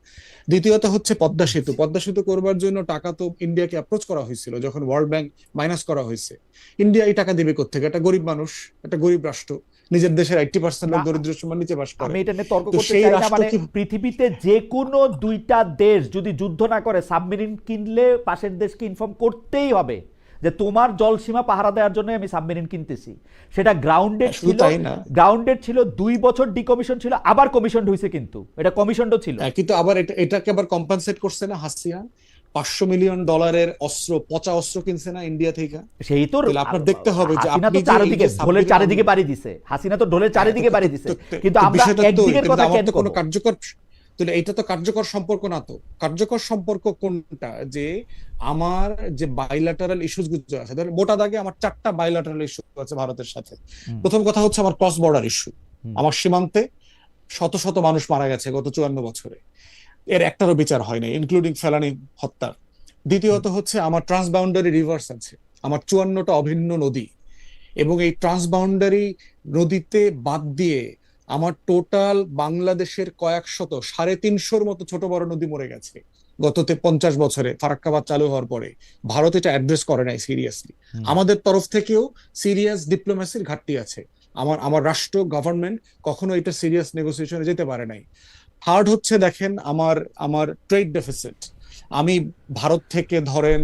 দ্বিতীয়ত হচ্ছে পদ্মা সেতু। পদ্মা সেতু করবার জন্য টাকা তো ইন্ডিয়াকে অ্যাপ্রোচ করা হয়েছিল, যখন ওয়ার্ল্ড ব্যাংক মাইনাস করা হয়েছে। ইন্ডিয়া এই টাকা দেবে কোত্থেকে? একটা গরিব মানুষ, একটা গরিব রাষ্ট্র, নিজের দেশের 80% লোক না, দরিদ্র সীমার নিচে বাস করে। আমি এটা নিয়ে তর্ক তো করতে সেই চাই না। রাষ্ট্র মানে কি পৃথিবীতে যে কোনো দুইটা দেশ যদি যুদ্ধ না করে, সাবমেরিন কিনলে পাশের দেশকে ইনফর্ম করতেই হবে যে তোমার জলসীমা পাহারা দেওয়ার জন্য আমি সাবমেরিন কিনতেছি। সেটা গ্রাউন্ডেড শুধু ছিল, তাই না, 2 বছর ডিকমিশন ছিল, আবার কমিশন হয়েছে, কিন্তু এটা কমিশনও ছিল। কিন্তু আবার এটাকে আবার কম্পেনসেট করছে না হাসিনা। $500 মিলিয়ন অস্ত্র, পচা অস্ত্র কিনছে না ইন্ডিয়া থেকে। সেই তো তাহলে আপনার দেখতে হবে যে হাসিনা আপনি তো যে এই চারিদিকে যে ঢোলের সাবমেরিন, চারিদিকে বাড়ি দিছে, হাসিনা তো ঢোলের চারিদিকে বাড়ি দিছে, কিন্তু আমরা বিষয়টা তো একদিকের কিন্তু কথা আমার কেন তো কোনো করব? কার্যকর, তাহলে এটা তো কার্যকর সম্পর্ক না। তো কার্যকর সম্পর্ক কোনটা? যে আমার যে বাইল্যাটারাল ইস্যুস গুলো আছে, ধরেন মোটা দাগে আমার 4টা বাইল্যাটারাল ইস্যু আছে ভারতের সাথে। হুম, প্রথম কথা হচ্ছে আমার ক্রস বর্ডার ইস্যু। হুম, আমার সীমান্তে শত শত মানুষ মারা গেছে গত 54 বছরে, এর একটারও বিচার হয়নি, ইনক্লুডিং ফেলানি হত্যা। দ্বিতীয়ত হচ্ছে আমার ট্রান্সবাউন্ডারি রিভার্স আছে, আমার 54টা অভিন্ন নদী, এবং এই ট্রান্সবাউন্ডারি নদীতে বাদ দিয়ে আমার টোটাল বাংলাদেশের কয়েক শত 350-র মতো ছোট বড় নদী মরে গেছে গত 50 বছরে ফারাক্কাবাদ চালু হওয়ার পরে। ভারত এটা অ্যাড্রেস করে নাই সিরিয়াসলি। হুম। আমাদের তরফ থেকেও সিরিয়াস ডিপ্লোমেসির ঘাটতি আছে। আমার রাষ্ট্র গভর্নমেন্ট কখনো এটা সিরিয়াস নেগোসিয়েশনে যেতে পারে নাই। থার্ড হচ্ছে দেখেন আমার আমার ট্রেড ডেফিসিট। আমি ভারত থেকে ধরেন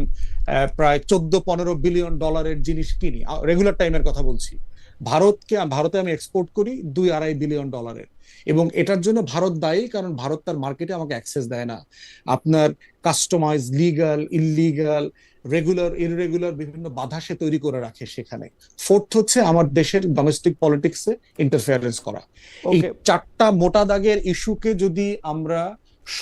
প্রায় 14-15 বিলিয়ন ডলারের জিনিস কিনি, রেগুলার টাইমের কথা বলছি। ভারতে আমি এক্সপোর্ট করি 2-2.5 বিলিয়ন ডলারের, এবং এটার জন্য ভারত দায়ী, কারণ ভারত তার মার্কেটে আমাকে অ্যাক্সেস দেয় না। আপনার customise, legal, illegal, regular, irregular বিভিন্ন বাধা সে তৈরি করে রাখে সেখানে। ফোর্থ হচ্ছে আমার দেশের ডোমেস্টিক পলিটিক্সে ইন্টারফেয়ারেন্স করা। এই ওকে, 4টা মোটা দাগের ইস্যুকে যদি আমরা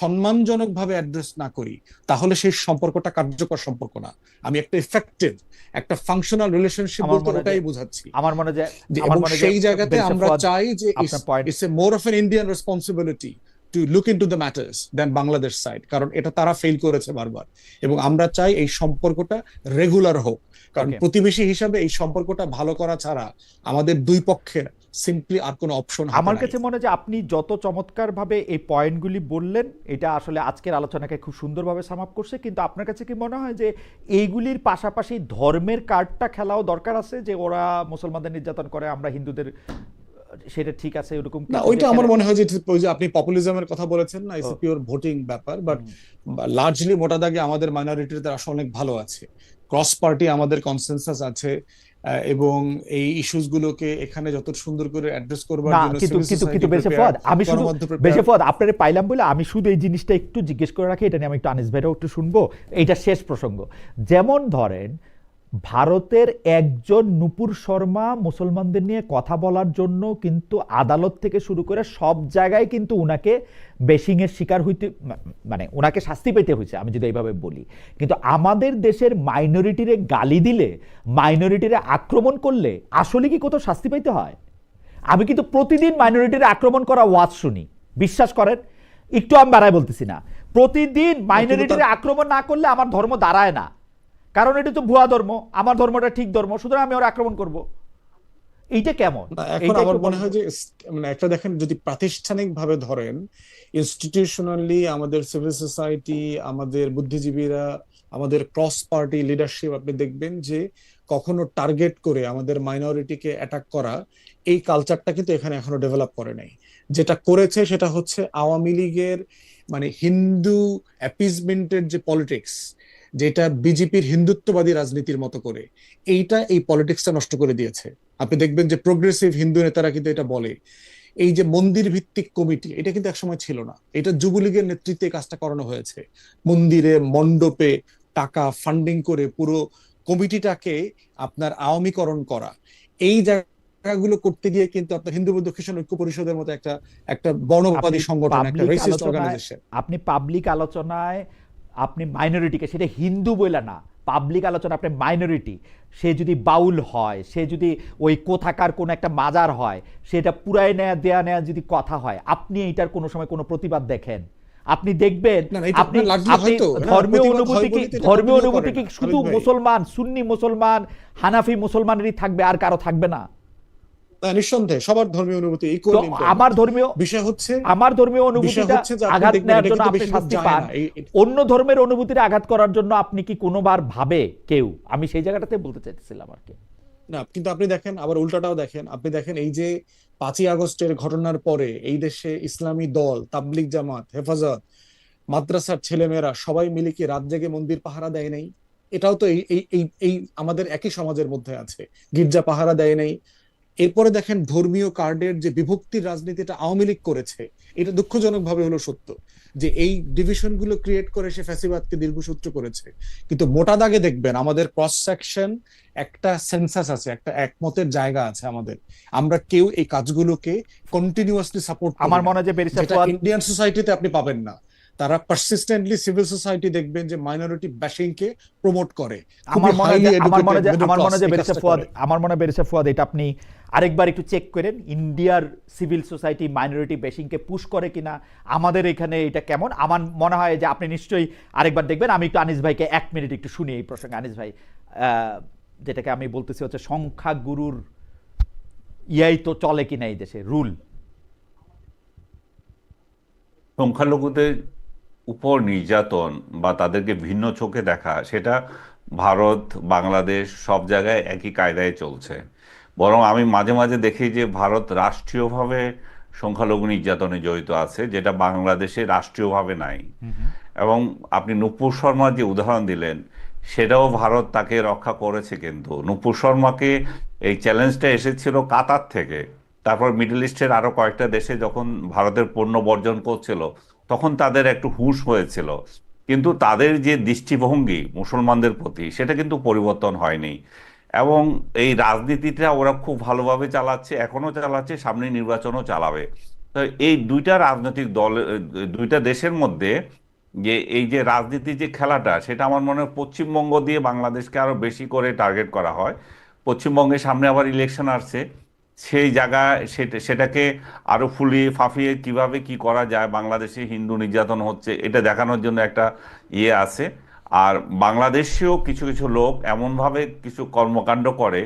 সম্মানজনক ভাবে অ্যাড্রেস না করি, তাহলে সেই সম্পর্কটা কার্যকর সম্পর্ক না। আমি একটা ইফেক্টিভ, একটা ফাংশনাল রিলেশনশিপ আমার বলতে মনে হয় যে ওটাই বোঝাচ্ছি। আমার মনে হয় যে এবং সেই জায়গাতে বেরসে আমরা ফুয়াদ, চাই যে আপনার point, it's a more of an Indian responsibility to look into the matters than Bangladesh side, কারণ এটা তারা ফেল করেছে বারবার। এবং আমরা চাই এই সম্পর্কটা রেগুলার হোক, কারণ ওকে। প্রতিবেশী হিসাবে এই সম্পর্কটা ভালো করা ছাড়া আমাদের দুই পক্ষের সিম্পলি আর কোনো অপশন হাতে আমার নাই। কাছে মনে হয় যে আপনি যত চমৎকারভাবে এই পয়েন্টগুলি বললেন, এটা আসলে আজকের আলোচনাকে খুব সুন্দরভাবে সাম আপ করছে। কিন্তু আপনার কাছে কি মনে হয় যে এইগুলির পাশাপাশি ধর্মের কার্ডটা খেলাও দরকার আছে, যে ওরা মুসলমানদের নির্যাতন করে, আমরা হিন্দুদের, সেটা ঠিক আছে এরকম না, কিছু যে ওইটা আমার খেলে? মনে হয় যে ওই যে আপনি পপুলিজমের কথা বলেছেন না, ও, ইটস পিওর ভোটিং ব্যাপার, বাট হুম, লার্জলি মোটা দাগে আমাদের মাইনরিটিদের আসলে অনেক ভালো আছে। ক্রস পার্টি আমাদের কনসেনসাস আছে, এবং এই ইস্যুস গুলোকে এখানে যত সুন্দর করে অ্যাড্রেস করবার না, জন্য কিন্তু সিভিল কিন্তু সোসাইটি কিন্তু বেশে প্রিপেয়ার, ফদ আমি শুধু গণমাধ্যম বেশে প্রিপেয়ার। ফদ আপনারে পাইলাম বলে আমি শুধু এই জিনিসটা একটু জিজ্ঞেস করে রাখি, এটা নিয়ে আমি একটু আনিস ভাইরাও একটু শুনবো, এইটা শেষ প্রসঙ্গ। যেমন ধরেন ভারতের একজন নুপুর শর্মা মুসলমানদের নিয়ে কথা বলার জন্য কিন্তু আদালত থেকে শুরু করে সব জায়গায় কিন্তু উনাকে বেশিংয়ের শিকার হইতে মানে উনাকে শাস্তি পেতে হয়েছে, আমি যদি এইভাবে বলি। কিন্তু আমাদের দেশের মাইনরিটিরে গালি দিলে, মাইনরিটিরে আক্রমণ করলে আসলে কি কোথাও শাস্তি পেতে হয়? আমি কিন্তু প্রতিদিন মাইনরিটির আক্রমণ করা ওয়াজ শুনি, বিশ্বাস করেন, একটু আমি বাড়ায় বলতেছি না। প্রতিদিন মাইনরিটির আক্রমণ না করলে আমার ধর্ম দাঁড়ায় না, কারণ এটা তো ভুয়া ধর্ম, আমার ধর্মটা ঠিক ধর্ম, সুতরাং আমি ওর আক্রমণ করব। এইটা কেমন? না, এখন এইটা আমার একটু মনে হয় যে মানে একটা দেখেন, যদি প্রাতিষ্ঠানিক ভাবে ধরেন, ইনস্টিটিউশনালি আমাদের সিভিল সোসাইটি, আমাদের বুদ্ধিজীবীরা, আমাদের ক্রস পার্টি লিডারশিপ, আপনি দেখবেন যে কখনো টার্গেট করে আমাদের মাইনরিটিকে অ্যাটাক করা, এই কালচারটা কিন্তু এখানে এখনো ডেভেলপ করে নাই। যেটা করেছে সেটা হচ্ছে আওয়ামী লীগের মানে হিন্দু অ্যাপিজমেন্টের যে পলিটিক্স, যেটা বিজেপির হিন্দুত্ববাদী রাজনীতির মতো করে, এইটা এই পলিটিক্সটা নষ্ট করে দিয়েছে। আপনি দেখবেন যে প্রোগ্রেসিভ হিন্দু নেতারা কিন্তু এটা বলে। এই যে মন্দির ভিত্তিক কমিটি, এটা কিন্তু একসময় ছিল না, এটা যুবলীগের নেতৃত্বে কাজটা করানো হয়েছে। মন্দিরে মণ্ডপে টাকা ফান্ডিং করে পুরো কমিটিটাকে আপনার আওয়ামীকরণ করা, এই জায়গাগুলো করতে গিয়ে কিন্তু আপনার হিন্দু বৌদ্ধ খ্রিস্টান ঐক্য পরিষদের মতো একটা একটা বর্ণবাদী সংগঠন, একটা পাবলিক রেসিস্ট আলোচনায়, অর্গানাইজেশন। আপনি পাবলিক আলোচনায় আপনি মাইনরিটিকে, সেটা হিন্দু বইলা না, পাবলিক আলোচনা আপনি মাইনরিটি, সে যদি বাউল হয়, সে যদি ওই কোথাকার কোন একটা মাজার হয়, সেটা পুরাই নেয়া দেয়া নেয়া যদি কথা হয়, আপনি এইটার কোনো সময় কোনো প্রতিবাদ দেখেন? আপনি দেখবেন, না না, এটা আপনি আপনার লাগলে আপনি হয়তো না, ধর্মীয় প্রতিবাদ অনুভূতি হয় কি, বলেই তো এটা ধর্মীয় কন্টিনিউ অনুভূতি করে কি না শুধু খালিদ ভাই। মুসলমান, সুন্নি মুসলমান, হানাফি মুসলমানেরই থাকবে, আর কারো থাকবে না? নিঃসন্দেহে সবার ধর্মীয় অনুভূতি তো ইকুয়ালি আমার ইম্পর্টেন্ট। ধর্মীয় বিষয় হচ্ছে আমার ধর্মীয় বিষয় অনুভূতিটা হচ্ছে যে আপনি আঘাত দেখবেন নেওয়ার এটা জন্য কিন্তু আপনি বেশি দূর শাস্তি যায় পান, না। অন্য ধর্মের অনুভূতির আঘাত করার জন্য আপনি কি কোনোবার ভাবে কেউ? আমি সেই জায়গাটাতে বলতে চাইছিলাম আর কি। না, কিন্তু আপনি দেখেন আবার উল্টাটাও দেখেন, আপনি দেখেন এই যে 5ই আগস্টের ঘটনার পরে এই দেশে ইসলামী দল, তাবলিগ জামাত, হেফাজত, মাদ্রাসার ছেলেমেয়েরা সবাই মিলে কি রাত জেগে মন্দির পাহারা দেয় নাই? এটাও তো এই এই এই এই আমাদের একই সমাজের মধ্যে আছে। গির্জা পাহারা দেয় নাই। এরপরে দেখেন ধর্মীয় কার্ডের যে বিভক্তির রাজনীতিটা আওয়ামী লীগ করেছে, এটা দুঃখজনক ভাবে হলো সত্য, যে এই ডিভিশন গুলো ক্রিয়েট করে সে ফ্যাসিবাদকে দীর্ঘসূত্র করেছে। কিন্তু মোটা দাগে দেখবেন আমাদের ক্রস সেকশন একটা সেন্সাস আছে, একটা একমতের জায়গা আছে আমাদের। আমরা কেউ এই কাজগুলোকে কন্টিনিউয়াসলি সাপোর্ট করি আমার না, মনে হয় যে ব্যারিস্টার যেটা ফুয়াদ, ইন্ডিয়ান সোসাইটিতে আপনি পাবেন না। তারা পারসিস্টেন্টলি সিভিল সোসাইটি দেখবেন যে মাইনরিটি ব্যাশিং কে প্রমোট করে, খুবই হাইলি এডুকেটেড মিডল ক্লাস এই কাজটা করে। আমার মনে হয় ব্যারিস্টার ফুয়াদ, এটা আপনি আরেকবার একটু চেক করেন, ইন্ডিয়ার সিভিল সোসাইটি মাইনরিটি বেশিংকে পুশ করে কিনা, আমাদের এখানে এটা কেমন। আমার মনে হয় যে আপনি নিশ্চয়ই আরেকবার দেখবেন। আমি একটু আনিস ভাইকে 1 মিনিট একটু শুনি এই প্রসঙ্গে। আনিস ভাই, যেটাকে আমি বলতেছি হচ্ছে সংখ্যাগুরুর ইয়াই তো চলে কিনা এই দেশে, রুল। সংখ্যালঘুদের উপর নির্যাতন বা তাদেরকে ভিন্ন চোখে দেখা, সেটা ভারত, বাংলাদেশ সব জায়গায় একই কায়দায় চলছে। বরং আমি মাঝে মাঝে দেখি যে ভারত রাষ্ট্রীয়ভাবে সংখ্যালঘু নির্যাতনে জড়িত আছে, যেটা বাংলাদেশে রাষ্ট্রীয়ভাবে নাই। এবং আপনি নূপুর শর্মার যে উদাহরণ দিলেন, সেটাও ভারত তাকে রক্ষা করেছে, কিন্তু নূপুর শর্মাকে এই চ্যালেঞ্জটা এসেছিল কাতার থেকে। তারপর মিডল ইস্টের আরো কয়েকটা দেশে যখন ভারতের পণ্য বর্জন করছিল, তখন তাদের একটু হুঁশ হয়েছিল। কিন্তু তাদের যে দৃষ্টিভঙ্গি মুসলমানদের প্রতি, সেটা কিন্তু পরিবর্তন হয়নি। এবং এই রাজনীতিটা ওরা খুব ভালোভাবে চালাচ্ছে, এখনো চালাচ্ছে, সামনে নির্বাচনও চালাবে। তো এই দুইটা রাজনৈতিক দল, দুইটা দেশের মধ্যে যে এই যে রাজনীতির যে খেলাটা, সেটা আমার মনে হয় পশ্চিমবঙ্গ দিয়ে বাংলাদেশকে আরো বেশি করে টার্গেট করা হয়। পশ্চিমবঙ্গের সামনে আবার ইলেকশন আসছে, সেই জায়গায় সেটাকে আরো ফুলিয়ে ফাঁপিয়ে কিভাবে কি করা যায়, বাংলাদেশে হিন্দু নির্যাতন হচ্ছে এটা দেখানোর জন্য একটা ইয়ে আছে। আর বাংলাদেশেও কিছু কিছু লোক এমনভাবে কিছু কর্মকাণ্ড করে,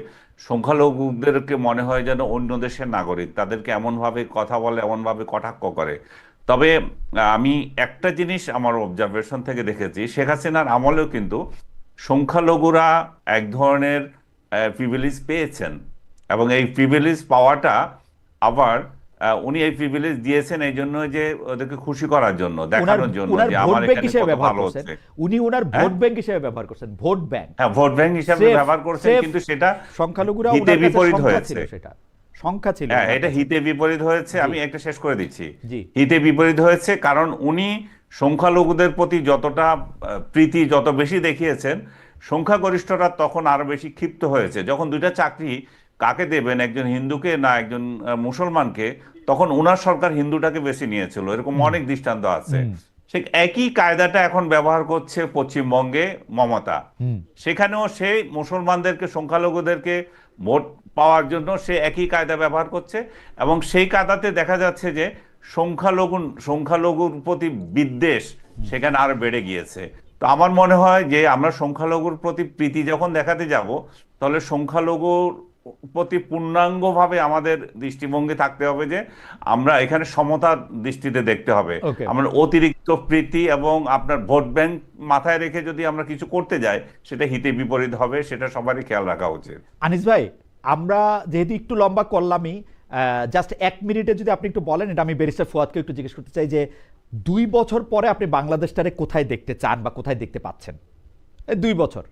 সংখ্যালঘুদেরকে মনে হয় যেন অন্য দেশের নাগরিক, তাদেরকে এমনভাবে কথা বলে, এমনভাবে কটাক্ষ করে। তবে আমি একটা জিনিস আমার অবজারভেশন থেকে দেখেছি, শেখ হাসিনার আমলেও কিন্তু সংখ্যালঘুরা এক ধরনের প্রিভিলেজ পেয়েছেন। এবং এই প্রিভিলেজ পাওয়াটা আবার উনি এই প্রিভিলেজ দিয়েছেন এই জন্য যে ওদেরকে খুশি করার জন্য, ওনার দেখানোর জন্য ওনার যে ভোট আমার ব্যাংক এখানে হিসেবে কত ব্যবহার ভালো করছেন, হচ্ছে। উনি ওনার হ্যাঁ, ভোট ব্যাংক হিসেবে ব্যবহার করছেন, ভোট ব্যাংক। হ্যাঁ, ভোট ব্যাংক হিসাবে সেফ ব্যবহার করছেন, সেফ কিন্তু সেটা সংখ্যালঘুরা হিতে ওনার কাছে বিপরীত সংখ্যা ছিল, হয়েছে। সেটা সংখ্যা ছিল হ্যাঁ, ওনার এটা কাছে। হিতে বিপরীত হয়েছে। জি আমি একটা শেষ করে দিচ্ছি। জি হিতে বিপরীত হয়েছে কারণ উনি সংখ্যালঘুদের প্রতি যতটা প্রীতি যত বেশি দেখিয়েছেন, সংখ্যাগরিষ্ঠরা তখন আরো বেশি ক্ষিপ্ত হয়েছে। যখন দুইটা চাকরি কাকে দেবেন, একজন হিন্দুকে না একজন মুসলমানকে, তখন উনার সরকার হিন্দুটাকে বেছে নিয়েছিল। এরকম হুম অনেক দৃষ্টান্ত আছে। হুম সে একই কায়দাটা এখন ব্যবহার করছে পশ্চিমবঙ্গে মমতা। হুম সেখানেও সে মুসলমানদেরকে, সংখ্যালঘুদেরকে ভোট পাওয়ার জন্য সে একই কায়দা ব্যবহার করছে, এবং সেই কায়দাতে দেখা যাচ্ছে যে সংখ্যালঘুর প্রতি বিদ্বেষ হুম। সেখানে আরো বেড়ে গিয়েছে। তো আমার মনে হয় যে আমরা সংখ্যালঘুর প্রতি প্রীতি যখন দেখাতে যাব, তাহলে সংখ্যালঘুর প্রতি পূর্ণাঙ্গভাবে আমাদের দৃষ্টিভঙ্গি থাকতে হবে যে আমরা এখানে সমতার দৃষ্টিতে দেখতে হবে। ওকে, আমরা অতিরিক্ত প্রীতি এবং আপনার ভোট ব্যাংক মাথায় রেখে যদি আমরা কিছু করতে যাই, সেটা হিতে বিপরীত হবে, সেটা সবারই খেয়াল রাখা উচিত। আনিস ভাই, আমরা যেহেতু একটু লম্বা করলামই, জাস্ট 1 মিনিটে যদি আপনি একটু বলেন, এটা আমি ব্যারিস্টার ফুয়াদকে একটু জিজ্ঞেস করতে চাই যে 2 বছর পরে আপনি বাংলাদেশটারে কোথায় দেখতে চান বা কোথায় দেখতে পাচ্ছেন? এই 2 বছর।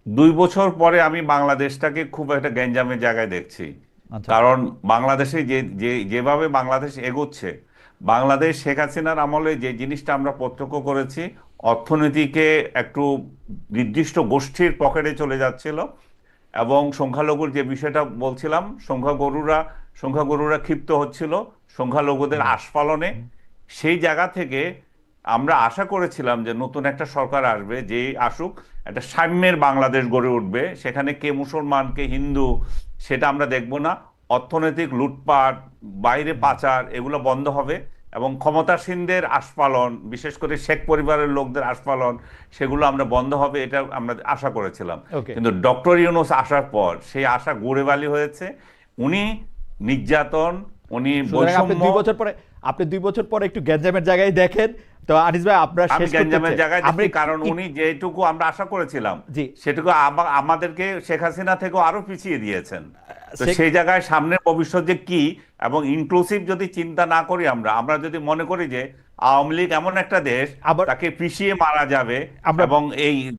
2 বছর পরে আমি বাংলাদেশটাকে খুব একটা গ্যাঞ্জামের জায়গায় দেখছি। আচ্ছা। কারণ বাংলাদেশে যেভাবে বাংলাদেশ এগোচ্ছে, বাংলাদেশ শেখ হাসিনার আমলে যে জিনিসটা আমরা প্রত্যক্ষ করেছি, অর্থনীতিকে একটু নির্দিষ্ট গোষ্ঠীর পকেটে চলে যাচ্ছিল, এবং সংখ্যালঘুর যে বিষয়টা বলছিলাম, সংখ্যাগুরুরা ক্ষিপ্ত হচ্ছিল সংখ্যালঘুদের হুম আস্ফালনে। হুম সেই জায়গা থেকে আমরা আশা করেছিলাম যে নতুন একটা সরকার আসবে, যে আসুক একটা সাম্যের বাংলাদেশ গড়ে উঠবে, সেখানে কে মুসলমান কে হিন্দু সেটা আমরা দেখব না। অর্থনৈতিক লুটপাট, বাইরে হুম। পাচার, এগুলো বন্ধ হবে, এবং ক্ষমতাসীনদের আস্ফালন, বিশেষ করে শেখ পরিবারের লোকদের আস্ফালন, সেগুলো আমরা বন্ধ হবে, এটা আমরা আশা করেছিলাম। ওকে, কিন্তু ডক্টর ইউনূস আসার পর সেই আশা গুড়েবালি হয়েছে। উনি নির্যাতন, উনি সুতরাং আপনি বৈষম্য। 2 বছর পরে একটু গ্যাঞ্জামের জায়গায় দেখেন। তো আনিস ভাই, আপনার আমি শেষ করতে গ্যাঞ্জামের চাই, জায়গায় আমরা দেখি, কারণ উনি যেটুকু আমরা আশা করেছিলাম জি সেটুকু আমাদেরকে শেখ হাসিনা থেকেও আরো পিছিয়ে দিয়েছেন। তো শেখ সেই জায়গায় সামনের ভবিষ্যৎ যে কি, এবং ইনক্লুসিভ যদি চিন্তা না করি, আমরা যদি মনে করি যে আওয়ামী লীগ এমন একটা দেশ, আবার তাকে পিছিয়ে মারা যাবে, আমরা এবং এই